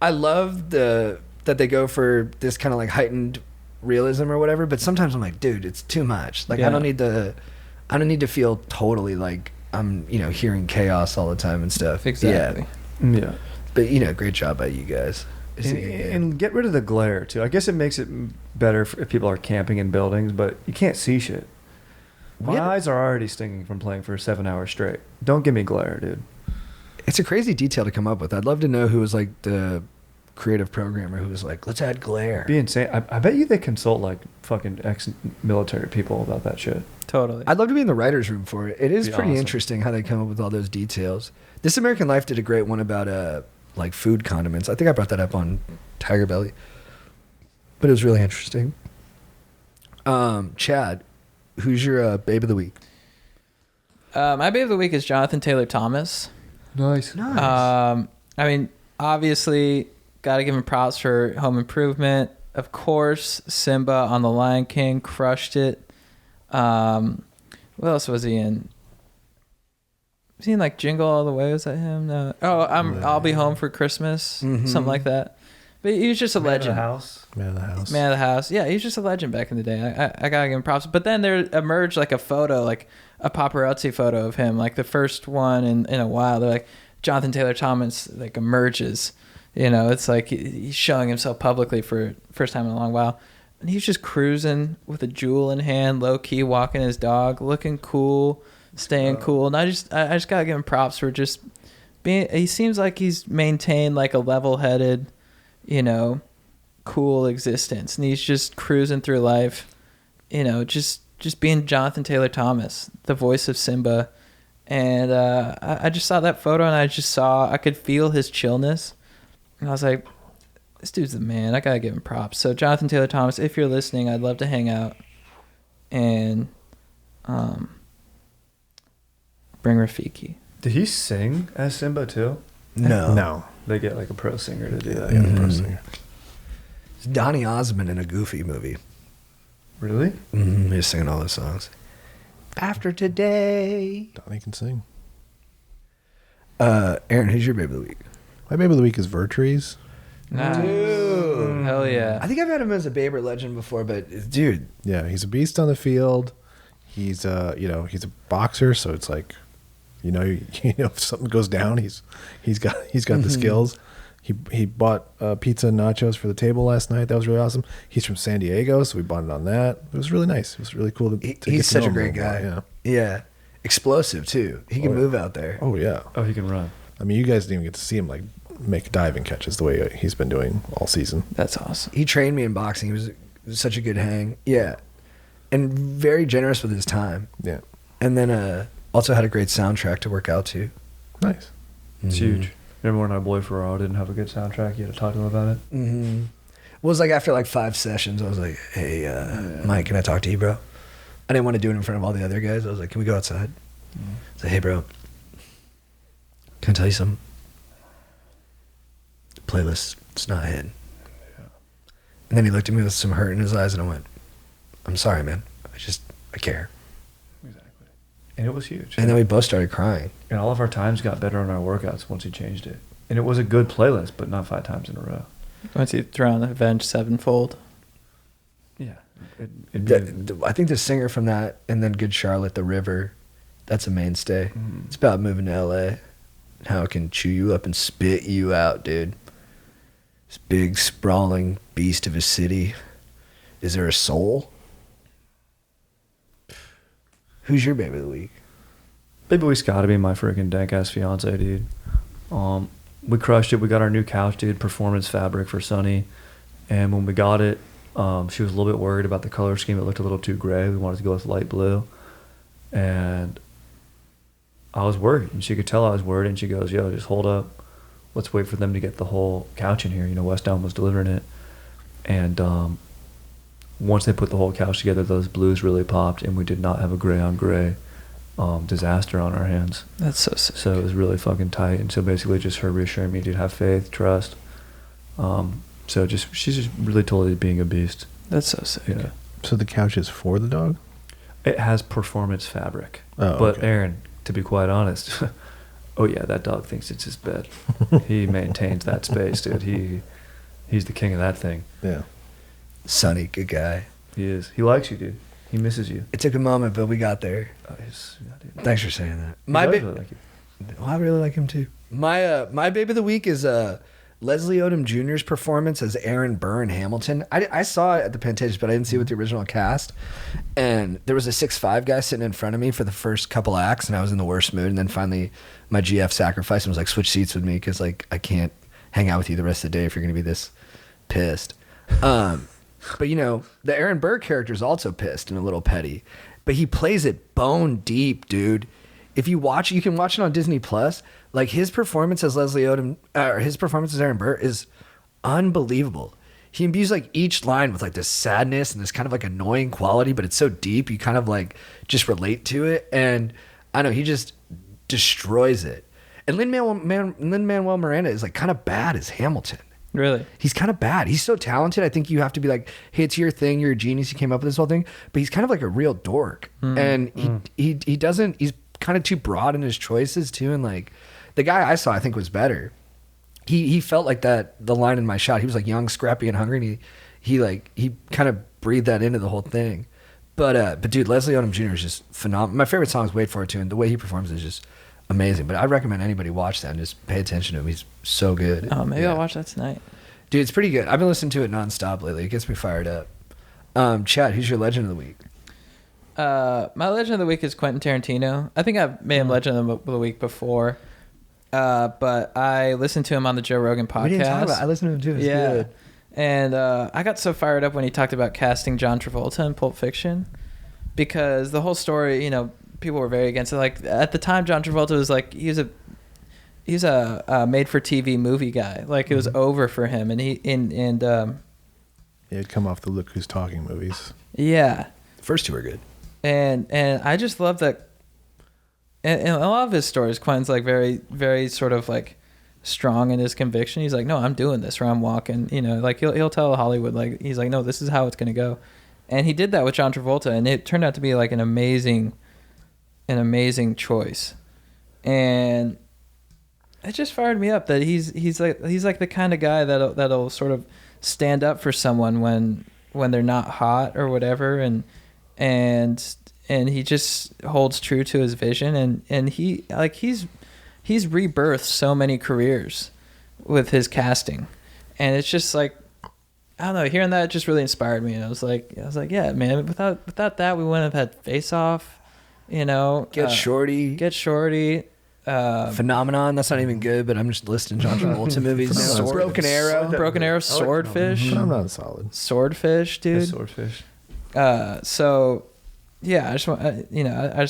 I love that they go for this kind of like heightened realism or whatever, but sometimes I'm like, dude, it's too much. Like Yeah. I don't need to feel totally like I'm hearing chaos all the time and stuff. Exactly. Yeah, but great job by you guys. And get rid of the glare too. I guess it makes it better if people are camping in buildings, but you can't see shit. My Yeah. eyes are already stinging from playing for 7 hours straight. Don't give me glare, dude. It's a crazy detail to come up with. I'd love to know who was like the creative programmer who was like, let's add glare. Be insane. I bet you they consult like fucking ex-military people about that shit. Totally. I'd love to be in the writer's room for it. It is Be pretty awesome. interesting how they come up with all those details. This American Life did a great one about like food condiments. I think I brought that up on Tiger Belly, but it was really interesting. Chad, who's your babe of the week? My babe of the week is Jonathan Taylor Thomas. Nice. I mean, obviously, got to give him props for Home Improvement. Of course, Simba on The Lion King crushed it. What else was he in? Was he in like Jingle All the Way? Was that him? No. Oh, I'll Be Home for Christmas, Mhm. something like that. But he was just a legend. House. Man of the house. Man of the House. Yeah, he's just a legend back in the day. I gotta give him props. But then there emerged like a photo, like a paparazzi photo of him, like the first one in a while. They're like, Jonathan Taylor Thomas like emerges. It's like he's showing himself publicly for first time in a long while. And he's just cruising with a jewel in hand, low key, walking his dog, looking cool, staying cool. And I just gotta give him props for just being. He seems like he's maintained like a level-headed, cool existence, and he's just cruising through life, just being Jonathan Taylor Thomas, the voice of Simba. And I just saw that photo, and I could feel his chillness, and I was like, this dude's the man. I gotta give him props. So Jonathan Taylor Thomas, if you're listening, I'd love to hang out and bring Rafiki. Did he sing as Simba too? No. They get like a pro singer to do that. Yeah, the pro singer. It's Donny Osmond in a Goofy movie. Really? Mm-hmm. He's singing all those songs. After today. Donnie can sing. Aaron, who's your baby of the week? My baby of the week is Vertrees. Nice. Dude. Hell yeah. I think I've had him as a Baber legend before, but dude. Yeah, he's a beast on the field. He's he's a boxer, so it's like, if something goes down, he's got the skills. He bought pizza and nachos for the table last night. That was really awesome. He's from San Diego, so we bonded on that. It was really nice. It was really cool to He's get to such know a him great little guy. more. Yeah. Explosive too. He can move out there. Oh yeah. Oh, he can run. I mean, you guys didn't even get to see him like make diving catches the way he's been doing all season. That's awesome. He trained me in boxing. He was such a good hang. Yeah. And very generous with his time. Yeah. And then also had a great soundtrack to work out to. Nice. It's huge. Remember when our boy Ferraro didn't have a good soundtrack? You had to talk to him about it? Mm-hmm. Well, it was like after like 5 sessions, I was like, hey, Mike, can I talk to you, bro? I didn't want to do it in front of all the other guys. I was like, can we go outside? I said, hey, bro, can I tell you something? The playlist, it's not hitting. Yeah. And then he looked at me with some hurt in his eyes, and I went, I'm sorry, man. I care. Exactly. And it was huge. And then we both started crying. And all of our times got better on our workouts once he changed it. And it was a good playlist, but not 5 times in a row. Once you throw on Avenged Sevenfold. Yeah. I think the singer from that, and then Good Charlotte, The River, that's a mainstay. Mhm. It's about moving to L.A., how it can chew you up and spit you out, dude. This big, sprawling beast of a city. Is there a soul? Who's your baby of the week? Baby Week's got to be my freaking dank-ass fiance, dude. We crushed it. We got our new couch, dude, performance fabric for Sunny. And when we got it, she was a little bit worried about the color scheme. It looked a little too gray. We wanted to go with light blue. And I was worried. And she could tell I was worried. And she goes, yo, just hold up. Let's wait for them to get the whole couch in here. West Elm was delivering it. And once they put the whole couch together, those blues really popped. And we did not have a gray on gray disaster on our hands. That's so sick. So it was really fucking tight. And so basically just her reassuring me, dude, have faith, trust. So she's just really totally being a beast. That's so sick. Yeah. So the couch is for the dog? It has performance fabric. Oh, but okay. Aaron, to be quite honest, oh yeah, that dog thinks it's his bed. He maintains that space, dude. He's the king of that thing. Yeah. Sonny, good guy. He is. He likes you, dude. He misses you. It took a moment, but we got there. Dude. Thanks for saying that. He My does ba- really like you. Well, I really like him too. My baby of the week is Leslie Odom Jr.'s performance as Aaron Burr in Hamilton. I saw it at the Pantages, but I didn't see it with the original cast. And there was a 6'5" guy sitting in front of me for the first couple acts, and I was in the worst mood. And then finally, my GF sacrificed and was like, switch seats with me because like I can't hang out with you the rest of the day if you're gonna be this pissed. But the Aaron Burr character is also pissed and a little petty, but he plays it bone deep, dude. If you watch it, you can watch it on Disney Plus. Like his performance as Leslie Odom, or his performance as Aaron Burr is unbelievable. He imbues like each line with like this sadness and this kind of like annoying quality, but it's so deep you kind of like just relate to it. And I know he just destroys it. And Lin-Manuel Miranda is like kind of bad as Hamilton. Really? He's kind of bad. He's so talented. I think you have to be like, hey, it's your thing. You're a genius. You came up with this whole thing. But he's kind of like a real dork. And he doesn't, he's kind of too broad in his choices too. And like the guy I saw, I think was better. He felt like that, the line in My Shot. He was like young, scrappy, and hungry. And he kind of breathed that into the whole thing. But dude, Leslie Odom Jr. is just phenomenal. My favorite song is Wait For It too. And the way he performs is just amazing. But I recommend anybody watch that and just pay attention to him. He's so good. Oh, maybe Yeah. I'll watch that tonight. Dude, it's pretty good. I've been listening to it nonstop lately. It gets me fired up. Chad, who's your legend of the week? My legend of the week is Quentin Tarantino. I think I've made him legend of the week before. But I listened to him on the Joe Rogan podcast. We didn't talk about it. I listened to him too. It's good. And I got so fired up when he talked about casting John Travolta in Pulp Fiction, because the whole story, you know, people were very against it. Like at the time, John Travolta was like he was a made-for-TV movie guy. Like it was over for him, and he He'd come off the Look Who's Talking movies. yeah. The first two are good. And I just love that. And a lot of his stories, Quentin's like very, very sort of like strong in his conviction. He's like, no, I'm doing this, or I'm walking. You know, like he'll tell Hollywood, like he's like, no, this is how it's gonna go. And he did that with John Travolta, and it turned out to be like an amazing choice. And it just fired me up that he's like the kind of guy that'll sort of stand up for someone when they're not hot or whatever, and he just holds true to his vision, and he's rebirthed so many careers with his casting, and it's just like, I don't know, hearing that just really inspired me, and I was like, yeah, man, without that we wouldn't have had Face Off, you know, Get Shorty. Phenomenon. That's not even good, but I'm just listing John Travolta movies. Phenomenon's Broken good. Arrow. Broken Arrow, Swordfish, Phenomenon's solid. Swordfish, dude. The Swordfish. So yeah, I just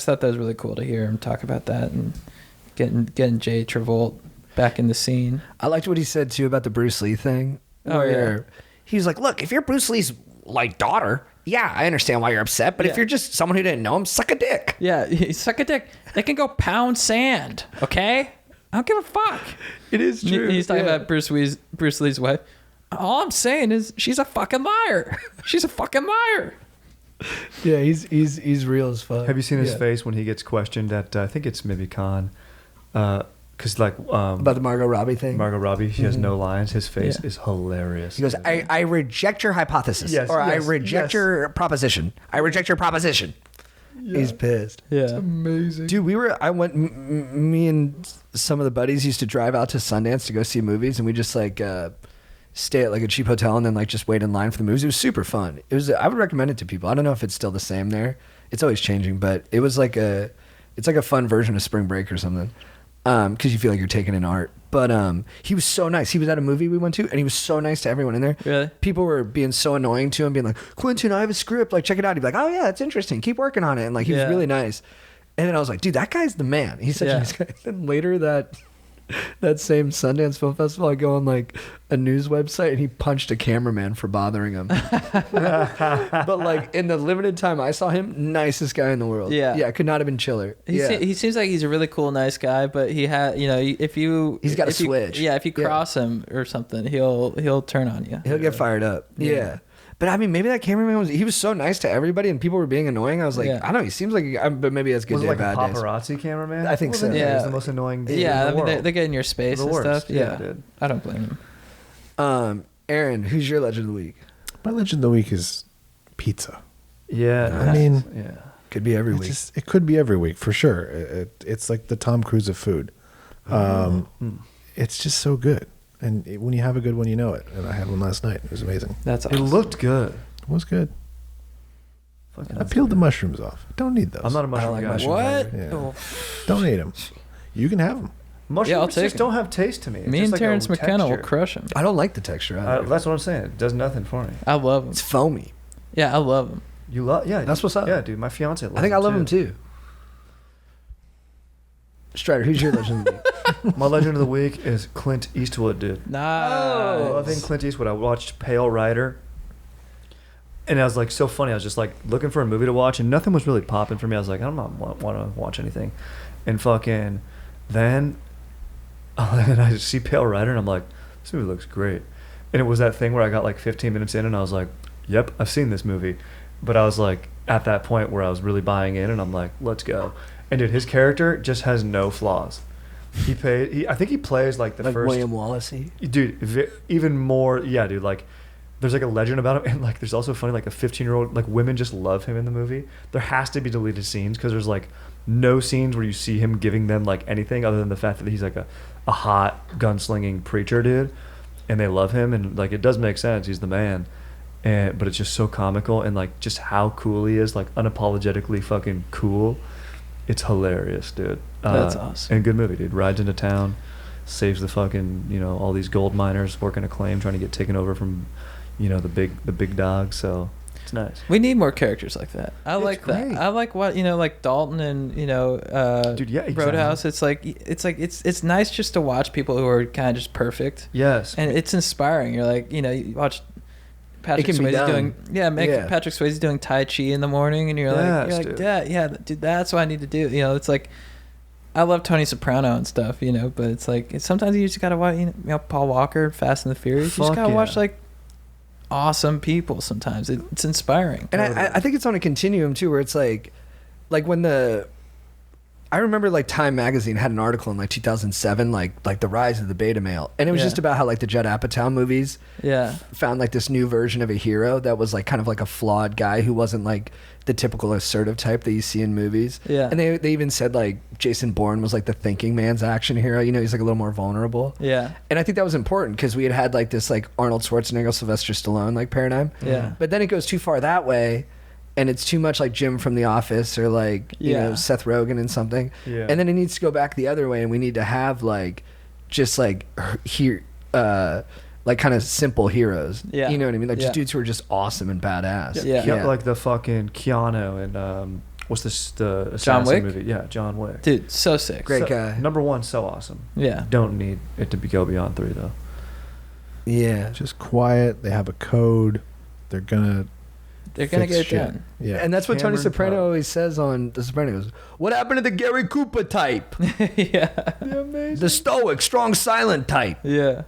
thought that was really cool to hear him talk about that and getting Jay Travolta back in the scene. I liked what he said too about the Bruce Lee thing. Oh, where he was like, "Look, if you're Bruce Lee's like daughter, yeah, I understand why you're upset. But if Yeah. you're just someone who didn't know him, suck a dick." Yeah, suck a dick. They can go pound sand, okay? I don't give a fuck. It is He's talking about Bruce Lee's wife. All I'm saying is she's a fucking liar. She's a fucking liar. Yeah, he's real as fuck. Have you seen his Yeah. face when he gets questioned at I think it's maybe Khan, because like About the Margot Robbie thing? Margot Robbie, she has no lines. His face is hilarious. He goes, I reject your hypothesis. Yes, or I yes, reject yes. your proposition. I reject your proposition. He's pissed. Yeah. Amazing. Dude, me and some of the buddies used to drive out to Sundance to go see movies, and we just like stay at like a cheap hotel and then like just wait in line for the movies. It was super fun. I would recommend it to people. I don't know if it's still the same there. It's always changing, but it was like it's like a fun version of Spring Break or something. Because you feel like you're taking in art. But he was so nice. He was at a movie we went to, and he was so nice to everyone in there. Really? People were being so annoying to him, being like, "Quentin, I have a script. Like, check it out." He'd be like, "Oh yeah, that's interesting. Keep working on it." And like, he was Yeah. really nice. And then I was like, "Dude, that guy's the man. He's such a Yeah. nice guy." Then later that same Sundance Film Festival, I go on like a news website, and he punched a cameraman for bothering him. But like in the limited time I saw him, nicest guy in the world. Yeah. Could not have been chiller. He seems like he's a really cool, nice guy, but he had, you know, He's got a switch. If you cross him or something, he'll turn on you. He'll get fired up. Yeah. But I mean, maybe that cameraman he was so nice to everybody, and people were being annoying. I was like, Yeah. I don't know. He seems like, but maybe that's good Was it day, like bad a days. paparazzi cameraman? I think so. He Yeah. was the most annoying dude Yeah, in I the mean, world. they get in your space The and worst. stuff. Yeah, Yeah, dude. I don't blame him. Aaron, who's your legend of the week? My legend of the week is pizza. Yeah. I mean, yeah. Could be every It week. it could be every week for sure. It's like the Tom Cruise of food. It's just so good, and when you have a good one, you know it. And I had one last night. It was amazing. That's It awesome. looked good. It was good. Fucking I peeled the mushrooms off. Don't need those. I'm not a mushroom like guy. mushrooms What? either. Yeah. Oh. Don't need them. You can have them. Mushrooms Yeah, I'll take just 'em. don't have taste to me. It's Me just and like a Terrence McKenna will texture. crush him. I don't like the texture either. That's what I'm saying. It does nothing for me. I love him. It's foamy. Yeah, I love him. You love, yeah. That's what's up. Yeah, dude. My fiance loves I think I love him too. Strider, who's your legend of the week? My legend of the week is Clint Eastwood, dude. Nice. Loving Clint Eastwood. I watched Pale Rider, and I was like, so funny. I was just like looking for a movie to watch, and nothing was really popping for me. I was like, I don't want to watch anything, and fucking then I see Pale Rider, and I'm like, this movie looks great. And it was that thing where I got like 15 minutes in, and I was like, yep, I've seen this movie. But I was like at that point where I was really buying in, and I'm like, let's go. And dude, his character just has no flaws. I think he plays like the Like first William Wallace-y? dude, even more. Yeah, dude, like there's like a legend about him, and like there's also funny, like a 15-year-old, like women just love him in the movie. There has to be deleted scenes because there's like no scenes where you see him giving them like anything other than the fact that he's like a hot gunslinging preacher dude, and they love him, and like it does make sense, he's the man. And but it's just so comical, and like just how cool he is, like unapologetically fucking cool. It's hilarious, dude. That's awesome. And good movie, dude. Rides into town. saves the fucking, all these gold miners working a claim trying to get taken over from, the big dog. So it's nice. We need more characters like that. I like great. that. I like what like Dalton and Dude, yeah, exactly. Roadhouse. It's it's nice just to watch people who are kind of just perfect, Yes. and it's inspiring. You're like, you watch Patrick can be Swayze done. doing Patrick Swayze doing Tai Chi in the morning, and you're Yes, like, dude. yeah, dude, that's what I need to do. It's like, I love Tony Soprano and stuff, but it's like sometimes you just gotta watch, Paul Walker, Fast and the Furious. You just Fuck gotta yeah. watch like awesome people. Sometimes it's inspiring. And I think it's on a continuum too, where it's like when I remember like Time Magazine had an article in like 2007, like the rise of the beta male, and it was Yeah. just about how like the Judd Apatow movies Yeah. found like this new version of a hero that was like kind of like a flawed guy who wasn't like the typical assertive type that you see in movies. Yeah. And they even said like Jason Bourne was like the thinking man's action hero. He's like a little more vulnerable. Yeah. And I think that was important because we had like this like Arnold Schwarzenegger, Sylvester Stallone like paradigm. Yeah. But then it goes too far that way, and it's too much like Jim from The Office or like Seth Rogen and something. Yeah. And then it needs to go back the other way, and we need to have like just like like kind of simple heroes. Yeah. You know what I mean? Like Yeah. just dudes who are just awesome and badass. Yeah. Like the fucking Keanu and what's this, the John assassin Wick? movie? Yeah, John Wick. Dude, so sick. Great So- guy. Number one, so awesome. Yeah. Don't need it to go beyond 3 though. Yeah. Just quiet. They have a code. They're gonna They're gonna fix get it shit. done. Yeah. And that's what Tony Cameron Soprano Poe. always says on The Sopranos. What happened to the Gary Cooper type? Yeah. The stoic, strong, silent type. Yeah.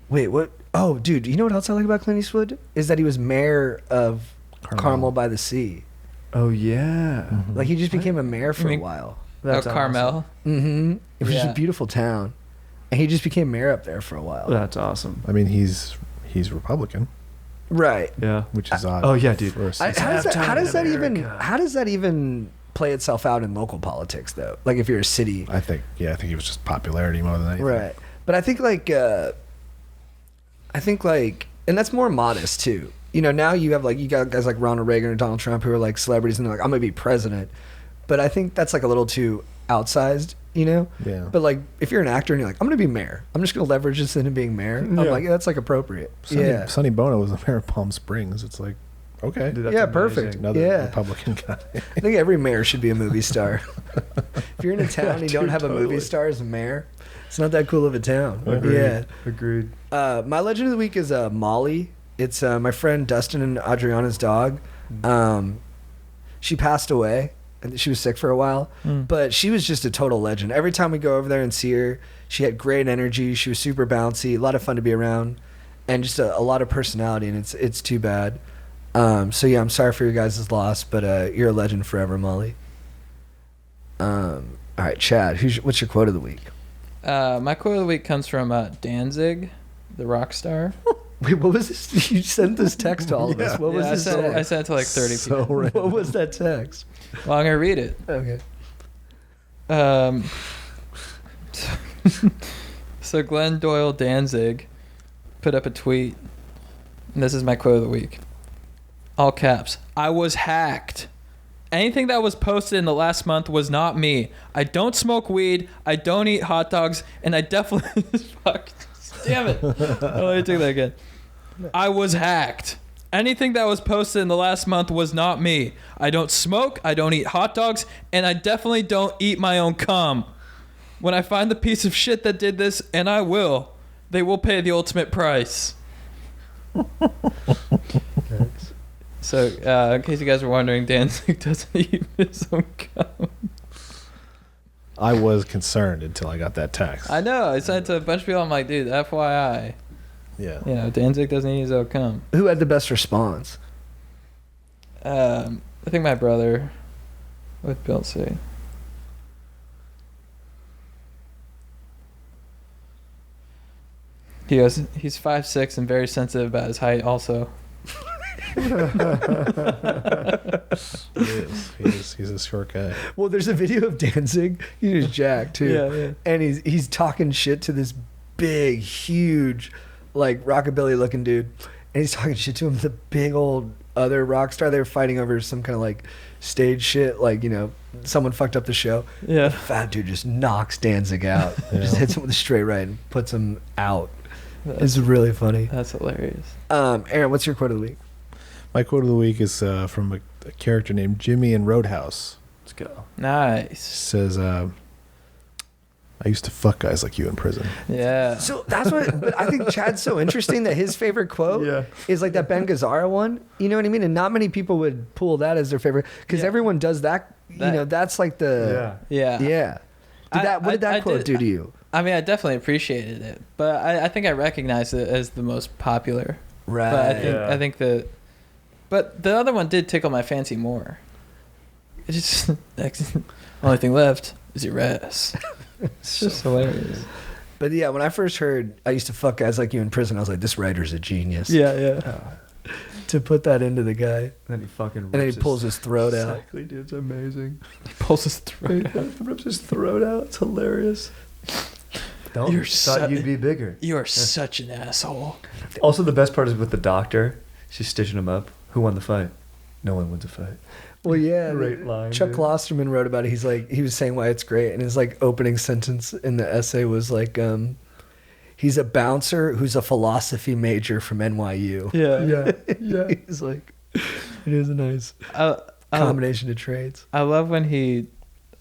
Wait, what? Oh, dude, you know what else I like about Clint Eastwood? Is that he was mayor of Carmel by the Sea. Oh yeah. Mhm. Like he just became a mayor for You a mean- while. That's Carmel. Mm-hmm. It was just Yeah. a beautiful town, and he just became mayor up there for a while. That's awesome. I mean, he's Republican, Right. Yeah. which is odd. Oh yeah, dude. for a How does that, halftime in America. how does that even play itself out in local politics though? Like if you're a city, I think he was just popularity more than anything. right? But I think and that's more modest too. Now you got guys like Ronald Reagan or Donald Trump who are like celebrities and they're like, I'm gonna be president. But I think that's like a little too outsized, Yeah. But like if you're an actor and you're like, I'm gonna be mayor, I'm just gonna leverage this into being mayor. I'm Yeah. like, yeah, that's like appropriate. Sonny Bono was the mayor of Palm Springs. It's like, okay, Dude, that's Yeah, amazing. perfect. another Yeah. Republican guy. I think every mayor should be a movie star. If you're in a town and you don't Dude, have a movie totally. star as a mayor, it's not that cool of a town. Agreed. Yeah. Agreed. My legend of the week is Molly. It's my friend Dustin and Adriana's dog. She passed away, and she was sick for a while. But she was just a total legend. Every time we go over there and see her, she had great energy. She was super bouncy, a lot of fun to be around, and just a lot of personality. And it's too bad. So yeah, I'm sorry for your guys' loss, but you're a legend forever, Molly. All right, Chad, what's your quote of the week? My quote of the week comes from Danzig, the rock star. Wait, what was this? You sent this text to all of us. Yeah. What was Yeah, this I text? sent it to like 30 So people. random. What was that text? Well, I'm gonna read it. Okay. So Glenn Doyle Danzig put up a tweet, and this is my quote of the week. All caps. I was hacked. Anything that was posted in the last month was not me. I don't smoke weed. I don't eat hot dogs, and I definitely fuck. Damn it. Let me do that again. I was hacked. Anything that was posted in the last month was not me. I don't smoke, I don't eat hot dogs, and I definitely don't eat my own cum. When I find the piece of shit that did this, and I will, they will pay the ultimate price. So, in case you guys were wondering, Danzig doesn't eat his own cum. I was concerned until I got that text. I know. I sent it to a bunch of people. I'm like, dude, FYI. Yeah. Danzig doesn't eat his own cum. Who had the best response? I think my brother. What Bill say? He goes, he's 5'6" and very sensitive about his height also. He is. He's a short guy. Well, there's a video of Danzig. He's Jack too. Yeah. And he's talking shit to this big, huge, like rockabilly looking dude. And he's talking shit to him, the big old other rock star. They were fighting over some kind of like stage shit, like, you know, someone fucked up the show. Yeah. Fat dude just knocks Danzig out. Yeah. Just hits him with a straight right and puts him out. It's really funny. That's hilarious. Aaron, what's your quote of the week? My quote of the week is from a character named Jimmy in Roadhouse. Let's go. Nice. Says, I used to fuck guys like you in prison. Yeah. So that's what, but I think Chad's so interesting that his favorite quote is like that Ben Gazzara one. You know what I mean? And not many people would pull that as their favorite because everyone does that. You know, that's like the, Yeah. yeah. What did that quote do to you? I mean, I definitely appreciated it, but I think I recognized it as the most popular. Right. But I think but the other one did tickle my fancy more. It's just only thing left is your ass. It's just hilarious. But yeah, when I first heard I used to fuck guys like you in prison, I was like, this writer's a genius. Yeah. To put that into the guy. And then he fucking rips And then he pulls his throat out. Exactly, dude. It's amazing. He pulls his throat out. He rips his throat out. It's hilarious. Don't You're thought you'd be bigger. You are such an asshole. Also, the best part is with the doctor. She's stitching him up. Who won the fight? No one wins a fight. Well, yeah. Great line, Chuck dude. Klosterman wrote about it. He's like, he was saying why it's great. And his like opening sentence in the essay was like, he's a bouncer who's a philosophy major from NYU. Yeah. He's like, it is a nice combination of traits. I love when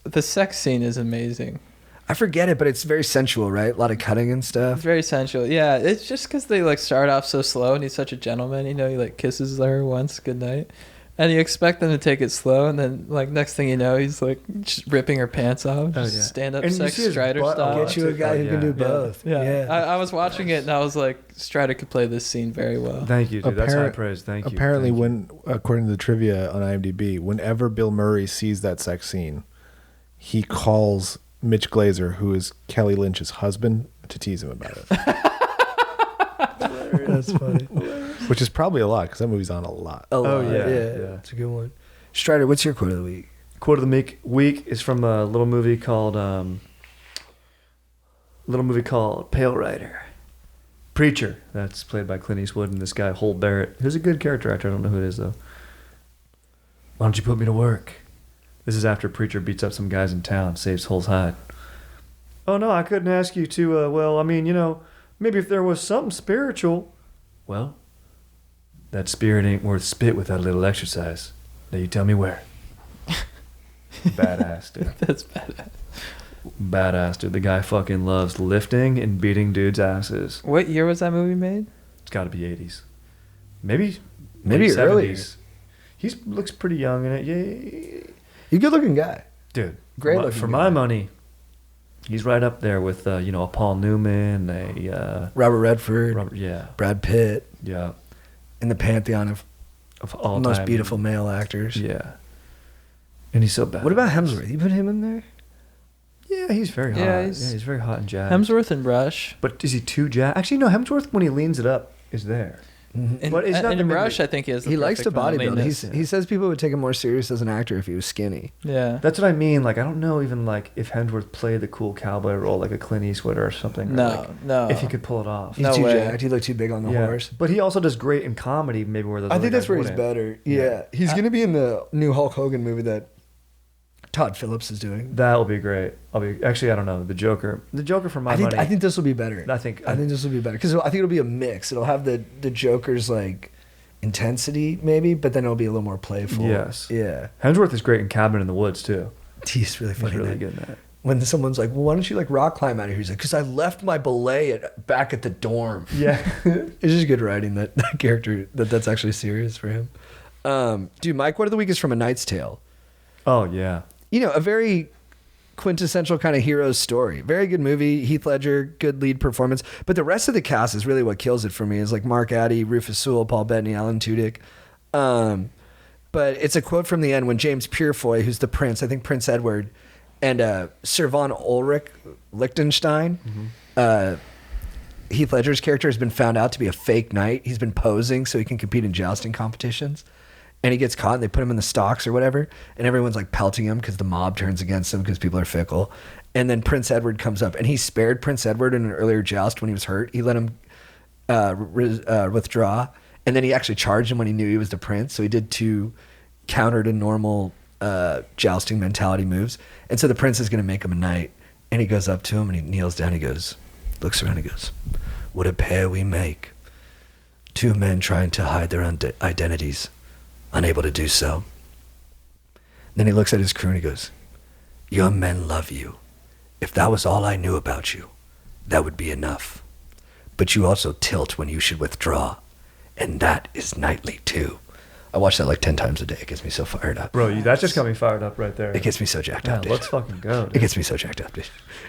the sex scene is amazing. I forget it, but it's very sensual, right? A lot of cutting and It's stuff. very sensual. Yeah, it's just because they like start off so slow, and he's such a gentleman. You know, he like kisses her once, good night, and you expect them to take it slow, and then like next thing you know, he's like just ripping her pants off, just stand up And you sex see his Strider butt a style. lot. Get you a guy who can do both. Yeah. I was watching it and I was like, Strider could play this scene very well. Thank you, dude. That's high Apparent- praise. Thank you. Apparently, Thank you. when according to the trivia on IMDb, whenever Bill Murray sees that sex scene, he calls Mitch Glazer, who is Kelly Lynch's husband, to tease him about it. That's funny. Which is probably a lot because that movie's on a lot. A lot, Oh, yeah, yeah. It's a good one. Strider, what's your quote of the week? Quote of the week is from a little movie called Pale Rider. Preacher. That's played by Clint Eastwood and this guy Holt Barrett, who's a good character actor. I don't know who it is though. Why don't you put me to work? This is after Preacher beats up some guys in town, saves Holt's hide. Oh no, I couldn't ask you to. Well, I mean, you know, maybe if there was something spiritual. Well, that spirit ain't worth spit without a little exercise. Now you tell me where. Badass, dude. That's badass. Badass, dude. The guy fucking loves lifting and beating dudes' asses. What year was that movie made? It's got to be 80s. Maybe Maybe late earlier. 70s. He looks pretty young in it. Yeah. He's a good looking guy. Dude, Great for looking for guy. my money, he's right up there with, a Paul Newman, Robert Redford, Robert, yeah. Brad Pitt, Yeah. in the pantheon of All most time. beautiful male actors. Yeah. And he's so bad. What about Hemsworth? You put him in there? Yeah, he's very hot. Yeah, Yeah, he's- he's very hot and jazzed. Hemsworth and Rush. But is he too jazzed? Actually, no, Hemsworth, when he leans it up, is there. And, But it's not and the Rush, movie. I think, is the He likes to perfect amount of bodybuild. leanness. He says people would take him more serious as an actor if he was skinny. Yeah. That's what I mean. Like, I don't know even, like, if Hemsworth played the cool cowboy role like a Clint Eastwood or something. Or No, like, no. If he could pull it off. He's No too way. jacked. He looked too big on the horse. But he also does great in comedy, maybe where those I other think that's guys where he's wouldn't. better. Yeah. He's going to be in the new Hulk Hogan movie that Todd Phillips is doing. That will be great. Actually, I don't know. The Joker for my money. I think this will be better. I think this will be better because I think it'll be a mix. It'll have the Joker's like intensity maybe, but then it'll be a little more playful. Yes. Yeah. Hemsworth is great in Cabin in the Woods too. He's really He's funny. really man. good in that. When someone's like, "Well, why don't you like rock climb out of here?" He's like, "Because I left my belay back at the dorm." Yeah. It's just good writing that character that's actually serious for him. Dude, my quote of the week is from A Knight's Tale. Oh yeah. You know, a very quintessential kind of hero's story. Very good movie. Heath Ledger, good lead performance. But the rest of the cast is really what kills it for me. Is like Mark Addy, Rufus Sewell, Paul Bettany, Alan Tudyk. But it's a quote from the end when James Purefoy, who's the prince, I think Prince Edward, and Sir Von Ulrich Liechtenstein, Heath Ledger's character has been found out to be a fake knight. He's been posing so he can compete in jousting competitions. And he gets caught and they put him in the stocks or whatever. And everyone's like pelting him because the mob turns against him because people are fickle. And then Prince Edward comes up and he spared Prince Edward in an earlier joust when he was hurt. He let him withdraw. And then he actually charged him when he knew he was the prince. So he did 2 counter to normal jousting mentality moves. And so the prince is going to make him a knight. And he goes up to him and he kneels down. He goes, looks around. He goes, what a pair we make. Two men trying to hide their identities, unable to do so. Then he looks at his crew and he goes, your men love you. If that was all I knew about you, that would be enough. But you also tilt when you should withdraw. And that is knightly too. I watch that like 10 times a day. It gets me so fired up. Bro, that just got me fired up right there. It gets me so jacked Yeah, up, dude. let's fucking go, dude. It gets me so jacked up, dude.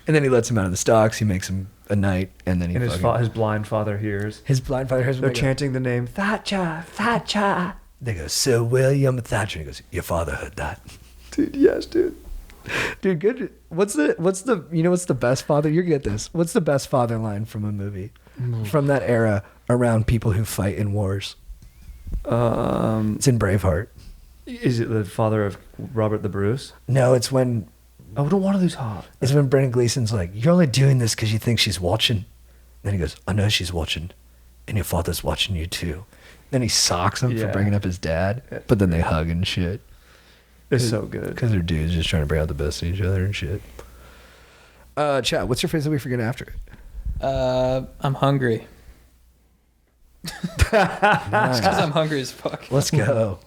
And then he lets him out of the stocks. He makes him a knight. And then he And fucking, his blind father hears. his blind father hears him. They're They go, chanting the name Thatcher, Thatcher. They go, Sir William Thatcher. He goes, your father heard that. Dude, yes, dude. Dude, good. What's the best father? You get this. What's the best father line from a movie? From that era around people who fight in wars? It's in Braveheart. Is it the father of Robert the Bruce? No, it's when I don't want to lose heart. it's when Brendan Gleeson's like, you're only doing this because you think she's watching. Then he goes, I know she's watching, and your father's watching you too. Then he socks him for Yeah. bringing up his dad, but then they hug and shit. It's so good. Because they're dudes just trying to bring out the best in each other and shit. Chat, what's your phrase that we forget after it? I'm hungry. Nice. Because I'm hungry as fuck. Let's go.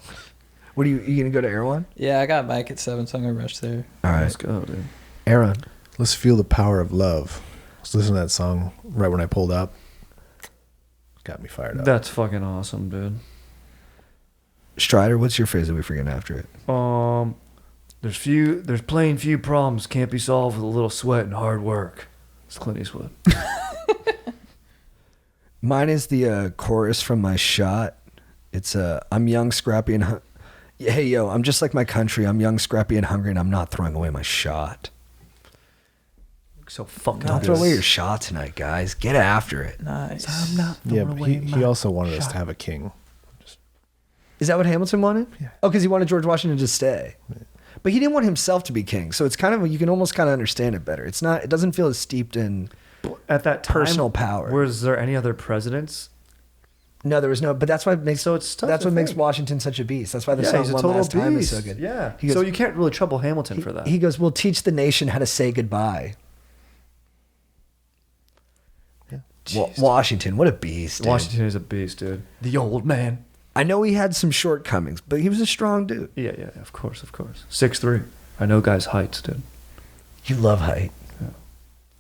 What are you gonna go to Erewhon? Yeah, I got Mike at 7, so I'm gonna rush there. All right, Let's go, dude. Aaron. Let's feel the power of love. I was listening to that song right when I pulled up. Got me fired up. That's fucking awesome, dude. Strider, what's your phrase that we forget after it? There's plain few problems can't be solved with a little sweat and hard work. It's Clint Eastwood. Mine is the chorus from my shot. It's I'm young, scrappy, and hey yo, I'm just like my country. I'm young, scrappy, and hungry, and I'm not throwing away my shot. So fucking Don't throw away your shot tonight, guys. Get after it. Nice. I'm not Yeah, throwing but away he my also wanted us shot. to have a king. Is that what Hamilton wanted? Yeah. Oh, because he wanted George Washington to stay. But he didn't want himself to be king, so it's kind of, you can almost kind of understand it better. It's not. It doesn't feel as steeped in. At that time, Personal power. Was there any other presidents? No, there was no. But that's what makes. So it's tough that's to what makes think. Washington such a beast. That's why the Yeah, song he's a "One total Last Time" is so beast. good. Yeah. He goes, So you can't really trouble Hamilton for that. He goes, "We'll teach the nation how to say goodbye." Washington, what a beast! Dude. Washington is a beast, dude. The old man. I know he had some shortcomings, but he was a strong dude. Yeah, of course. 6'3". I know guys' heights, dude. You love height,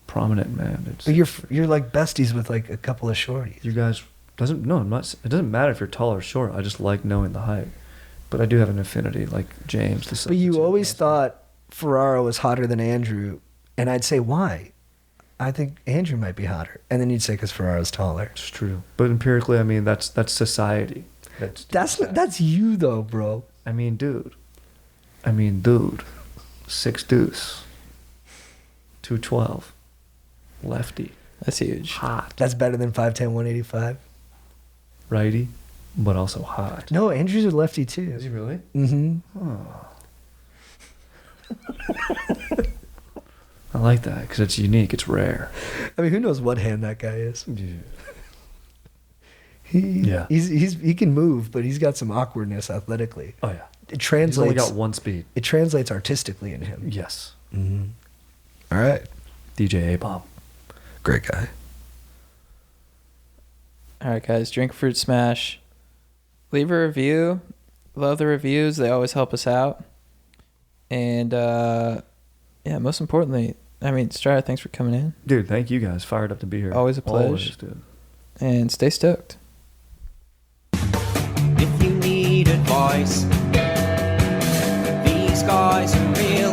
Prominent man. It's, but you're like besties with like a couple of shorties. you guys doesn't no. I'm not. It doesn't matter if you're tall or short. I just like knowing the height. But I do have an affinity, like James. The But you substitute. always thought Ferraro was hotter than Andrew, and I'd say why? I think Andrew might be hotter, and then you'd say because Ferraro's taller. It's true. But empirically, I mean, that's society. That's you though, bro. I mean, dude. 6 deuce. 212. Lefty. That's huge. Hot. That's better than 5'10", 185. Righty, but also hot. No, Andrew's a lefty too. Is he really? Mm-hmm. I like that because it's unique. It's rare. I mean, who knows what hand that guy is? Yeah. He can move, but he's got some awkwardness athletically. Oh, yeah. It He's only translates. got one speed. It translates artistically in him. Yes. Mm-hmm. All right, DJ A-Pop. great guy. All right, guys. Drink Fruit Smash. Leave a review. Love the reviews. They always help us out. And yeah, most importantly, I mean, Strider, thanks for coming in. Dude, thank you guys. Fired up to be here. Always a pleasure. Always, dude. And stay stoked. If you need advice, these guys are real